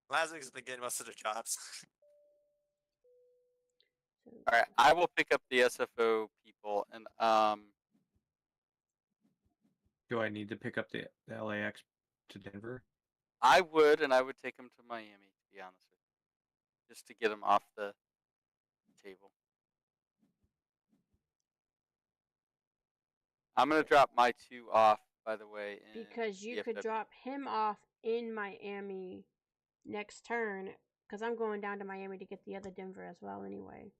Lazarus has been getting most of the jobs. So, all right, I will pick up the SFO people, and Do I need to pick up the LAX to Denver? I would take them to Miami, to be honest with you, just to get them off the table. I'm gonna drop my 2 off, by the way. because you DFW. could drop him off in Miami next turn, because I'm going down to Miami to get the other Denver as well anyway.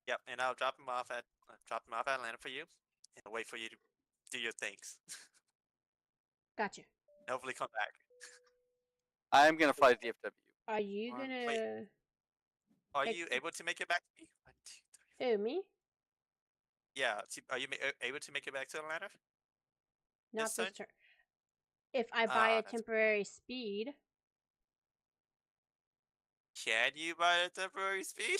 Yep, and I'll drop him off at Atlanta for you, and wait for you to do your things. Gotcha. Hopefully, come back. I'm gonna fly to DFW. Are you Wait. gonna? Are Ex- you able to make it back to me? 1, 2, 3. Who, me? Yeah. Are you able to make it back to Atlanta? Not This this turn? turn. If I buy a That's- temporary speed, Can you buy a temporary speed?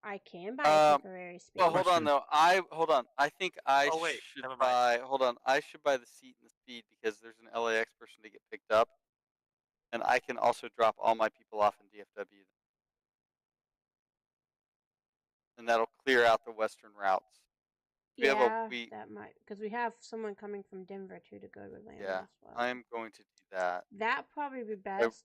I can buy a Um, temporary speed. Well, hold on Question. though. I think I Oh, wait, should never mind. buy. Hold on, I should buy the seat and the speed because there's an LAX person to get picked up, and I can also drop all my people off in DFW, and that'll clear out the western routes. We That might, because we have someone coming from Denver too to go to Atlanta yeah, as well. I'm going to do that. That probably be best.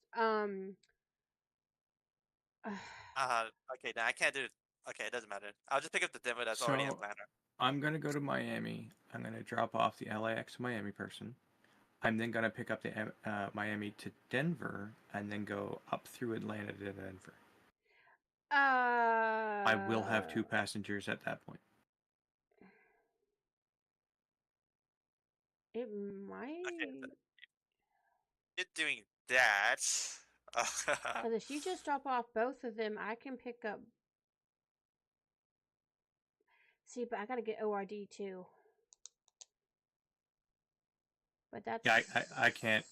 Okay, now I can't do it. Okay, it doesn't matter. I'll just pick up the Denver that's already in So- Atlanta. I'm gonna go to Miami. I'm gonna drop off the LAX Miami person. I'm then gonna pick up the Miami to Denver, and then go up through Atlanta to Denver. I will have 2 passengers at that point. It might. You're doing that. Because if you just drop off both of them, I can pick up. See, but I gotta get ORD too. But that's. Yeah, I can't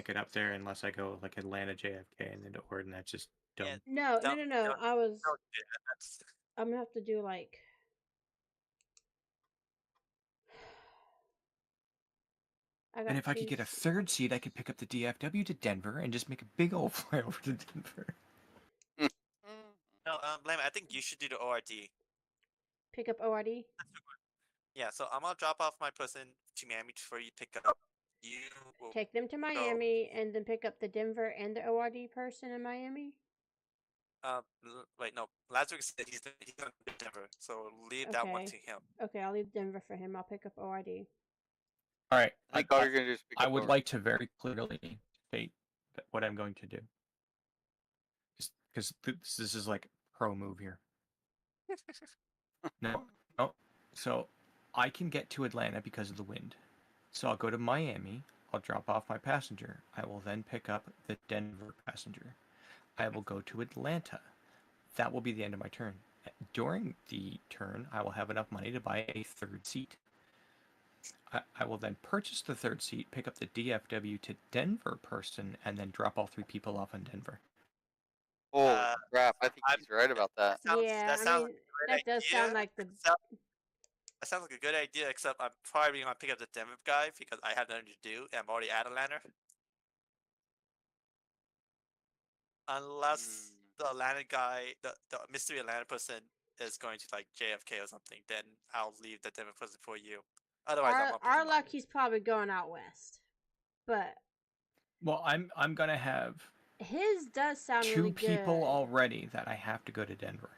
get up there unless I go like Atlanta JFK and then to Oregon. That's just dumb. Yeah. No. Don't do that. That's- I'm gonna have to do like. And if I could get a 3rd seat, I could pick up the DFW to Denver and just make a big old flyover to Denver. No, Blame. I think you should do the ORD. pick up ORD. Yeah, so I'm gonna drop off my person to Miami for you to pick up. You will Take them to Miami and then pick up the Denver and the ORD person in Miami. wait, no. Lazarus said he's going to Denver, so leave that one to Okay. him. Okay, I'll leave Denver for him. I'll pick up ORD. All right. I think all you're gonna do is pick I up would over. like to very clearly state what I'm going to do. Because this is like pro move here. No. So I can get to Atlanta because of the wind. So I'll go to Miami. I'll drop off my passenger. I will then pick up the Denver passenger. I will go to Atlanta. That will be the end of my turn. During the turn, I will have enough money to buy a 3rd seat. I will then purchase the 3rd seat, pick up the DFW to Denver person, and then drop all 3 people off in Denver. Holy crap! I think he's right about that. Yeah, I mean, that does sound like the. That sounds like a good idea, except I'm probably gonna pick up the Denver guy because I have nothing to do and I'm already at Atlanta. Unless the Atlanta guy, the mystery Atlanta person is going to like JFK or something, then I'll leave the Denver person for you. Otherwise, I'm up Our luck, he's probably going out west. But Well, I'm gonna have his does sound 2 really good. people already that I have to go to Denver.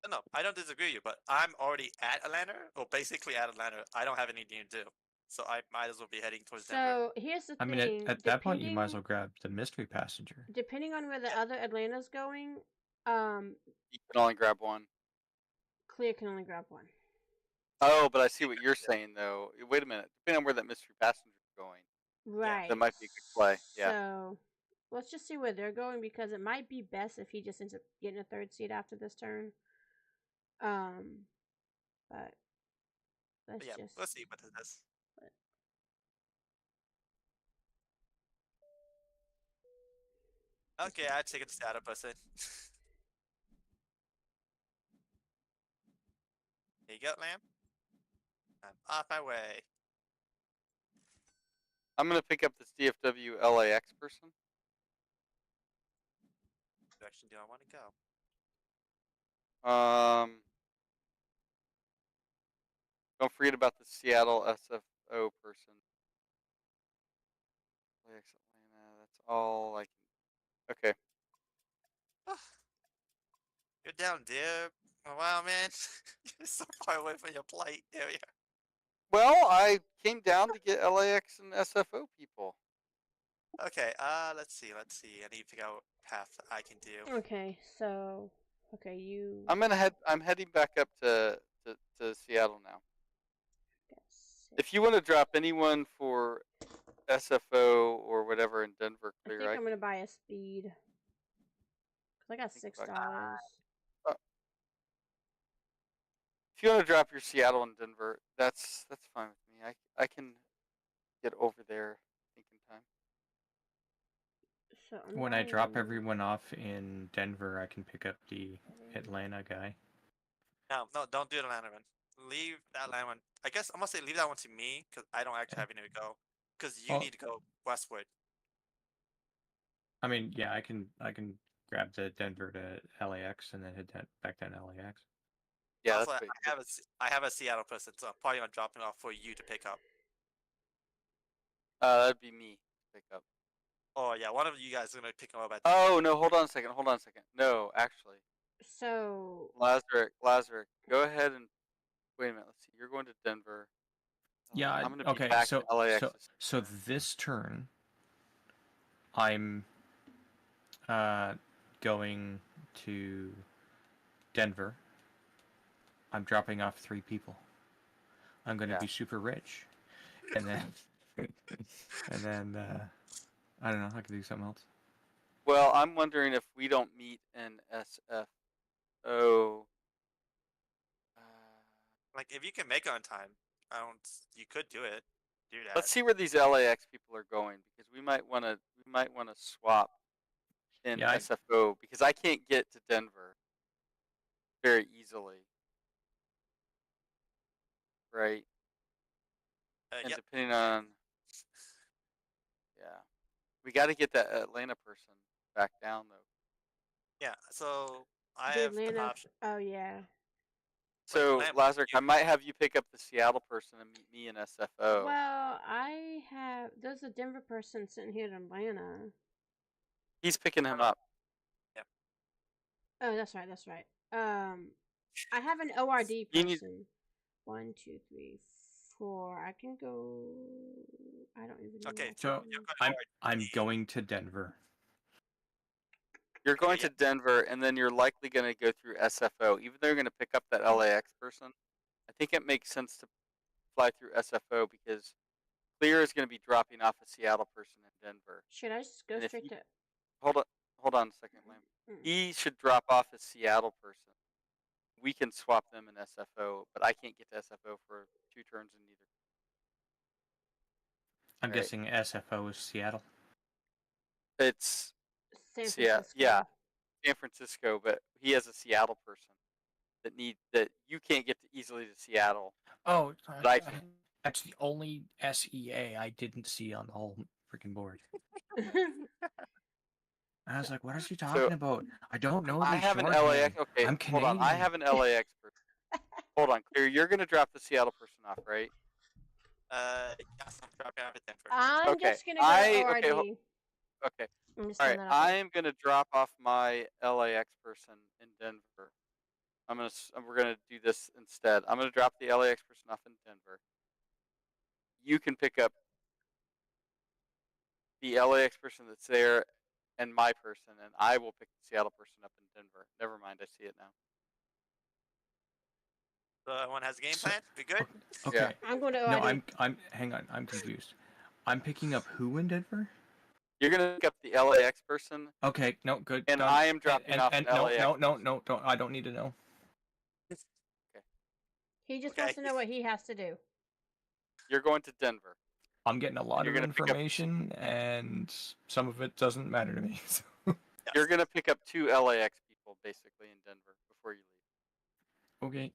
No, I don't disagree with you, but I'm already at Atlanta, or basically at Atlanta. I don't have anything to do, so I might as well be heading towards Denver. So here's the I thing. mean, at that point, you might as well grab the mystery passenger. Depending on where the other Atlanta's going, You can only grab one. Clear can only grab one. Oh, but I see what you're saying though. Wait a minute. Depending on where that mystery passenger is going, that Right. might be a good play. Yeah. So let's just see where they're going because it might be best if he just ends up getting a third seat after this turn. But let's Yeah, just. let's see what it is. Okay, I take it to Shadow Person. Here you go, lamb. I'm off my way. I'm gonna pick up this DFW LAX person. What direction do I want to go? Don't forget about the Seattle SFO person. LAX Atlanta. That's all I can. Okay. You're down, dude. Oh, wow, man. You're so far away from your plight. There we are. Well, I came down to get LAX and SFO people. Okay, let's see. I need to figure out what path I can do. Okay, so you. I'm heading back up to Seattle now. Guess If you want to drop anyone for SFO or whatever in Denver, I clear. think I'm can gonna buy a speed. Cause I got think $6. about If you want to drop your Seattle and Denver, that's fine with me. I can get over there thinking time. So I'm When I drop buying- everyone off in Denver, I can pick up the Atlanta guy. No, don't do the Atlanta one. Leave that Atlanta one. I guess I'm gonna say leave that one to me because I don't actually have anywhere to go. Because you Oh. need to go westward. I mean, yeah, I can grab the Denver to LAX and then head back down to LAX. Yeah, Also, that's great. I have a Seattle person, so I'm probably gonna drop him off for you to pick up. That'd be me to pick up. Oh yeah, one of you guys is gonna pick him up at. Oh no, hold on a second. No, actually, So Lazaric, go ahead and wait a minute. Let's see. You're going to Denver. Yeah, I'm gonna be okay, back so to LAX. so this turn, I'm going to Denver. I'm dropping off 3 people. I'm going to Yeah. be super rich, and then I don't know. I can do something else. Well, I'm wondering if we don't meet in SFO. Like if you can make it on time, I don't. You could do it. Do that. Let's see where these LAX people are going because we might want to swap in Yeah, SFO because I can't get to Denver very easily, right? And Yep. depending on, yeah, we got to get that Atlanta person back down though. Yeah. So I the have an Atlanta. option. Oh yeah. So Atlanta- Lazaric, I might have you pick up the Seattle person and meet me in SFO. Well, I have. There's a Denver person sitting here in Atlanta. He's picking him up. Oh, that's right. That's right. I have an ORD You person. need- 1, 2, 3, 4. I can go. I don't even know. Okay, what so I can do. I'm going to Denver. You're going yeah. to Denver, and then you're likely going to go through SFO. Even though you're going to pick up that LAX person, I think it makes sense to fly through SFO because Clear is going to be dropping off a Seattle person in Denver. Should I just go And if straight you- to? Hold on a second, Lamb. Mm. He should drop off a Seattle person. We can swap them in SFO, but I can't get to SFO for 2 turns in either. I'm Right. guessing SFO is Seattle. It's San Yeah, Francisco. yeah. San Francisco, but he has a Seattle person that you can't get to easily to Seattle. Oh, But I can. that's the only SEA I didn't see on the whole freaking board. I was like, what is he talking about? I don't know. I the have an shorthand. LAX. Okay, I'm hold on. I Canadian. have an LAX person. Hold on, Clear. You're gonna drop the Seattle person off, right? Yes, I'm dropping out of Denver. I'm Okay, just gonna go ORD. Okay. I'm just All throwing right. that out there. I am gonna drop off my LAX person in Denver. We're gonna do this instead. I'm gonna drop the LAX person off in Denver. You can pick up the LAX person that's there and my person, and I will pick the Seattle person up in Denver. Never mind, I see it now. So everyone has a game plan. We good? Okay. Yeah. I'm going to No, OID. I'm. Hang on. I'm confused. I'm picking up who in Denver? You're gonna pick up the LAX person, Okay. No. Good. and done. I am dropping and, off and an no, LAX. no, no, no. Don't. I don't need to know. He just Okay. wants to know what he has to do. You're going to Denver. I'm getting a lot You're of gonna pick up- information, and some of it doesn't matter to me. So. You're gonna pick up 2 LAX people basically in Denver before you leave. Okay.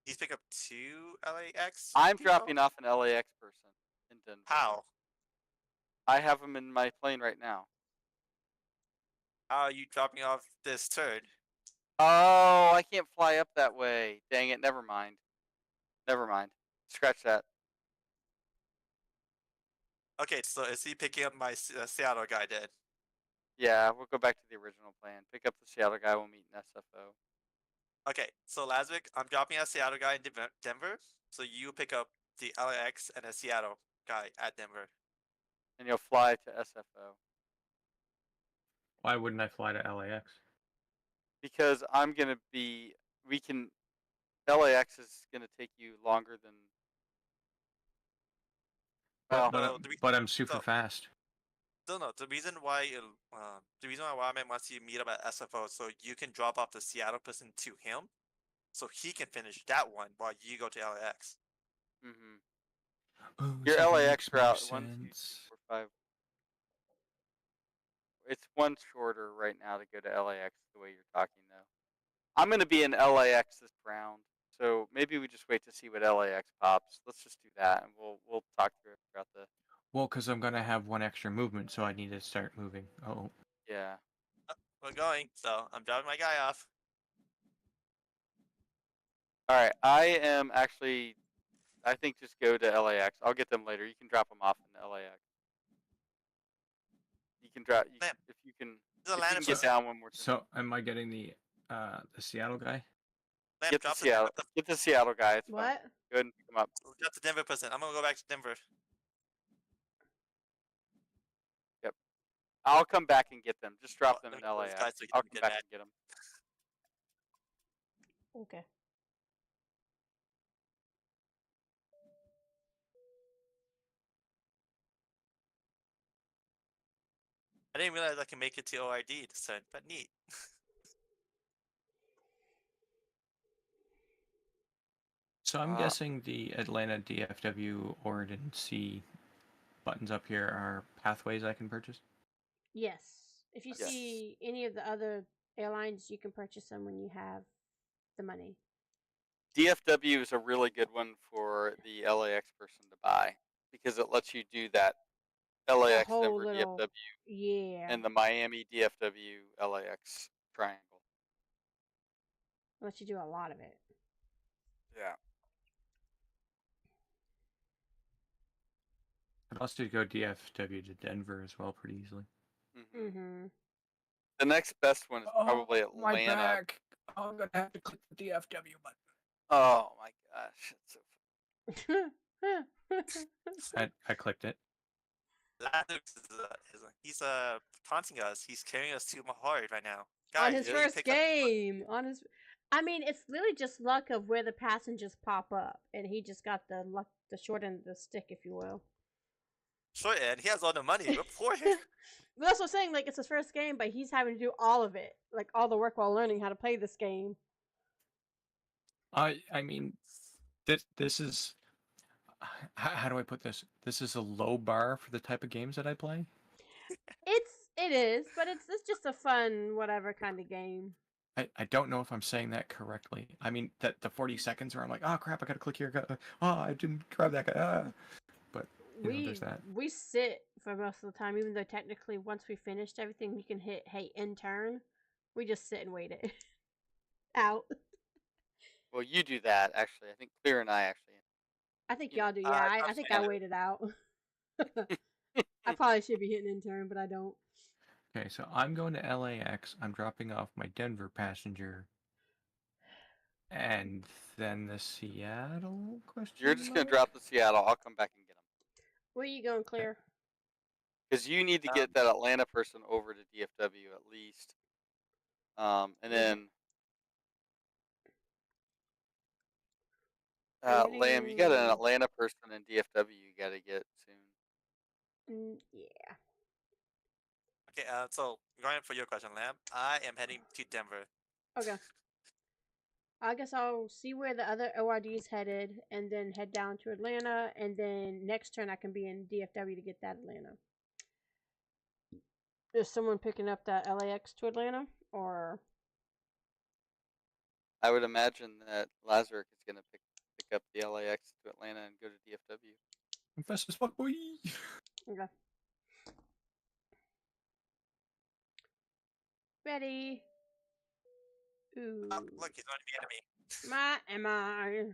He's picked up 2 LAX. I'm people? dropping off an LAX person in Denver. How? I have him in my plane right now. How are you dropping off this turd? Oh, I can't fly up that way. Dang it. Never mind. Never mind. Scratch that. Okay, so is he picking up my Seattle guy then? Yeah, we'll go back to the original plan. Pick up the Seattle guy. We'll meet in SFO. Okay, so Lasvik, I'm dropping a Seattle guy in Denver. So you pick up the LAX and a Seattle guy at Denver. And you'll fly to SFO. Why wouldn't I fly to LAX? Because I'm gonna be. LAX is gonna take you longer than. Well, no, the But I'm super so- fast. No. The reason why I want you to meet up at SFO so you can drop off the Seattle person to him, so he can finish that one while you go to LAX. mhm. Oh, Your so that LAX makes more route 1, 2, 3, sense. 4, 5. It's one shorter right now to go to LAX the way you're talking though. I'm gonna be in LAX this round, so maybe we just wait to see what LAX pops. Let's just do that, and we'll talk through it throughout the. Well, because I'm gonna have one extra movement, so I need to start moving. Oh. Yeah. We're going, so I'm dropping my guy off. All right. I am actually. I think just go to LAX. I'll get them later. You can drop them off in LAX. You can drop. Ma'am, If you can. The If you Atlanta can get person. down one more time. So am I getting the Seattle guy? Ma'am, Get the drop Seattle. Get the Seattle guy. It's fine. What? Go ahead and pick him up. Drop the Denver person. I'm gonna go back to Denver. I'll come back and get them. Just drop Well, them let in me close LAX. guys so he I'll doesn't come get back mad. and get them. Okay. I didn't realize I can make it to OID this turn, but neat. So I'm Uh, guessing the Atlanta DFW Oregon C buttons up here are pathways I can purchase. Yes. If you Yes. see any of the other airlines, you can purchase them when you have the money. DFW is a really good one for the LAX person to buy because it lets you do that LAX whole Denver little- DFW Yeah. and the Miami DFW LAX triangle. Let you do a lot of it. Yeah. I'd also go DFW to Denver as well pretty easily. hmm Mm-hmm. The next best one is probably Oh, my Atlanta. back. I'm gonna have to click the DFW button. Oh my gosh. It's so I clicked it. Lazarus he's taunting us. He's carrying us too hard right now. On Guys, his you need to first pick up- game. I mean, it's literally just luck of where the passengers pop up, and he just got the luck, the short end of the stick, if you will. Short end. He has all the money. We're poor here. But that's what I'm saying. Like, it's his first game, but he's having to do all of it, like all the work while learning how to play this game. I mean, this is how do I put this? This is a low bar for the type of games that I play. It is, but it's just a fun whatever kind of game. I don't know if I'm saying that correctly. I mean, that the 40 seconds where I'm like, oh crap, I gotta click here. Oh, I didn't grab that guy. But you know, there's that. We sit for most of the time, even though technically once we finished everything, you can hit hey end turn. We just sit and wait it out. well, you do that actually. I think Clear and I actually. I think Yeah. y'all do. Yeah, I I've think seen I it. waited out. I probably should be hitting in turn, but I don't. Okay, so I'm going to LAX. I'm dropping off my Denver passenger. And then the Seattle question. You're just gonna mark? drop the Seattle. I'll come back and get them Where you going, Clear? because you need to get that Atlanta person over to DFW at least. And then Lamb, you got an heading- Atlanta person in DFW you got to get soon. Yeah. Okay, so going for your question, Lamb, I am heading to Denver. Okay. I guess I'll see where the other ORD's headed, and then head down to Atlanta, and then next turn I can be in DFW to get that Atlanta. Is someone picking up that LAX to Atlanta, or I would imagine that Lazarick is going to pick up the LAX to Atlanta and go to DFW. I'm fast as fuck, boy. okay? Ready? Ooh, Oh, look, he's going to be enemy. my am I?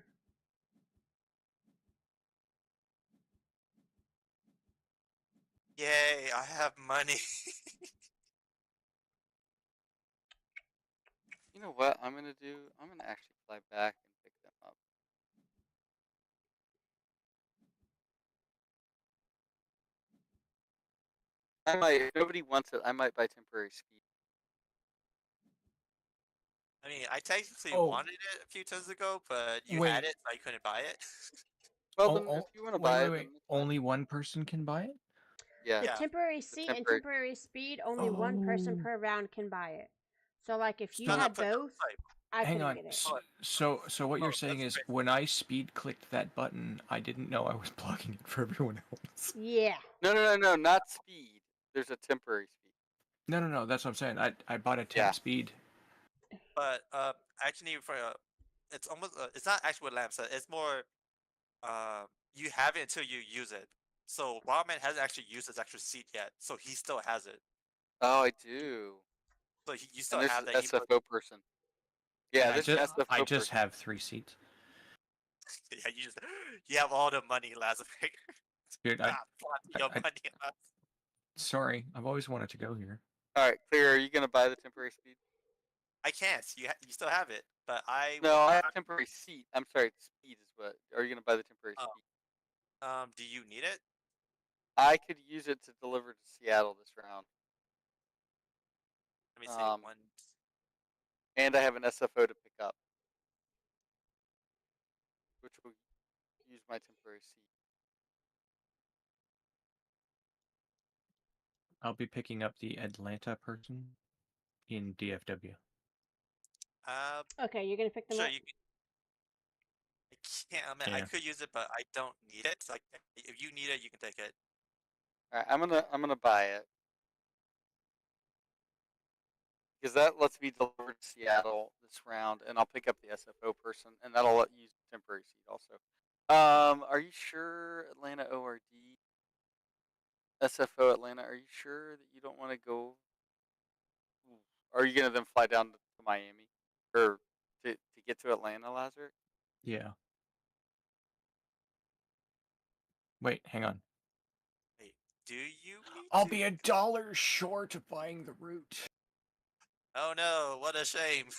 Yay, I have money. You know what I'm going to do? I'm going to actually fly back and pick them up. I might, if nobody wants it, I might buy temporary speed. I mean, I technically Oh. wanted it a few turns ago, but you Wait. had it, so I couldn't buy it. Well, Oh, then, oh, if you want to wait, buy wait, it, wait. then it's fine. Only one person can buy it? Yeah. The Yeah. temporary seat and temporary- temporary speed, only one person Oh. per round can buy it. So, like, if you No, no, had put it on both, site. I Hang couldn't on. get it. So what you're Oh, saying that's is crazy. when I speed clicked that button, I didn't know I was blocking it for everyone else. Yeah. No, not speed. There's a temporary speed. No. That's what I'm saying. I bought a temp Yeah. speed. But actually, for it's almost it's not actually what Lamb said. It's more you have it until you use it. So Wildman hasn't actually used his extra seat yet, so he still has it. Oh, I do. So you still And this have is that. even SFO person. Yeah, I this just, is SFO I just person. have 3 seats. though- yeah, you have all the money, Lazarus. Dude, Ah, plenty of I- money left. sorry. I've always wanted to go here. All right, Clear. Are you going to buy the temporary speed? I can't. You still have it, but I No, I have temporary seat. I'm sorry, speed is what. Are you going to buy the temporary Oh. speed? do you need it? I could use it to deliver to Seattle this round. Let me see. Um, One. And I have an SFO to pick up, which will use my temporary seat. I'll be picking up the Atlanta person in DFW. Okay, you're gonna pick them Sure. up. You can. I can't. I mean, I Yeah. could use it, but I don't need it. Like, if you need it, you can take it. All right, I'm gonna buy it because that lets me deliver to Seattle this round, and I'll pick up the SFO person, and that'll let you use the temporary seat also. Are you sure Atlanta ORD? SFO Atlanta, are you sure that you don't want to go? Are you gonna then fly down to Miami or to get to Atlanta, Lazarus? Yeah. Wait, hang on. Wait, do you? Need I'll to? be $1 short of buying the route. Oh no! What a shame.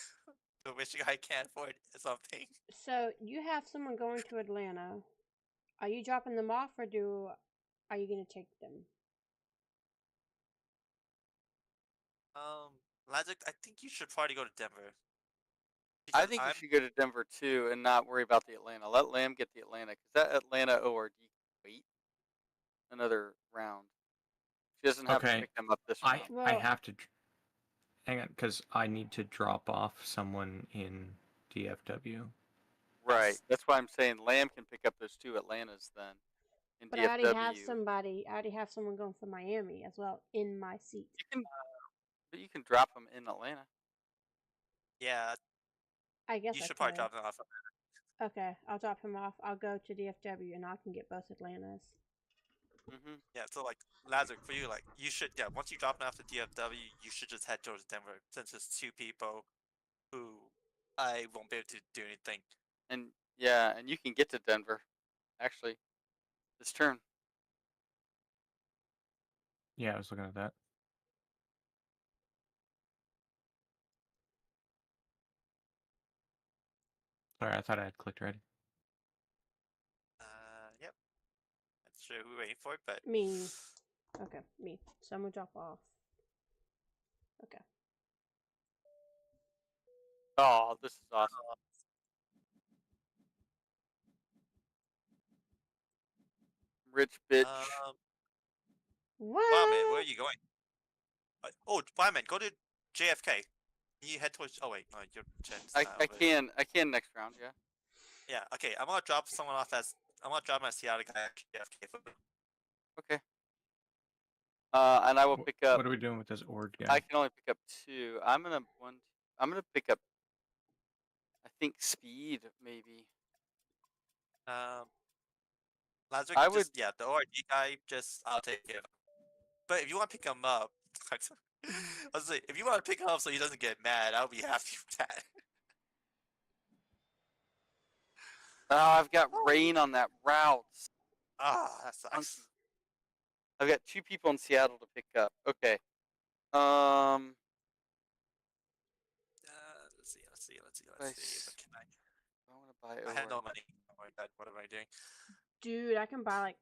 Wishing I can't afford something. So you have someone going to Atlanta. Are you dropping them off, or are you gonna take them? Logic. I think you should probably go to Denver. I Because think you I'm- should go to Denver too and not worry about the Atlanta. Let Lamb get the Atlanta because that Atlanta ORD can wait another round. She doesn't have to Okay. pick them up this I round. Well, have to hang on because I need to drop off someone in DFW. Right. That's why I'm saying Lamb can pick up those two Atlantas then in but I already have DFW. somebody. I already have someone going for Miami as well in my seat. But you can drop them in Atlanta. yeah, I guess you I should probably could. drop them off. Okay, I'll drop him off. I'll go to DFW and I can get both Atlantas. Yeah, so like Lazarus, for you, like you should. Yeah, once you drop them off to DFW, you should just head towards Denver since it's 2 people who I won't be able to do anything. And yeah, and you can get to Denver actually this turn. Yeah, I was looking at that. Sorry, I thought I had clicked ready. Yep. Not sure who we're waiting for, but Me. Okay, me. So I'm gonna drop off. Okay. Oh, this is awesome. Rich bitch. What? Wildman, where are you going? Oh, Wildman, go to JFK. You head towards. Oh wait, no, your chat's I not over. I can next round. Yeah. Yeah, okay. I'm gonna drop someone off as. I'm gonna drop my Seattle guy at JFK. Okay. And I will pick up. What are we doing with this Ord guy? I can only pick up 2. I'm gonna pick up. I think speed maybe. Lazarus, I just yeah, the ORD guy. Just I'll take him. But if you want to pick him up, I was like, if you want to pick him up so he doesn't get mad, I'll be happy with that. Oh, I've got rain on that route. That sucks. Funky. I've got 2 people in Seattle to pick up. Okay. Let's see. Nice. What can I? I want to buy I have no ORD. money. Oh my god, what am I doing? Dude, I can buy like.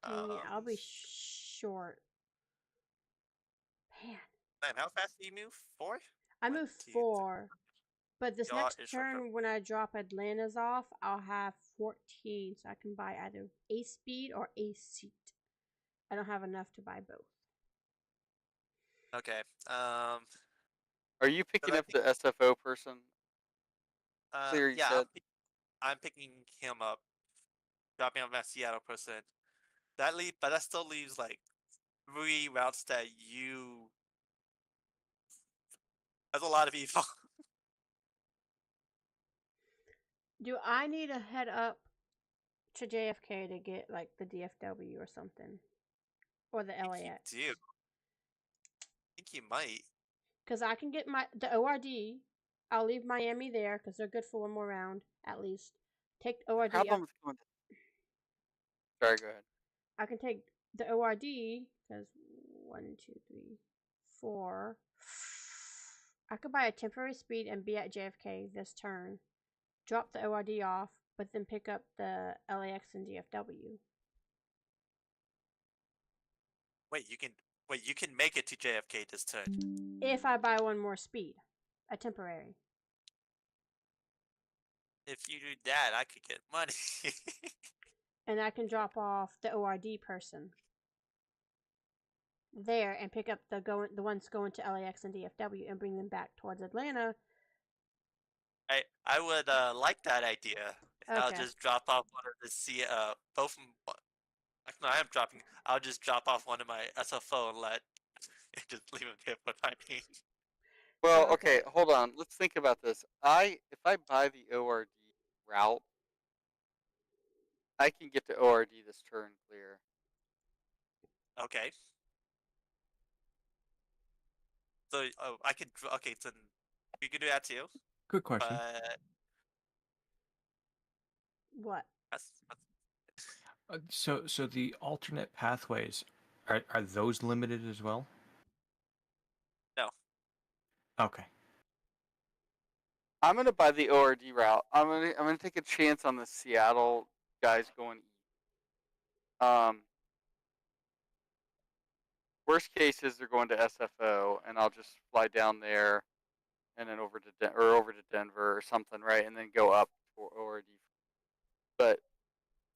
Dang it, I'll be short. Man, Man, how fast do you move? 4? I 1, moved 2, 3. 4. But this Yeah, next it's short term. turn, when I drop Atlanta's off, I'll have 14, so I can buy either a speed or a seat. I don't have enough to buy both. Okay. Are you picking I up the SFO person? Clear, you yeah, said. I'm picking him up, dropping off my Seattle person. But that still leaves like 3 routes that you. That's a lot of people. Do I need to head up to JFK to get like the DFW or something? Or the I think LAX? you do. I think you might. Because I can get the ORD. I'll leave Miami there because they're good for one more round at least. Take the ORD. Problem with going to... Sorry, go ahead. I can take the ORD because 1, 2, 3, 4. I could buy a temporary speed and be at JFK this turn. Drop the ORD off, but then pick up the LAX and DFW. Wait, you can make it to JFK this turn. If I buy one more speed, a temporary. If you do that, I could get money. And I can drop off the ORD person there and pick up the ones going to LAX and DFW and bring them back towards Atlanta. I would like that idea. And I'll Okay. just drop off one of the both. No, I am dropping. I'll just drop off one of my SFO and just leave them there for the time being. Well, Oh, okay. okay, hold on. Let's think about this. If I buy the ORD route, I can get to ORD this turn clear. Okay. So I could. Okay, so you could do that too. Good question. But What? So the alternate pathways are those limited as well? No. Okay. I'm gonna buy the ORD route. I'm gonna take a chance on the Seattle guys going east. Worst case is they're going to SFO, and I'll just fly down there, and then over to Denver or something, right? And then go up for ORD. But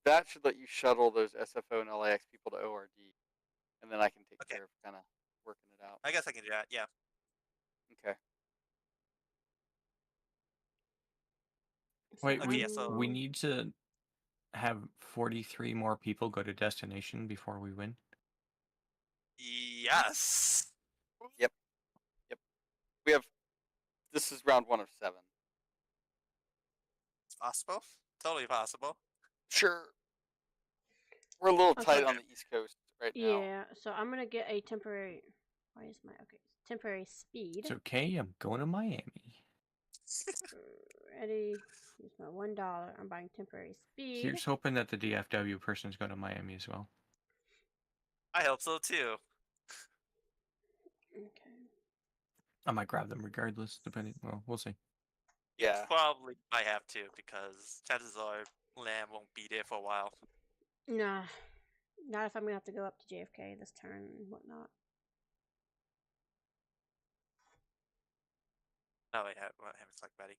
that should let you shuttle those SFO and LAX people to ORD, and then I can take care of kind of working it out. I guess I can do that. Yeah. Okay. Wait, Okay, so- we need to have 43 more people go to destination before we win. Yes. Yep. We have. This is round 1 of 7. It's possible. Totally possible. Sure. We're a little tight Okay. on the East Coast right now. Yeah, so I'm gonna get a temporary. Why is my temporary speed? It's okay. I'm going to Miami. Ready? Use my $1. I'm buying temporary speed. Here's hoping that the DFW person's going to Miami as well. I hope so too. Okay. I might grab them regardless, depending. Well, we'll see. Yeah. Probably might have to because chances are Lamb won't be there for a while. Nah, not if I'm gonna have to go up to JFK this turn and whatnot. No, wait, I haven't select Betty.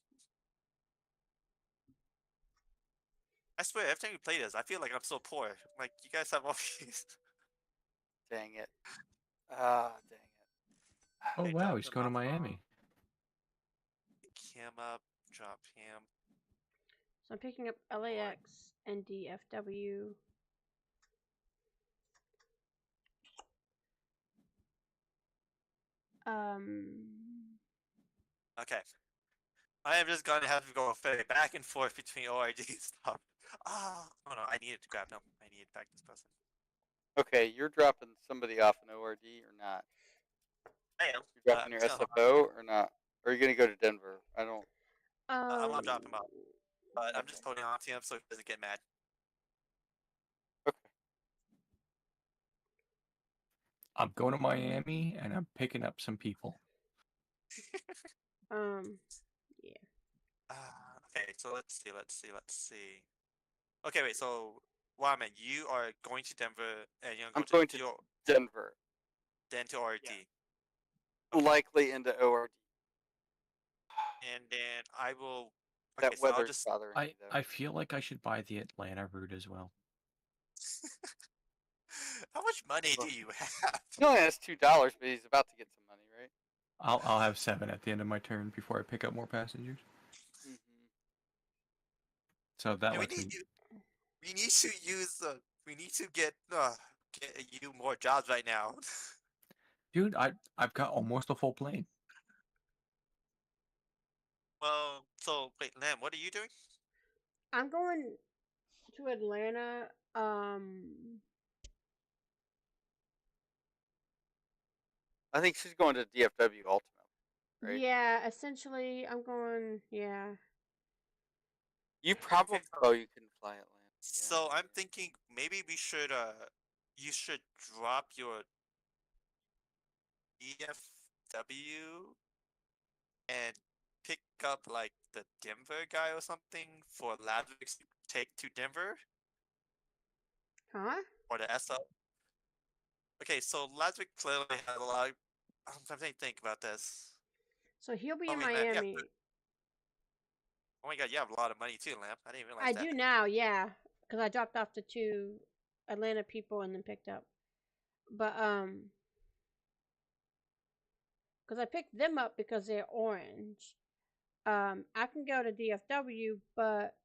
I swear, every time we play this, I feel like I'm so poor. Like you guys have all these. Dang it. Ah, dang it. Oh Okay, wow, drop he's them going to off. Miami. Cam up, drop him. So I'm picking up LAX and DFW. Okay. I am just gonna have to go back and forth between ORD stuff. Oh no, I needed to grab them. I needed back this person. Okay, you're dropping somebody off an ORD or not? I am. You're dropping your SFO or not? Or are you gonna go to Denver? I don't. I'm gonna drop him off, but I'm Okay. just holding on to him so he doesn't get mad. Okay. I'm going to Miami and I'm picking up some people. Yeah. Okay, so let's see. Okay, wait. So, Wyman, you are going to Denver, and you're I'm going going to to Denver. then to RD, Likely into ORD. and then I will. That Okay, so I'll weather's just. bothering me though. I feel like I should buy the Atlanta route as well. How much money do you have? He only has $2, but he's about to get some money, right? I'll have 7 at the end of my turn before I pick up more passengers. Mm-hmm. So that Yeah, lets me. we need to use the. We need to get you more jobs right now. Dude, I've got almost a full plane. Well, so wait, Lamb, what are you doing? I'm going to Atlanta. I think she's going to DFW ultimately. Right? Yeah, essentially, I'm going. Yeah. You probably. Oh, you can fly Atlanta. So I'm thinking maybe we should you should drop your DFW and pick up like the Denver guy or something for Ladrix to take to Denver Huh? or the SL. Okay, so Ladrick clearly has a lot. I'm trying to think about this. So he'll be Oh in wait, Lamp, Miami. oh my god, you have a lot of money too, Lamp. I didn't realize I that. do now, yeah, because I dropped off the 2 Atlanta people and then picked up. But because I picked them up because they're orange. I can go to DFW, but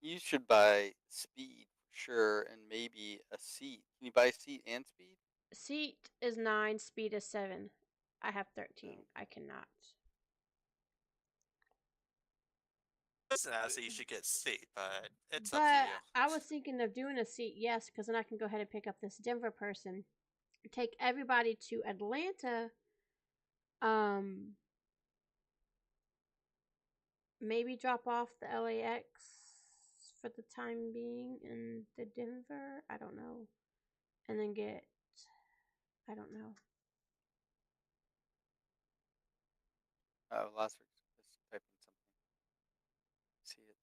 You should buy speed for sure, and maybe a seat. Can you buy seat and speed? seat is 9, speed is 7. I have 13. I cannot. Listen, I say you should get seat, but it's up to But you. I was thinking of doing a seat, yes, because then I can go ahead and pick up this Denver person, take everybody to Atlanta. Maybe drop off the LAX for the time being in the Denver. I don't know, and then get. I don't know. Oh, last week is typing something. See it.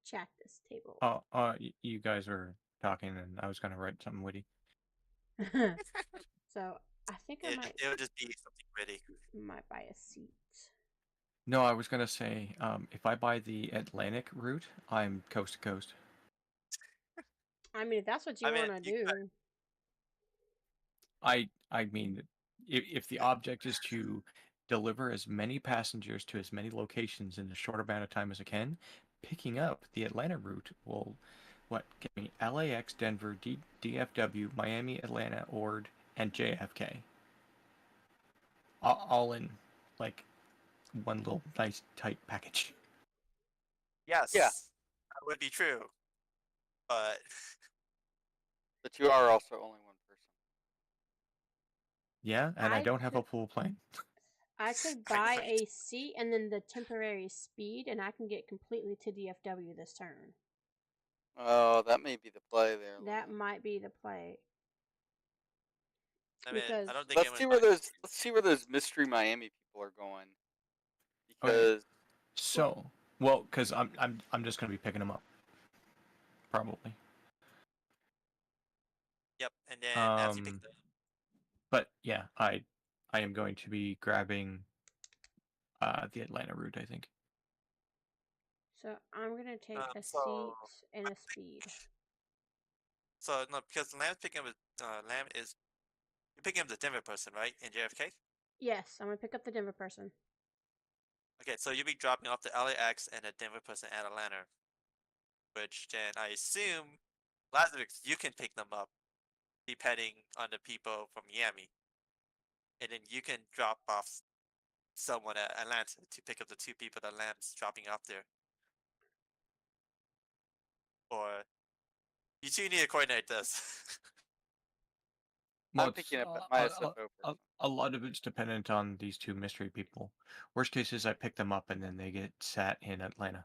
Chat this table. You guys were talking, and I was gonna write something witty. So I think I might. It'll just be something pretty. Might buy a seat. No, I was gonna say, if I buy the Atlantic route, I'm coast to coast. I mean, if that's what you want to do. I mean, if the object is to deliver as many passengers to as many locations in a short amount of time as I can, picking up the Atlanta route will, get me LAX, Denver, DFW, Miami, Atlanta, Ord, and JFK. All in, like, one little nice tight package. Yes. Yeah. That would be true. But you are also only one person. Yeah, and I don't have a full plane. I could buy a seat and then the temporary speed, and I can get completely to DFW this turn. Oh, that may be the play there. That might be the play. I mean, because I don't think let's see where those mystery Miami people are going. Because because I'm just gonna be picking them up, probably. Yep, and then as you pick them. But yeah, I am going to be grabbing the Atlanta route, I think. So I'm gonna take a So seat and a speed. so no, because Lamb's picking up Lamb is you're picking up the Denver person, right? In JFK. Yes, I'm gonna pick up the Denver person. Okay, so you'll be dropping off the LAX and a Denver person at Atlanta, which then I assume Lazarus you can pick them up depending on the people from Miami, and then you can drop off someone at Atlanta to pick up the two people that Lamb's dropping off there. Or you two need to coordinate this. Well, I'm it's, picking up my SFO person. a lot of it's dependent on these two mystery people. Worst case is I pick them up and then they get sat in Atlanta.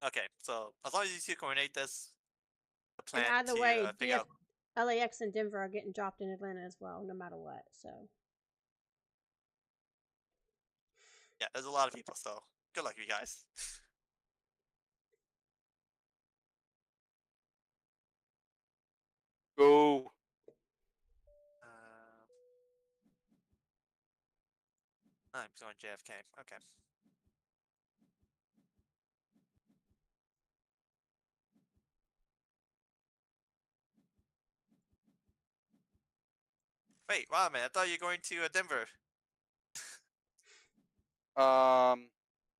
Okay, so as long as you two coordinate this, the And plan either to way, figure out. LAX and Denver are getting dropped in Atlanta as well, no matter what. So Yeah, there's a lot of people, so good luck, you guys. Go. Um, I'm going JFK. Okay. Wait, wow, man! I thought you were going to Denver.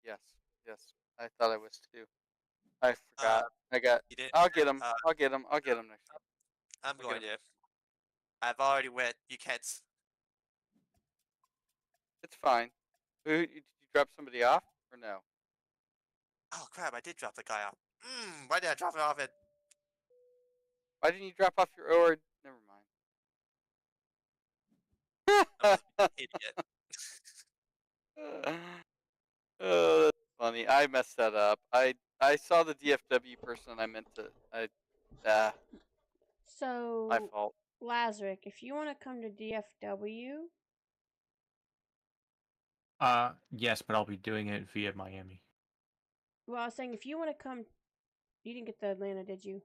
Yes, yes. I thought I was too. I Uh, forgot. I got. you didn't. I'll get him. Uh, I'll get him. I'll get him next time. I'm I'll going get him. to. I've already went. You can't. It's fine. Did you drop somebody off or no? Oh crap! I did drop the guy off. Why did I drop him off at? Why didn't you drop off your or? Never I was mind. an idiot. Oh, that's funny. I messed that up. I saw the DFW person. I meant to. My so fault. Lazarick, if you want to come to DFW, Yes, but I'll be doing it via Miami. well, I was saying if you want to come, you didn't get the Atlanta, did you?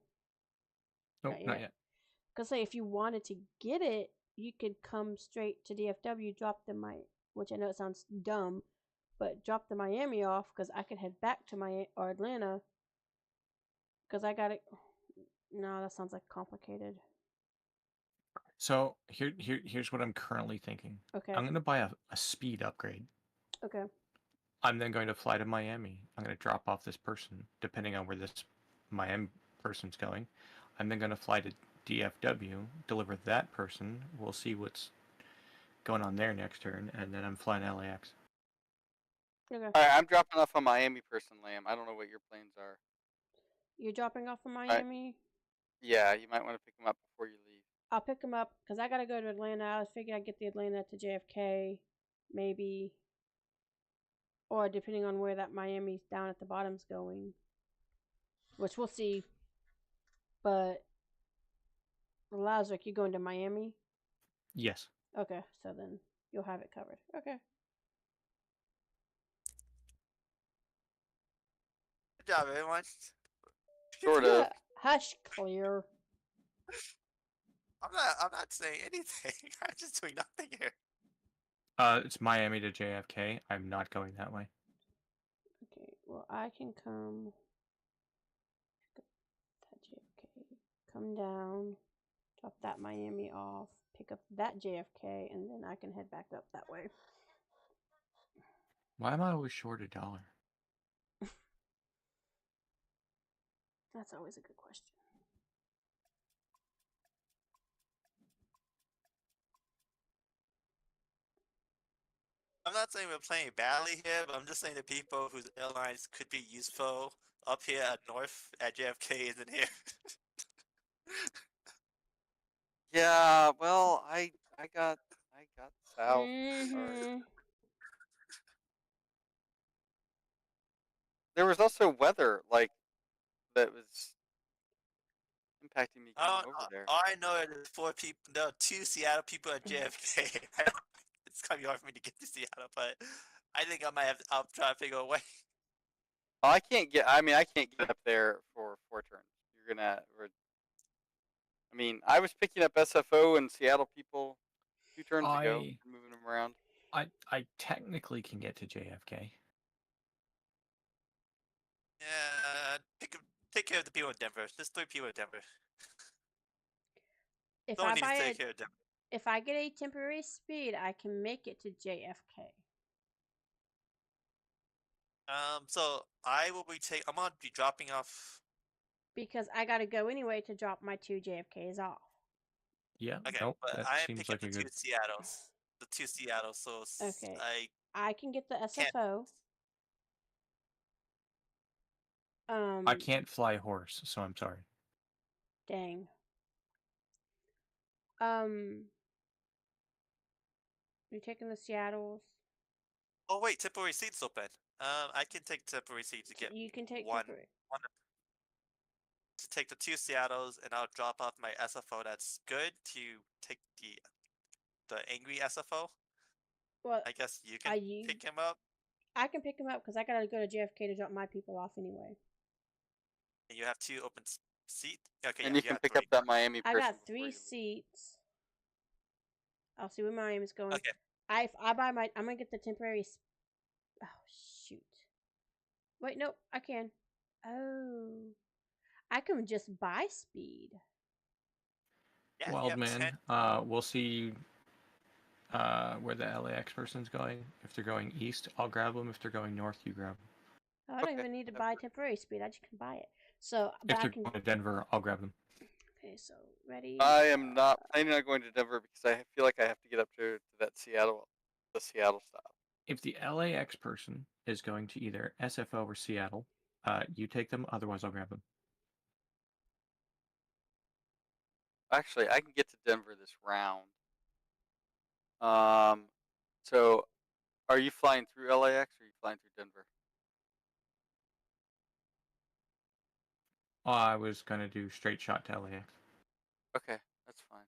Nope, not yet. Cause say if you wanted to get it, you could come straight to DFW, drop the which I know it sounds dumb, but drop the Miami off because I could head back to or Atlanta. Cause I got it. No, that sounds like complicated. So here's what I'm currently thinking. Okay. I'm gonna buy a speed upgrade. Okay. I'm then going to fly to Miami. I'm going to drop off this person, depending on where this Miami person's going. I'm then going to fly to DFW, deliver that person. We'll see what's going on there next turn, and then I'm flying LAX. Okay. All right, I'm dropping off a Miami person, Lamb. I don't know what your plans are. You're dropping off from Miami? Yeah, you might want to pick them up before you leave. I'll pick them up because I gotta go to Atlanta. I was figuring I'd get the Atlanta to JFK, maybe, or depending on where that Miami's down at the bottom's going, which we'll see. But Lazarick, you going to Miami? Yes. Okay, so then you'll have it covered. Okay. Good job, everyone. Sort of. Hush, Clear. I'm not saying anything. I'm just doing nothing here. It's Miami to JFK. I'm not going that way. Okay, well, I can come. That JFK. Come down. Drop that Miami off. Pick up that JFK, and then I can head back up that way. Why am I always short $1? That's always a good question. I'm not saying we're playing badly here, but I'm just saying the people whose airlines could be useful up here at North at JFK isn't here. Yeah, well, I got south. Mm-hmm. There was also weather like that was impacting me Oh, getting over there. all I know is there's 4 people. No, 2 Seattle people at JFK. It's gonna be hard for me to get to Seattle, but I think I might have. I'll try to figure a way. Well, I can't get. I mean, I can't get up there for 4 turns. You're gonna. I mean, I was picking up SFO and Seattle people 2 turns ago, moving them around. I technically can get to JFK. Yeah, take care of the people in Denver. There's 3 people in Denver. If Someone I needs buy to a, take care of Denver. if I get a temporary speed, I can make it to JFK. So I will be I'm gonna be dropping off. Because I gotta go anyway to drop my 2 JFKs off. Yeah. Okay, Nope. but That I am seems picking up like a the 2 good. Seattles. The 2 Seattles, so Okay. I I can get the can't. SFO. I can't fly horse, so I'm sorry. Dang. You're taking the Seattles. Oh wait, temporary seats open. I can take temporary seats to get You can take one temporary. to take the 2 Seattles, and I'll drop off my SFO. That's good to take the angry SFO. Well, I guess you can pick him up, I can pick him up because I gotta go to JFK to drop my people off anyway. and you have 2 open seats. Okay, And yeah, you can have pick 3. up that Miami I person. got before 3 you leave. seats. I'll see where Miami's going. Okay. I buy my. I'm gonna get the temporary. Oh shoot! Wait, no, I can. Oh, I can just buy speed. Yeah, you Wild have man. 10. We'll see where the LAX person's going. If they're going east, I'll grab them. If they're going north, you grab them. I don't Okay, even need to that buy works. temporary speed. I just can buy it. So, but If I they're can. going to Denver, I'll grab them. Okay, so ready. I am not planning on going to Denver because I feel like I have to get up to the Seattle stop. If the LAX person is going to either SFO or Seattle, you take them. Otherwise, I'll grab them. Actually, I can get to Denver this round. So are you flying through LAX or are you flying through Denver? I was gonna do straight shot to LAX Okay, that's fine.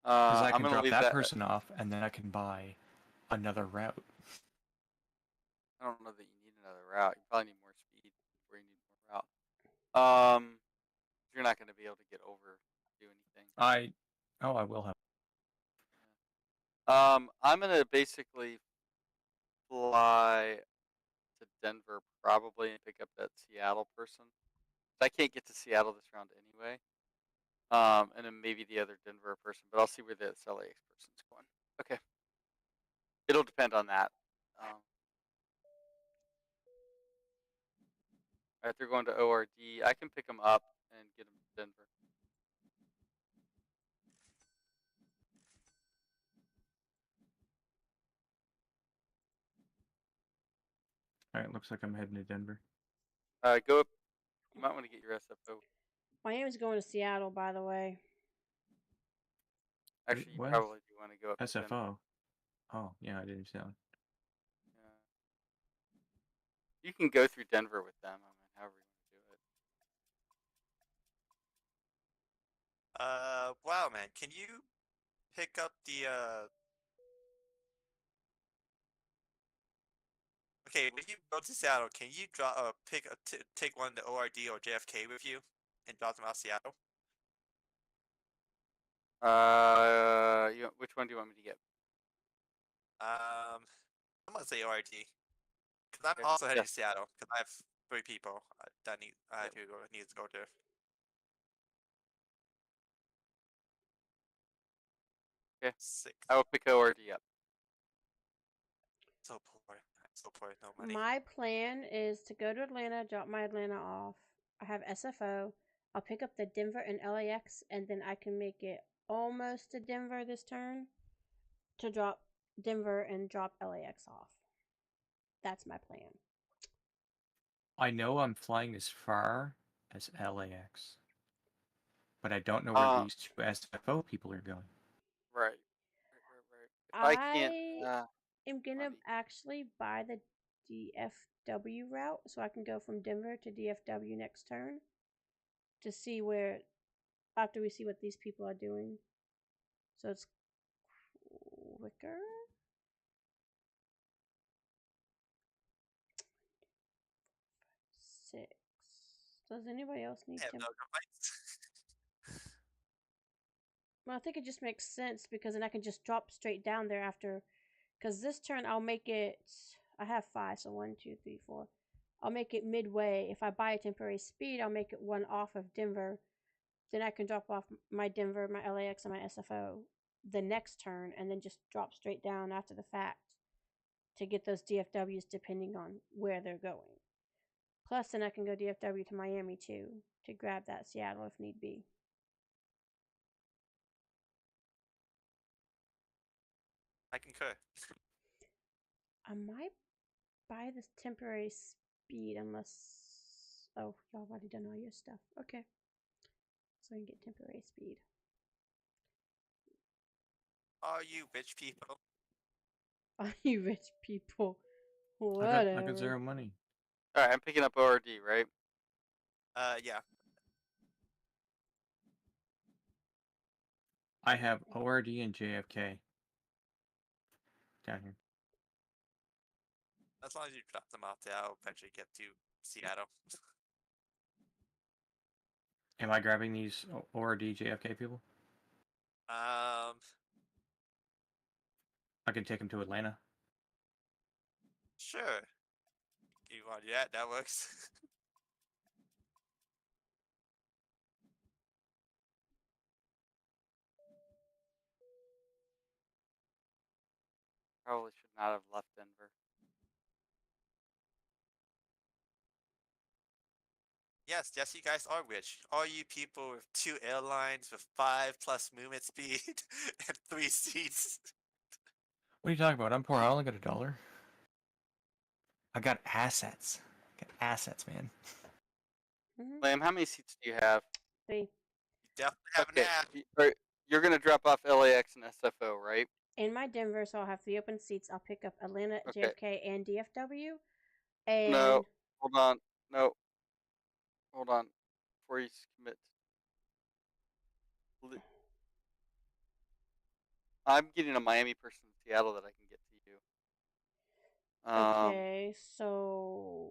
because I I'm can gonna drop leave that that. person off, and then I can buy another route. I don't know that you need another route. You probably need more speed before you need more route. You're not gonna be able to get over do anything. I will have. I'm gonna basically fly to Denver probably and pick up that Seattle person. I can't get to Seattle this round anyway. And then maybe the other Denver person, but I'll see where this LAX person's going. Okay. It'll depend on that. If they're going to ORD, I can pick them up and get them to Denver. All right, looks like I'm heading to Denver. Go up. You might want to get your SFO. Miami's going to Seattle, by the way. Actually, you What? probably do want to go up to Denver. SFO. Oh, yeah, I didn't see that one. Yeah. You can go through Denver with them. I mean, however you want to do it. Wow, man, can you pick up the Okay, when you go to Seattle, can you take one to ORD or JFK with you and drop them out Seattle? Which one do you want me to get? I'm gonna say ORD because I'm Okay, also heading yeah. to Seattle because I have 3 people that need to go there. Okay. 6. I will pick ORD up. So poor, no money. My plan is to go to Atlanta, drop my Atlanta off. I have SFO. I'll pick up the Denver and LAX, and then I can make it almost to Denver this turn to drop Denver and drop LAX off. That's my plan. I know I'm flying as far as LAX, but I don't know where these 2 SFO people are going. Right. If I can't, I'm gonna funny. actually buy the DFW route so I can go from Denver to DFW next turn to see where after we see what these people are doing. So it's quicker. Six. Does anybody else need I have to? no complaints. Well, I think it just makes sense because then I can just drop straight down there after. Because this turn I'll make it. I have 5, so 1, 2, 3, 4. I'll make it midway. If I buy a temporary speed, I'll make it one off of Denver. Then I can drop off my Denver, my LAX, and my SFO the next turn, and then just drop straight down after the fact to get those DFWs depending on where they're going. Plus, then I can go DFW to Miami too to grab that Seattle if need be. I concur. I might buy this temporary speed unless. Oh, y'all already done all your stuff. Okay. So I can get temporary speed. Are you rich people? Are you rich people? I Whatever. got 0 money. All right, I'm picking up ORD, right? Yeah. I have ORD and JFK down here. As long as you drop them off there, I'll eventually get to Seattle. Am I grabbing these ORD JFK people? Um, I can take them to Atlanta. sure. You want to do that? That works. Probably should not have left Denver. Yes, you guys are rich. All you people with 2 airlines with 5+ movement speed and 3 seats. What are you talking about? I'm poor. I only got $1. I got assets. I got assets, man. Lamb, how many seats do you have? 3. You definitely have an app. You're gonna drop off LAX and SFO, right? In my Denver, so I'll have 3 open seats. I'll pick up Atlanta, Okay. JFK, and DFW. And No, hold on. No, hold on. Before you commit, I'm getting a Miami person in Seattle that I can get to you. okay, so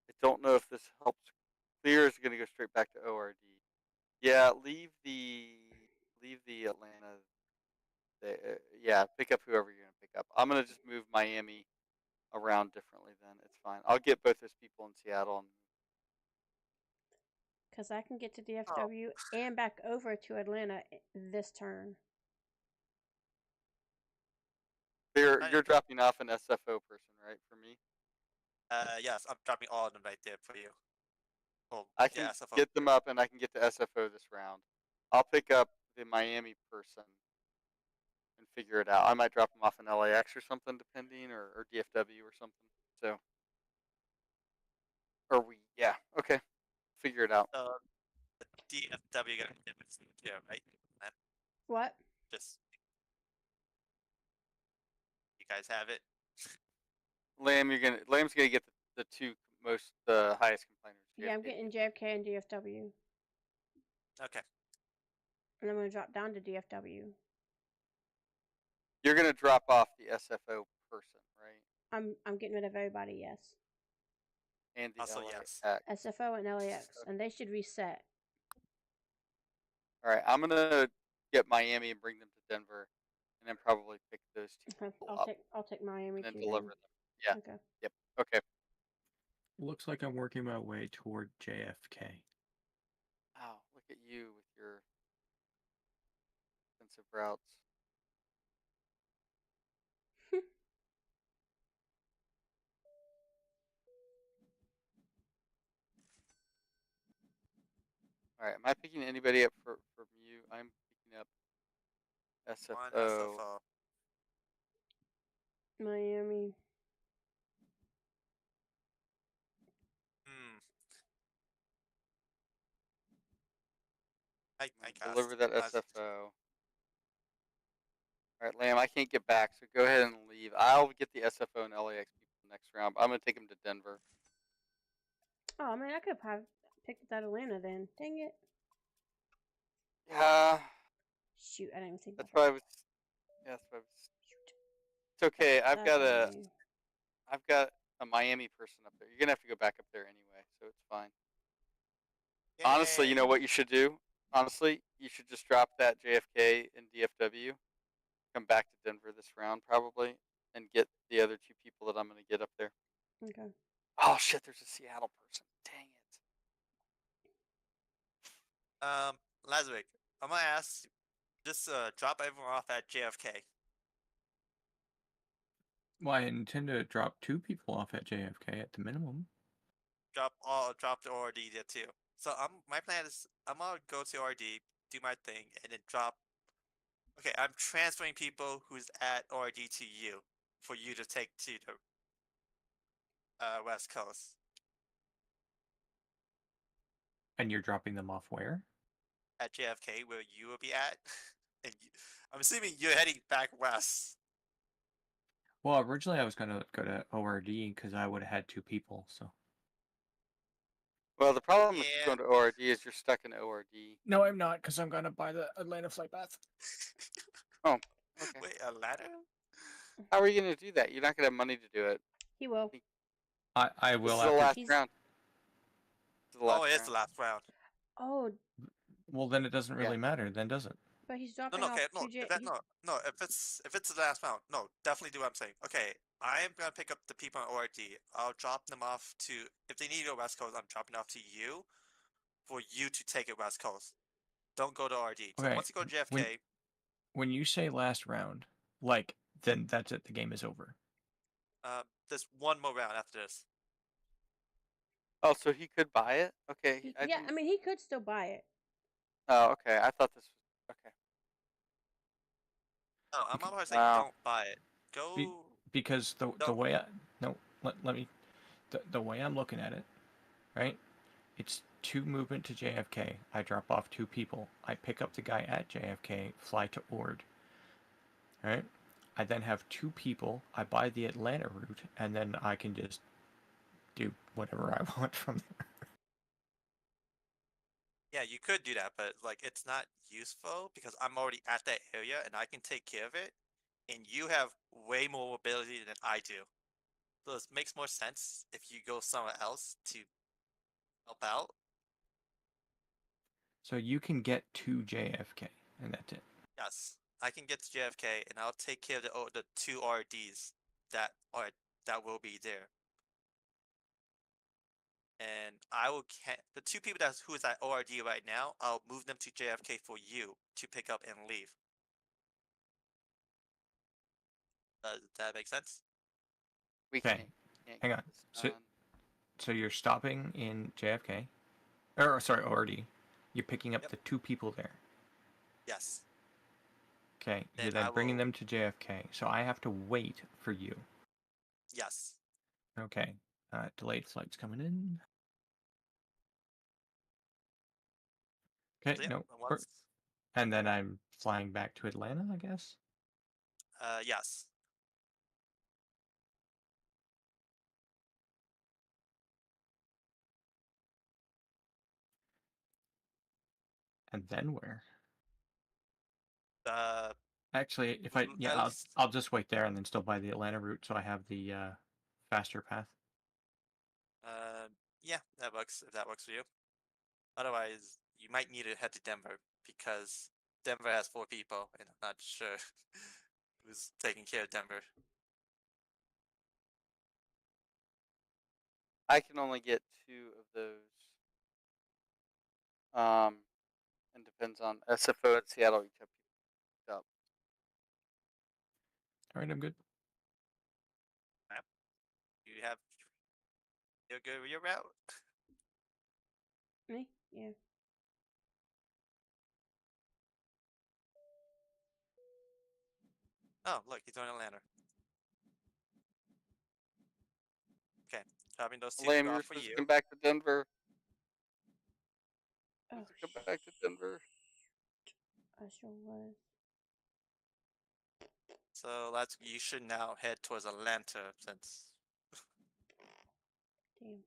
I don't know if this helps. Clear is gonna go straight back to ORD. Yeah, leave the Atlanta. Yeah, pick up whoever you're gonna pick up. I'm gonna just move Miami around differently. Then it's fine. I'll get both those people in Seattle. And because I can get to DFW and back over to Atlanta this turn. you're dropping off an SFO person, right? For me, Yes, I'm dropping all of them right there for you. Oh, I can yeah, SFO. get them up, and I can get to SFO this round. I'll pick up the Miami person and figure it out. I might drop them off in LAX or something, depending, or DFW or something. So, yeah, okay, figure it out. The DFW gonna hit with yeah, right? That What? just you guys have it. Lamb's gonna get the the highest complainers. Yeah, I'm getting JFK and DFW. Okay. And I'm going to drop down to DFW. You're gonna drop off the SFO person, right? I'm getting rid of everybody, yes. And the Also, LAX. yes. SFO and LAX, and they should reset. All right, I'm gonna get Miami and bring them to Denver, and then probably pick those two people up I'll take Miami and then too. deliver them. Yeah. Okay. Yep. Okay. Looks like I'm working my way toward JFK. Wow, look at you with your expensive routes. All right, am I picking anybody up from you? I'm picking up SFO. One SFO. Miami. I deliver that SFO. All right, Lamb, I can't get back, so go ahead and leave. I'll get the SFO and LAX people next round. I'm gonna take them to Denver. Oh man, I could have picked that Atlanta then. Dang it. Yeah. Shoot, I didn't even think That's about why I was. Yeah, that's why I was. It's okay. I've got a Miami person up there. You're gonna have to go back up there anyway, so it's fine. Yay. Honestly, you know what you should do? Honestly, you should just drop that JFK and DFW, come back to Denver this round probably, and get the other 2 people that I'm gonna get up there. Okay. Oh shit, there's a Seattle person. Dang it. Lazarick, I'm gonna ask, just drop everyone off at JFK. Well, I intend to drop 2 people off at JFK at the minimum. Drop the ORD there too. So my plan is I'm gonna go to ORD, do my thing, and then drop. Okay, I'm transferring people who's at ORD to you for you to take to the West Coast And you're dropping them off where? at JFK, where you will be at. And I'm assuming you're heading back west. Well, originally I was gonna go to ORD because I would have had 2 people. So Well, the problem with you Yeah. going to ORD is you're stuck in ORD. no, I'm not because I'm gonna buy the Atlanta flight path. Oh, okay. Wait, a ladder? How are you going to do that? You're not going to have money to do it. He will. I This will is the after. last He's- round. This is the last Oh, it's round. the last round. Oh, Well, then it doesn't really Yeah. matter, then does it? but he's No, dropping no, off okay, to J. no. If it's the last round, no, definitely do what I'm saying. Okay, I am gonna pick up the people on ORD. I'll drop them off to if they need to go West Coast. I'm dropping off to you for you to take it West Coast. Don't go to ORD. So Okay, once you go to JFK, When you say last round, like then that's it. The game is over. there's one more round after this. Oh, so he could buy it? Okay. Yeah, I mean, he could still buy it. Oh, okay. I thought this was okay. No, I'm Okay. always saying Wow. don't buy it. Go. Because the No. way I no let me the way I'm looking at it, right? It's 2 movement to JFK. I drop off 2 people. I pick up the guy at JFK, fly to Ord. Right? I then have 2 people. I buy the Atlanta route, and then I can just do whatever I want from there. Yeah, you could do that, but like it's not useful because I'm already at that area and I can take care of it, and you have way more mobility than I do. So it makes more sense if you go somewhere else to help out. So you can get to JFK, and that's it. Yes, I can get to JFK and I'll take care of the 2 RDs that will be there. And I will the 2 people who is at ORD right now, I'll move them to JFK for you to pick up and leave. Does that make sense? We Okay, can't hang get on. this done. So you're stopping in JFK, or sorry, ORD. You're picking up Yep. the 2 people there. Yes. Okay, Then you're then I bringing will- them to JFK. So I have to wait for you. Yes. Okay, delayed flights coming in. Okay, So, yeah, no, once, and then I'm flying back to Atlanta, I guess. yes. And then where? Uh, Actually, if at least- I'll just wait there and then still buy the Atlanta route, so I have the faster path. yeah, that works if that works for you. Otherwise, you might need to head to Denver because Denver has 4 people, and I'm not sure who's taking care of Denver. I can only get 2 of those. And depends on SFO at Seattle. Each have people up. All right, I'm good. You're good with your route. Me? Yeah. Oh, look, he's on Atlanta. Okay, dropping those 2 Lame, you're off for supposed you. to come back to Denver. Oh, Supposed to come back to Denver. I sure was. So you should now head towards Atlanta since. Damn.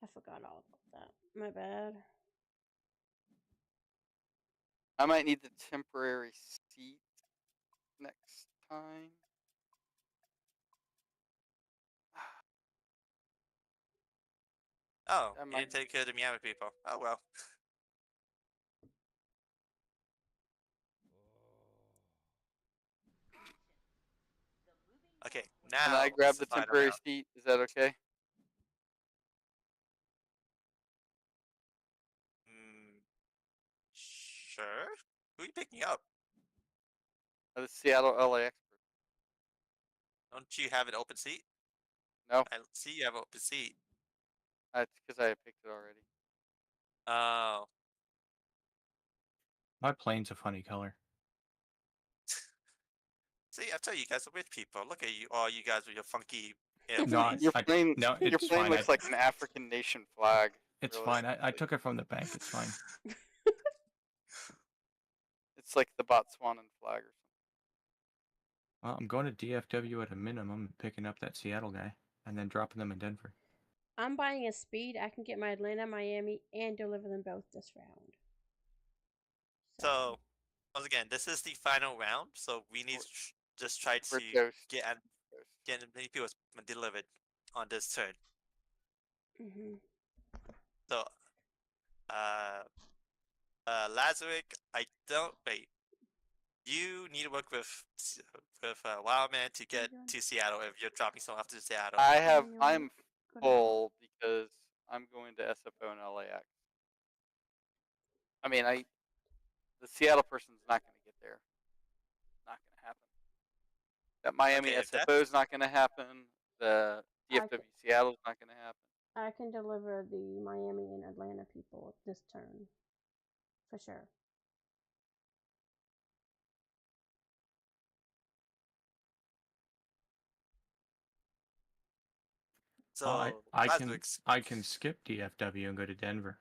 I forgot all about that. My bad. I might need the temporary seat next time. Oh, I you might- didn't take care of the Miami people. Oh well. Okay, Now, Can I grab it's the final temporary round. seat? Is that okay? Sure. Who are you picking up? The Seattle LAX. Don't you have an open seat? No, I see you have an open seat. that's because I picked it already. Oh. My plane's a funny color. See, I tell you guys are rich people. Look at you, all you guys with your funky No, airplanes. Your plane, no, your it's plane fine. looks like an African nation flag. It's really. fine. I took it from the bank. It's fine. It's like the Botswanan flag or something. Well, I'm going to DFW at a minimum, picking up that Seattle guy, and then dropping them in Denver. I'm buying a speed. I can get my Atlanta, Miami, and deliver them both this round. So, once again, this is the final round, so we need to just try We're to toast. get as many people as delivered on this turn. So, Lazarick, I don't wait. You need to work with Wildman to get to Seattle if you're dropping someone off to Seattle. I'm full because I'm going to SFO and LAX. I mean, the Seattle person's not going to get there. Not going to happen. That Miami Okay, if that's- SFO is not going to happen. The DFW Seattle is not going to happen. I can deliver the Miami and Atlanta people this turn. For sure. So, I can skip DFW and go to Denver.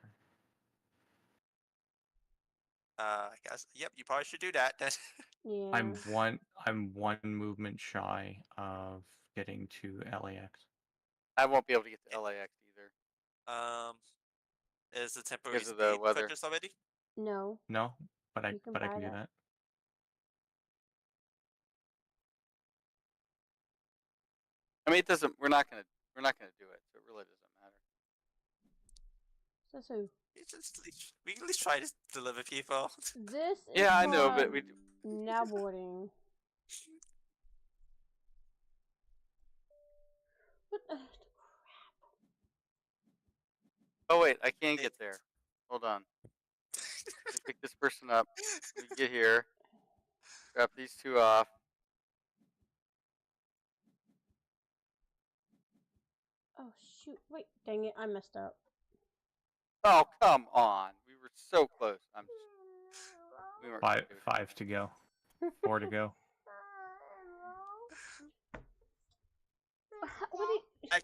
I guess. Yep, you probably should do that. Yeah. I'm one movement shy of getting to LAX. I won't be able to get to LAX either. Is the temporary Because of the speed weather. purchased already? No. No, but I You can can buy do that. that. I mean, it doesn't. We're not gonna do it. So it really doesn't matter. So We at least try to deliver people. this is Yeah, I know, but called we do. now boarding. What the crap? Oh wait, I can't get there. Hold on. Let me pick this person up. Let me get here. Drop these two off. Oh shoot! Wait, dang it! I messed up. Oh come on, we were so close. We weren't gonna do it. 5 to go. 4 to go. What do you... I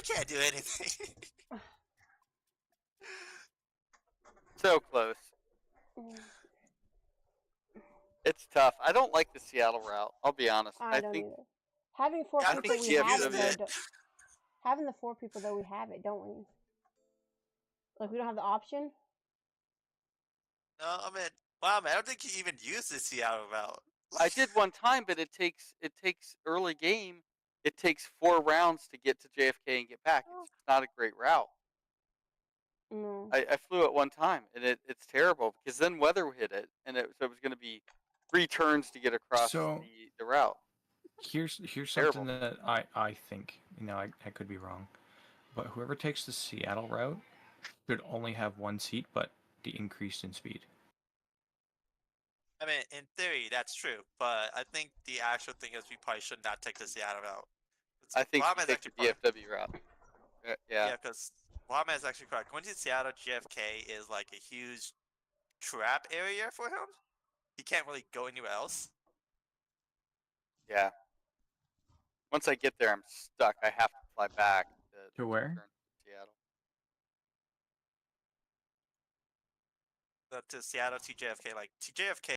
can't do anything. So close. It's tough. I don't like the Seattle route. I'll be honest. I don't think either. Having four I people, think we have GFW it. Though, having the 4 people, though, we have it, don't we? Like we don't have the option. No, I mean, wow, man, I don't think you even use the Seattle route. I did one time, but it takes early game. It takes 4 rounds to get to JFK and get back. It's not a great route. No. I flew it one time, and it's terrible because then weather hit it, and so it was going to be 3 turns to get across So- the route. Here's Terrible. something that I think, I could be wrong, but whoever takes the Seattle route should only have 1 seat, but the increase in speed. I mean, in theory, that's true, but I think the actual thing is we probably should not take the Seattle route. I think Wildman's you take the actually DFW route. Yeah. Yeah, because Wildman is actually correct. Going to Seattle JFK is like a huge trap area for him. He can't really go anywhere else. Yeah. Once I get there, I'm stuck. I have to fly back To where? return to Seattle. To Seattle to JFK, like to JFK